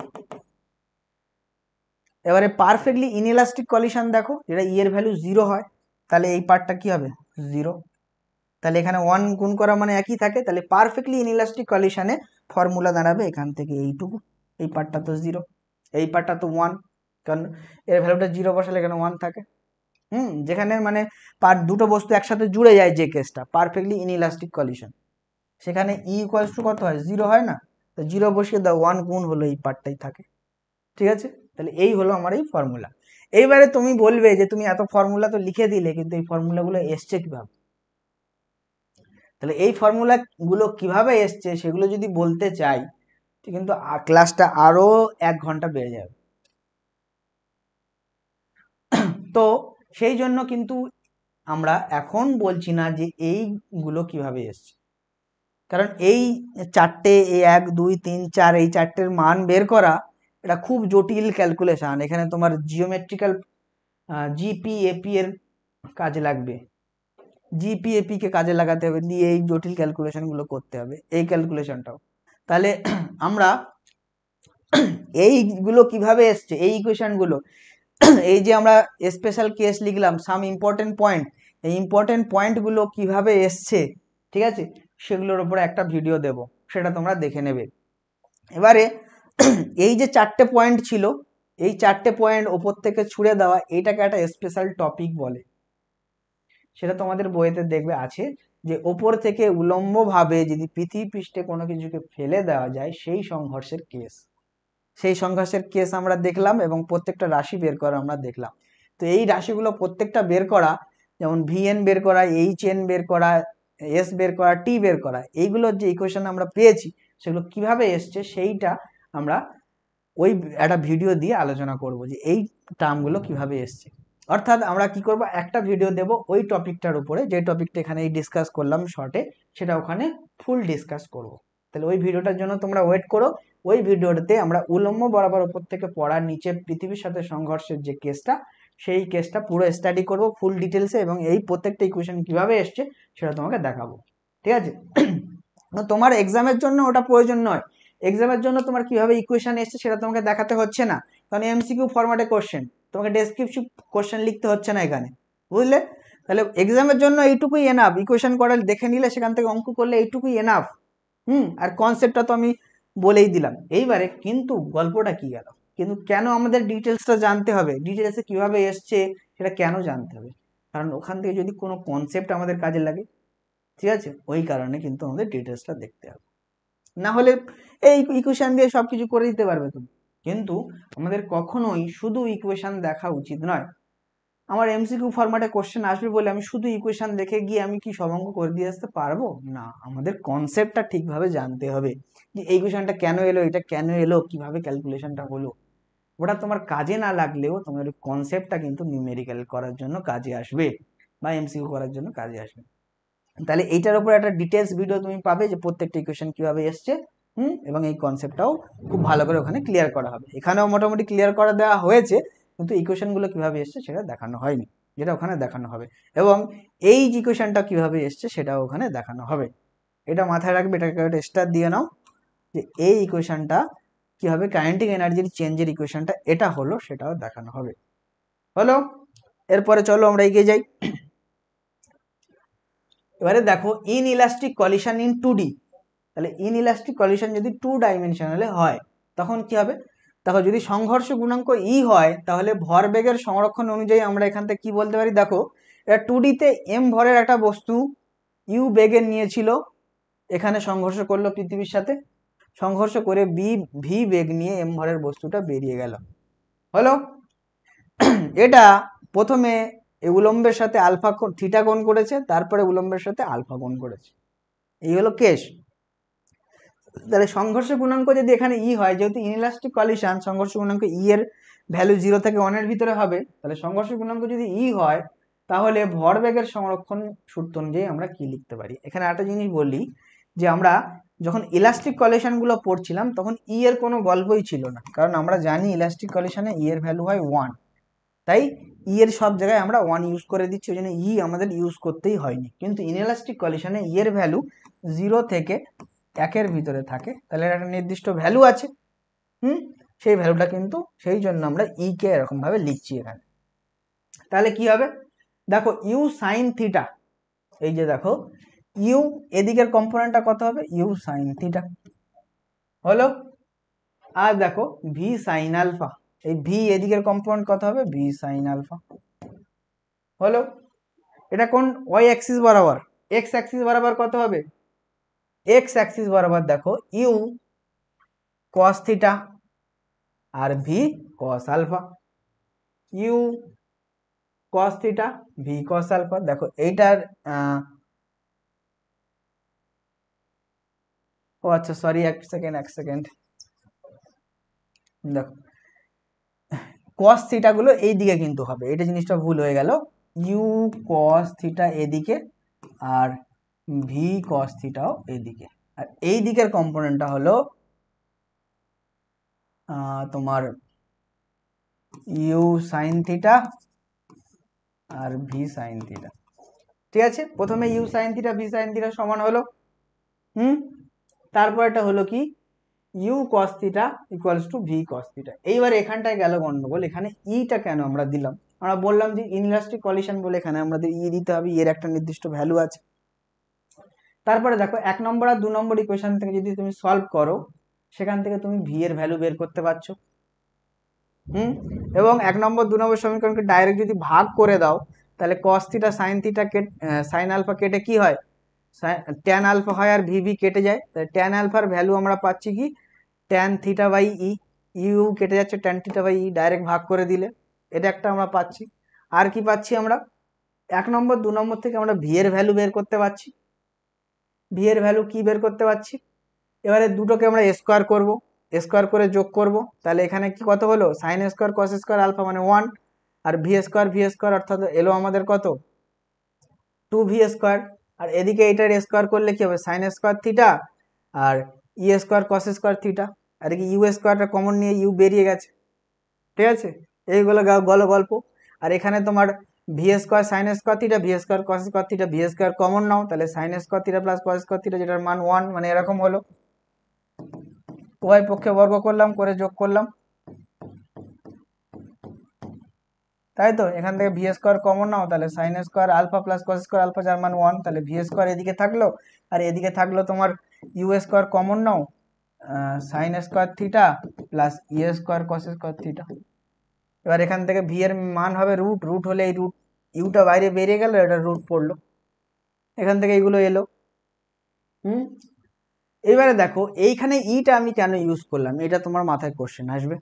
এবারে পারফেক্টলি ইনএলাস্টিক কলিশন দেখো, যেটা ই এর ভ্যালু 0 হয়, তাহলে এই পার্টটা কি হবে? 0। তাহলে এখানে 1 গুণ করা মানে একই থাকে, তাহলে পারফেক্টলি ইনএলাস্টিক কলিশনে ফর্মুলা দাঁড়াবে এখান থেকে এইটুকু, এই পার্টটা তো 0, এই পার্টটা তো 1, কারণ এর ভ্যালুটা 0 বসালে এখানে 1 থাকে। যেখানে মানে দুটো বস্তু একসাথে জুড়ে যায়, যে কেসটা পারফেক্টলি ইনএলাস্টিক কলিশন, সেখানে ই ইকুয়ালস টু কত হয়? 0 হয় না, তো 0 বসিয়ে দাও, 1 গুণ হলো এই পার্টটাই থাকে। ঠিক আছে, তাহলে এই হলো আমার এই ফর্মুলা। এইবারে তুমি বলবে যে তুমি এত ফর্মুলা তো লিখে দিলে, কিন্তু এই ফর্মুলাগুলো এসছে কিভাবে? তাহলে এই ফর্মুলা গুলো কিভাবে এসছে সেগুলো যদি বলতে চাই, কিন্তু ক্লাসটা আরো 1 ঘন্টা বেড়ে যাবে। তো সেই জন্য কিন্তু আমরা এখন বলছি না যে এইগুলো কিভাবে এসছে, কারণ এই চারটে, এই 1 2 3 4, এই চারটের মান বের করা এটা খুব জটিল ক্যালকুলেশন। এখানে তোমার জিওমেট্রিক্যাল জিপিএপি এর কাজে লাগবে, জিপিএপি কে কাজে লাগাতে হবে, দিয়ে এই জটিল ক্যালকুলেশন গুলো করতে হবে, এই ক্যালকুলেশনটাও। তাহলে আমরা এইগুলো কিভাবে এসছে, এই ইকুয়েশন গুলো, এই যে আমরা স্পেশাল কেস লিখলাম, সাম ইম্পর্টেন্ট পয়েন্ট, এই ইম্পর্টেন্ট পয়েন্টগুলো কিভাবে এসছে, ঠিক আছে, সেগুলোর উপরে একটা ভিডিও দেব, সেটা তোমরা দেখে নেবে। এবারে এই যে 4টে পয়েন্ট ছিল, এই 4টে পয়েন্ট ওপর থেকে ছুঁড়ে দেওয়া, এইটাকে একটা স্পেশাল টপিক বলে। সেটা তোমাদের বইতে দেখবে আছে, যে ওপর থেকে উলম্বভাবে যদি পৃথিবী পৃষ্ঠে কোনো কিছুকে ফেলে দেওয়া যায়, সেই সংঘর্ষের কেস, সেই সংঘর্ষের কেস আমরা দেখলাম, এবং প্রত্যেকটা রাশি বের করা আমরা দেখলাম। তো এই রাশিগুলো প্রত্যেকটা বের করা, যেমন ভিএন বের করা, এইচ এন বের করা, এস বের করা, টি বের করা, এইগুলোর যে ইকুয়েশন আমরা পেয়েছি সেগুলো কিভাবে এসছে সেইটা আমরা ওই একটা ভিডিও দিয়ে আলোচনা করব, যে এই টার্মগুলো কিভাবে এসছে। অর্থাৎ আমরা কি করব, একটা ভিডিও দেব ওই টপিকটার উপরে, যে টপিকটা এখানে ডিসকাস করলাম শর্টে, সেটা ওখানে ফুল ডিসকাস করব। তাহলে ওই ভিডিওটার জন্য তোমরা ওয়েট করো। ওই ভিডিওটাতে আমরা উলম্ব বরাবর উপর থেকে পড়ার নিচে পৃথিবীর সাথে সংঘর্ষের যে কেসটা, সেই কেসটা পুরো স্টাডি করব ফুল ডিটেলসে, এবং এই প্রত্যেকটা ইকুয়েশন কিভাবে এসছে সেটা তোমাকে দেখাবো। ঠিক আছে, তোমার এক্সামের জন্য ওটা প্রয়োজন নয়, এক্সামের জন্য তোমার কিভাবে ইকুয়েশন এসছে সেটা তোমাকে দেখাতে হচ্ছে না, কারণ এমসিকিউ ফরম্যাটে কোশ্চেন, তোমাকে ডেসক্রিপটিভ কোশ্চেন লিখতে হচ্ছে না এখানে, বুঝলে? তাহলে এক্সামের জন্য এইটুকুই এনাফ, ইকুয়েশন করা দেখে নিলে, সেখান থেকে অঙ্ক করলে এইটুকুই এনাফ। আর কনসেপ্টটা তো আমি বলেই দিলাম। এইবারে কিন্তু গল্পটা কি গেল, কিন্তু কেন আমাদের ডিটেলসটা জানতে হবে, ডিটেলসে কিভাবে এসছে সেটা কেন জানতে হবে? কারণ ওখান থেকে যদি কোনো কনসেপ্ট আমাদের কাজে লাগে, ঠিক আছে, ওই কারণে কিন্তু আমাদের ডিটেলসটা দেখতে হবে। না হলে এই ইকুয়েশন দিয়ে সবকিছু করে দিতে পারবে তুমি, কিন্তু আমাদের কখনোই শুধু ইকুয়েশন দেখা উচিত নয়। আমার এমসিকিউ ফরম্যাটে কোশ্চেন আসবে বলে আমি শুধু ইকুয়েশন দেখে গিয়ে আমি কি সব অঙ্ক করে দিয়ে আসতে পারবো না? আমাদের কনসেপ্টটা ঠিকভাবে জানতে হবে, যে এই ইকুয়েশনটা কেন এলো, এটা কেন এলো, কিভাবে ক্যালকুলেশনটা হলো। ওটা তোমার কাজে না লাগলেও তোমার কনসেপ্টটা কিন্তু নিউমেরিক্যাল করার জন্য কাজে আসবে, বা এমসিকিউ করার জন্য কাজে আসবে। তাহলে এইটার উপর একটা ডিটেলস ভিডিও তুমি পাবে, যে প্রত্যেকটা ইকুয়েশন কিভাবে এসছে, এবং এই কনসেপ্টটাও খুব ভালো করে ওখানে ক্লিয়ার করা হবে। এখানেও মোটামুটি ক্লিয়ার করে দেওয়া হয়েছে, কিন্তু ইকুয়েশনগুলো কিভাবে এসছে সেটা দেখানো হয়নি, যেটা ওখানে দেখানো হবে। এবং এই ইকুয়েশনটা কিভাবে এসছে সেটাও ওখানে দেখানো হবে। এটা মাথায় রাখবে, এটাকে একটা স্টার দিয়ে নাও, যে এই ইকুয়েশনটা কিভাবে কাইনেটিক এনার্জির চেঞ্জের ইকুয়েশনটা এটা হলো, সেটাও দেখানো হবে। হলো, এরপরে চলো আমরা এগিয়ে যাই। এবারে দেখো, ইনইলাস্টিক কলিশন ইন 2D। তাহলে ইনইলাস্টিক কলিশন যদি 2 ডাইমেনশনালে হয়, তখন কি হবে? দেখো, যদি সংঘর্ষ গুণাঙ্ক ই হয়, তাহলে ভরবেগের সংরক্ষণ অনুযায়ী আমরা এখান থেকে কি বলতে পারি? দেখো, এটা 2D তে এম ভরের একটা বস্তু ইউ বেগে নিয়েছিল, এখানে সংঘর্ষ করলো পৃথিবীর সাথে, সংঘর্ষ করে ভি বেগ নিয়ে এম ভরের বস্তুটা বেরিয়ে গেল। হলো এটা প্রথমে উলম্বের সাথে আলফা থিটা কোণ করেছে, তারপরে উলম্বের সাথে আলফা কোণ করেছে। এই হলো কেস। তাহলে সংঘর্ষ গুণাঙ্ক যদি এখানে ই হয়, যেহেতু ইনইলাস্টিক কলিশন, সংঘর্ষ গুণাঙ্ক ই এর ভ্যালু 0 থেকে 1 এর ভিতরে হবে, তাহলে সংঘর্ষ গুণাঙ্ক যদি ই হয়, তাহলে ভরবেগের সংরক্ষণ সূত্র অনুযায়ী আমরা কি লিখতে পারি। এখানে একটা জিনিস বলি, যে আমরা যখন ইলাস্টিক কলিশন গুলো পড়ছিলাম তখন ই এর কোনো গল্পই ছিল না, কারণ আমরা জানি ইলাস্টিক কলিশনে ই এর ভ্যালু হয় 1, তাই ই এর সব জায়গায় আমরা 1 ইউজ করে দিচ্ছি, ওই জন্য ই আমাদের ইউজ করতেই হয়নি। কিন্তু ইনইলাস্টিক কলিশনে ই এর ভ্যালু 0 থেকে 1 ভিতরে থাকে, তাহলে একটা নির্দিষ্ট ভ্যালু আছে। সেই ভ্যালুটা কিন্তু সেই জন্য আমরা ই কে এরকম ভাবে লিখছি এখানে। তাহলে কি হবে, দেখো ইউ সাইন থিটা, এই যে দেখো ইউ এদিকের কম্পোনেন্টটা কত হবে, ইউ সাইন থিটা হলো। আর দেখো ভি সাইন আলফা, এই ভি এদিকের কম্পোনেন্ট কত হবে, ভি সাইন আলফা হলো। এটা কোন ওয়াই অ্যাক্সিস বরাবর, এক্স অ্যাক্সিস বরাবর কত হবে, এক্স অ্যাক্সিস বরাবর দেখো ইউ কস থিটা আর V cos alpha, U cos theta V cos alpha. দেখো এইটার ও আচ্ছা সরি, এক সেকেন্ড দেখো কস থিটা গুলো এই দিকে কিন্তু হবে, এটা জিনিসটা ভুল হয়ে গেল। ইউ কস থিটা এদিকে আর ভি কস থিটাও এদিকে, আর এই দিকের কম্পোনেন্টটা হলো তোমার ইউ সাইন থিটা আর ভি সাইন থিটা। ঠিক আছে, প্রথমে U sine theta V sine theta সমান হলো, তারপর এটা হলো কি U cos theta equals to V cos theta. এইবার এখানটায় গেল গন্ডগোল, এখানে ইটা কেন আমরা দিলাম, আমরা বললাম যে ইনইলাস্টিক কলিশন বলে এখানে আমাদের ই দিতে হবে, এর একটা নির্দিষ্ট ভ্যালু আছে। তারপরে দেখো 1 নম্বর আর 2 নম্বর ইকুয়েশন থেকে যদি তুমি সলভ করো, সেখান থেকে তুমি ভি এর ভ্যালু বের করতে পারছো। এবং 1 নম্বর 2 নম্বর সমীকরণকে ডাইরেক্ট যদি ভাগ করে দাও, তাহলে cos theta sine theta sine alpha কেটে কি হয়, ট্যান আলফা হয়, আর ভি কেটে যায়। তাহলে ট্যান আলফার ভ্যালু আমরা পাচ্ছি কি, tan theta by E, U কেটে যাচ্ছে tan theta by E, direct ভাগ করে দিলে এটা একটা আমরা পাচ্ছি। আর কি পাচ্ছি আমরা, 1 নম্বর 2 নম্বর থেকে আমরা ভি এর ভ্যালু বের করতে পারছি। ভি এর ভ্যালু কি বের করতে পারছি, এবারে দুটোকে আমরা স্কোয়ার করব, স্কোয়ার করে যোগ করব, তাহলে এখানে কি কত হলো, sine square cos square alpha মানে 1, আর ভি স্কোয়ার অর্থাৎ এলো আমাদের কত 2 ভি স্কোয়ার। আর এদিকে এটার স্কোয়ার করলে কি হবে, সাইন স্কোয়ার থিটা আর ই স্কোয়ার কস স্কোয়ার থিটা, আর কি ইউ স্কোয়ারটা কমন নিয়ে ইউ বেরিয়ে গেছে। ঠিক আছে, এইগুলো গল্প। আর এখানে তোমার V square sine square theta, V square cos square theta, V square common নাও, তাহলে sine square theta plus cos square theta, যেটার মান 1, মানে এরকম হলো। উভয় পক্ষে বর্গ করলাম, করে যোগ করলাম, তাই তো। এখান থেকে ভি স্কোয়ার কমন নাও, তাহলে sine square alpha plus cos square alpha, যার মান 1, তাহলে ভি স্কোয়ার এদিকে থাকলো, আর এদিকে থাকলো তোমার ইউ স্কোয়ার কমন নাও, sine square theta plus E square cos square theta. এবার এখান থেকে ভি এর মান হবে রুট হলে এই রুট ইউটা বাইরে বেরিয়ে গেল, এটা রুট পড়লো, এখান থেকে এইগুলো এলো। এবারে দেখো এইখানে ইটা আমি কেন ইউজ করলাম, এটা তোমার মাথায় কোশ্চেন আসবে।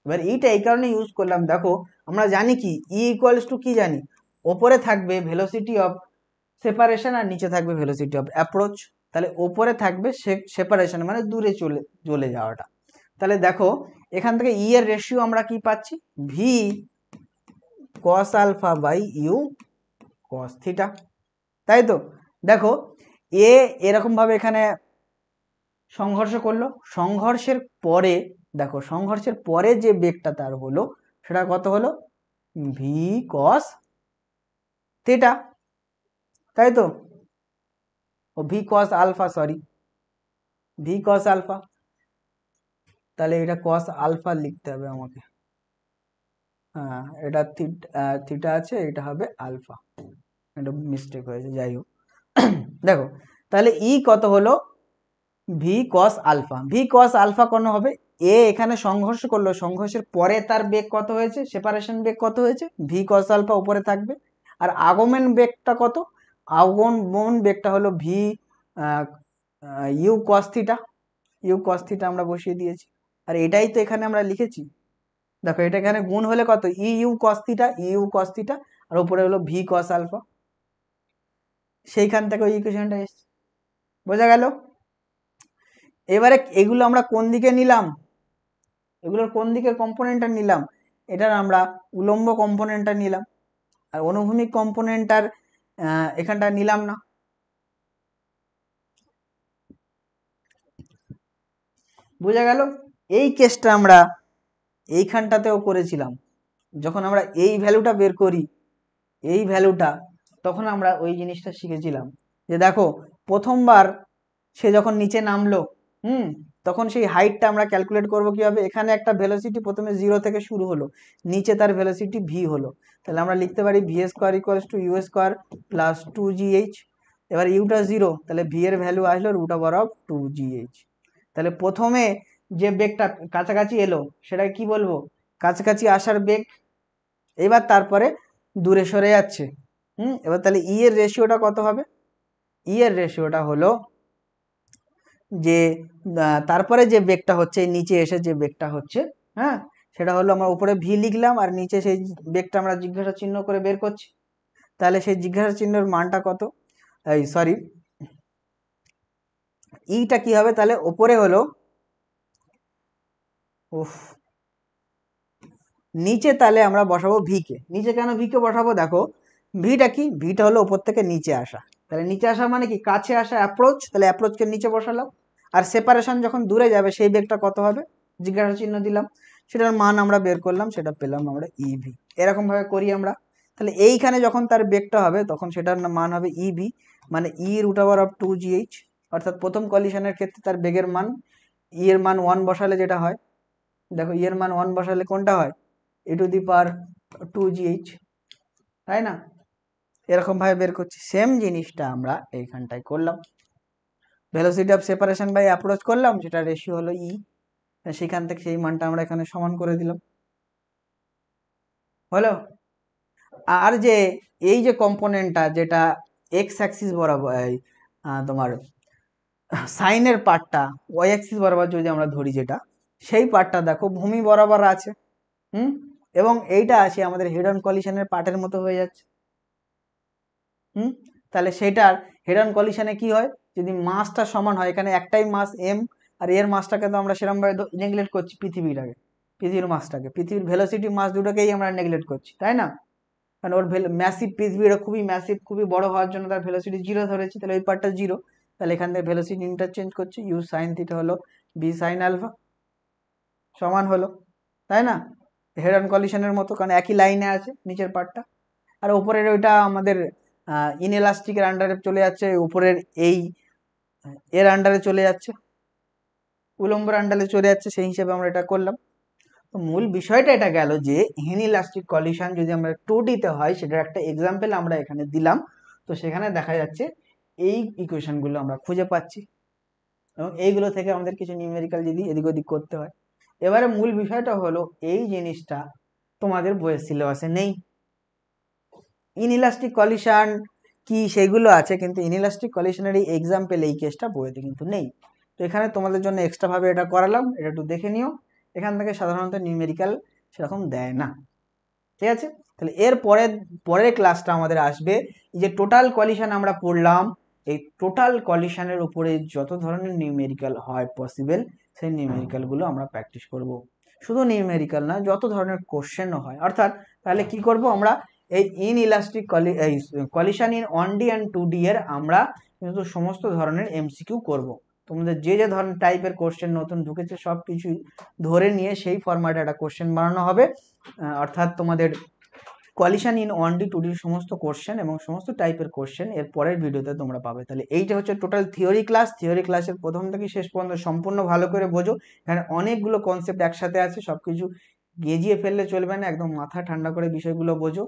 এবার এইটা এই কারণে ইউজ করলাম, দেখো আমরা জানি কি ই ইকুয়ালস টু কি জানি, ওপরে থাকবে ভেলোসিটি অফ সেপারেশন আর নিচে থাকবে ভেলোসিটি অফ অ্যাপ্রোচ। তাহলে ওপরে থাকবে সেপারেশন মানে দূরে চলে যাওয়াটা। তাহলে দেখো এখান থেকে ই এর রেশিও আমরা কি পাচ্ছি, V cos alpha by U cos theta, তাই তো। দেখো এ এরকম ভাবে এখানে সংঘর্ষ করলো, সংঘর্ষের পরে দেখো সংঘর্ষের পরে যে বেগটা তার হলো, সেটা কত হলো, ভি কস থিটা, তাই তো। ও V cos alpha, sorry V cos alpha, তাহলে এটা কস আলফা লিখতে হবে আমাকে, হ্যাঁ এটা থিটা আছে, এটা হবে আলফা, এটা মিস্টেক হয়েছে, যাই হোক। দেখো তাহলে ই কত হলো, V cos alpha, V cos alpha কোন হবে, এ এখানে সংঘর্ষ করলো, সংঘর্ষের পরে তার বেগ কত হয়েছে, সেপারেশন বেগ কত হয়েছে, ভি কস আলফা উপরে থাকবে। আর আগমন বেগটা কত, আগমন বেগটা হলো V U cos theta, U cos theta আমরা বসিয়ে দিয়েছি। আর এটাই তো এখানে আমরা লিখেছি, দেখো এটা এখানে গুণ হলে কত, ই U cos theta, U cos theta, আর উপরে হলো ভি কস আলফা, সেইখান থেকে ওই ইকুয়েশনটা এসছে। বোঝা গেল? এবারে এগুলো আমরা কোন দিকে নিলাম, এগুলোর কোন দিকের কম্পোনেন্টটা নিলাম, এটার আমরা উলম্ব কম্পোনেন্টটা নিলাম, আর অনুভূমিক কম্পোনেন্টটার এখানটা নিলাম না। বোঝা গেল? এই কেসটা আমরা এইখানটাতেও করেছিলাম, যখন আমরা এই ভ্যালুটা বের করি, এই ভ্যালুটা, তখন আমরা ওই জিনিসটা শিখেছিলাম যে দেখো প্রথমবার সে যখন নিচে নামলো, তখন সেই হাইটটা আমরা ক্যালকুলেট করব কিভাবে, এখানে একটা ভেলোসিটি প্রথমে 0 থেকে শুরু হলো, নিচে তার ভেলোসিটি ভি হলো, তাহলে আমরা লিখতে পারি V square equals to U square plus 2gh। এবার ইউটা 0, তাহলে ভি এর ভ্যালু আসলো √2gh। তাহলে প্রথমে যে বেগটা কাছাকাছি এলো সেটাকে কি বলবো, কাছাকাছি আসার বেগ। এবার তারপরে দূরে সরে যাচ্ছে, এবার তাহলে ই এর রেশিওটা কত হবে, ই এর রেশিওটা হলো যে তারপরে যে বেগটা হচ্ছে নিচে এসে যে বেগটা হচ্ছে, হ্যাঁ, সেটা হলো আমরা উপরে ভি লিখলাম আর নিচে সেই বেগটা আমরা জিজ্ঞাসা চিহ্ন করে বের করছি। তাহলে সেই জিজ্ঞাসা চিহ্নের মানটা কত, এই সরি ইটা কি হবে, তাহলে ওপরে হলো নিচে, তাহলে আমরা বসাবো ভি কে। নিচে কেন ভি কে বসাবো, দেখো ভিটা কি, ভিটা হলো ওপর থেকে নিচে আসা, তাহলে নিচে আসা মানে কি কাছে আসা, অ্যাপ্রোচ, তাহলে অ্যাপ্রোচকে নিচে বসালাম। আর সেপারেশন যখন দূরে যাবে সেই বেগটা কত হবে, জিজ্ঞাসা চিহ্ন দিলাম, সেটার মান আমরা বের করলাম, সেটা পেলাম আমরা ইভি। এরকম ভাবে করি আমরা। তাহলে এইখানে যখন তার বেগটা হবে তখন সেটার মান হবে ইভি, মানে √2gh। অর্থাৎ প্রথম কলিশনের ক্ষেত্রে তার বেগের মান, ই এর মান 1 বসালে যেটা হয়, দেখো ই এর মান 1 বসালে কোনটা হয়, e⁻²gh, তাই না? এরকম ভাবে বের করছি। সেম জিনিসটা আমরা এইখানটায় করলাম, velocity of separation by approach করলাম, যেটা রেশিও হলো ই, সেখান থেকে সেই মানটা আমরা এখানে সমান করে দিলাম, হলো। আর যে এই যে কম্পোনেন্টটা যেটা এক্স অ্যাক্সিস বরাবর, তোমার সাইনের পার্টটা ওয়াই অ্যাক্সিস বরাবর যদি আমরা ধরি, যেটা সেই পার্টটা দেখো ভূমি বরাবর আছে, এবং এইটা আছে আমাদের হেড অন কলিশনের পার্টের মতো হয়ে যাচ্ছে, তাহলে সেটার হেড অন কলিশনে কি হয়, যদি মাসটা সমান হয়, এখানে একটাই মাস এম, আর এর মাসটাকে তো আমরা সেরকম ভাবে নেগলেক্ট করছি, পৃথিবীটাকে, পৃথিবীর মাসটাকে, পৃথিবীর ভেলোসিটি মাস দুটোকেই আমরা নেগলেক্ট করছি, তাই না? কারণ ওর ম্যাসিভ, পৃথিবীটা খুবই ম্যাসিভ, খুবই বড় হওয়ার জন্য তার ভেলোসিটি 0 ধরেছি, তাহলে ওই পার্টটা 0, তাহলে এখান থেকে ভেলোসিটি ইন্টারচেঞ্জ করছি, ইউ সাইন থিটা হলো বি সাইন আলফা, সমান হলো, তাই না? হেড অন কলিশনের মতো, কারণ একই লাইনে আছে নিচের পার্টটা, আর উপরের ওইটা আমাদের ইনএলাস্টিকের আন্ডারে চলে যাচ্ছে, উপরের এই এর আন্ডারে চলে যাচ্ছে, উলম্বর আন্ডারে চলে যাচ্ছে, সেই হিসেবে আমরা এটা করলাম। তো মূল বিষয়টা এটা গেল যে ইনএলাস্টিক কলিশন যদি আমরা 2D তে হয়, সেটার একটা এক্সাম্পল আমরা এখানে দিলাম। তো সেখানে দেখা যাচ্ছে এই ইকুয়েশনগুলো আমরা খুঁজে পাচ্ছি, এবং এইগুলো থেকে আমাদের কিছু নিউমেরিক্যাল যদি এদিক ওদিক করতে হয়। এবারে মূল বিষয়টা হলো এই জিনিসটা তোমাদের বইয়ের সিলেবাসে নেই। ইনইলাস্টিক কলিশন কি সেগুলো আছে, কিন্তু ইনইলাস্টিক কলিশনের এই এক্সাম্পল, এই কেসটা বইতে কিন্তু নেই। তো এখানে তোমাদের জন্য এক্সট্রা ভাবে এটা করালাম, এটা একটু দেখে নিও। এখান থেকে সাধারণত নিউমেরিক্যাল সেরকম দেয় না, ঠিক আছে? তাহলে এর পরের ক্লাসটা আমাদের আসবে, যে টোটাল কলিশন আমরা পড়লাম, এই টোটাল কলিশনের উপরে যত ধরনের নিউমেরিক্যাল হয় পসিবল, সেই নিউমেরিক্যালগুলো আমরা প্র্যাকটিস করব। শুধু নিউমেরিক্যাল না, যত ধরনের কোশ্চেনও হয়, অর্থাৎ তাহলে কি করব আমরা, এই inelastic collision in 1D and 2D এর আমরা কিন্তু সমস্ত ধরনের এমসিকিউ করব। তোমাদের যে যে ধরনের টাইপের কোশ্চেন নতুন ঢুকেছে সব কিছুই ধরে নিয়ে সেই ফরম্যাটে একটা কোশ্চেন বানানো হবে, অর্থাৎ তোমাদের কলিশন ইন 1D 2D সমস্ত কোশ্চেন এবং সমস্ত টাইপের কোশ্চেন এর পরের ভিডিওতে তোমরা পাবে। তাহলে এইটা হচ্ছে টোটাল থিওরি ক্লাস। থিওরি ক্লাসের প্রথম থেকে শেষ পর্যন্ত সম্পূর্ণ ভালো করে বোঝো, এখানে অনেকগুলো কনসেপ্ট একসাথে আছে, সবকিছু গেজিয়ে ফেললে চলবে না, একদম মাথা ঠান্ডা করে বিষয়গুলো বোঝো।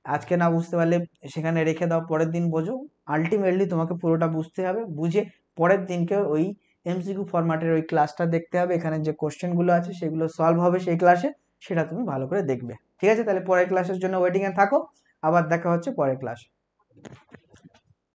আজকে না বুঝতে পারলে সেখানে রেখে দাও, পরের দিন বোঝো। আলটিমেটলি তোমাকে পুরোটা বুঝতে হবে, বুঝে পরের দিনকে ওই এমসিকিউ ফরম্যাটের ওই ক্লাসটা দেখতে হবে, এখানে যে কোশ্চেনগুলো আছে সেগুলো সলভ হবে সেই ক্লাসে, সেটা তুমি ভালো করে দেখবে, ঠিক আছে? তাহলে পরের ক্লাসের জন্য ওয়েটিংয়ে থাকো, আবার দেখা হচ্ছে পরের ক্লাসে।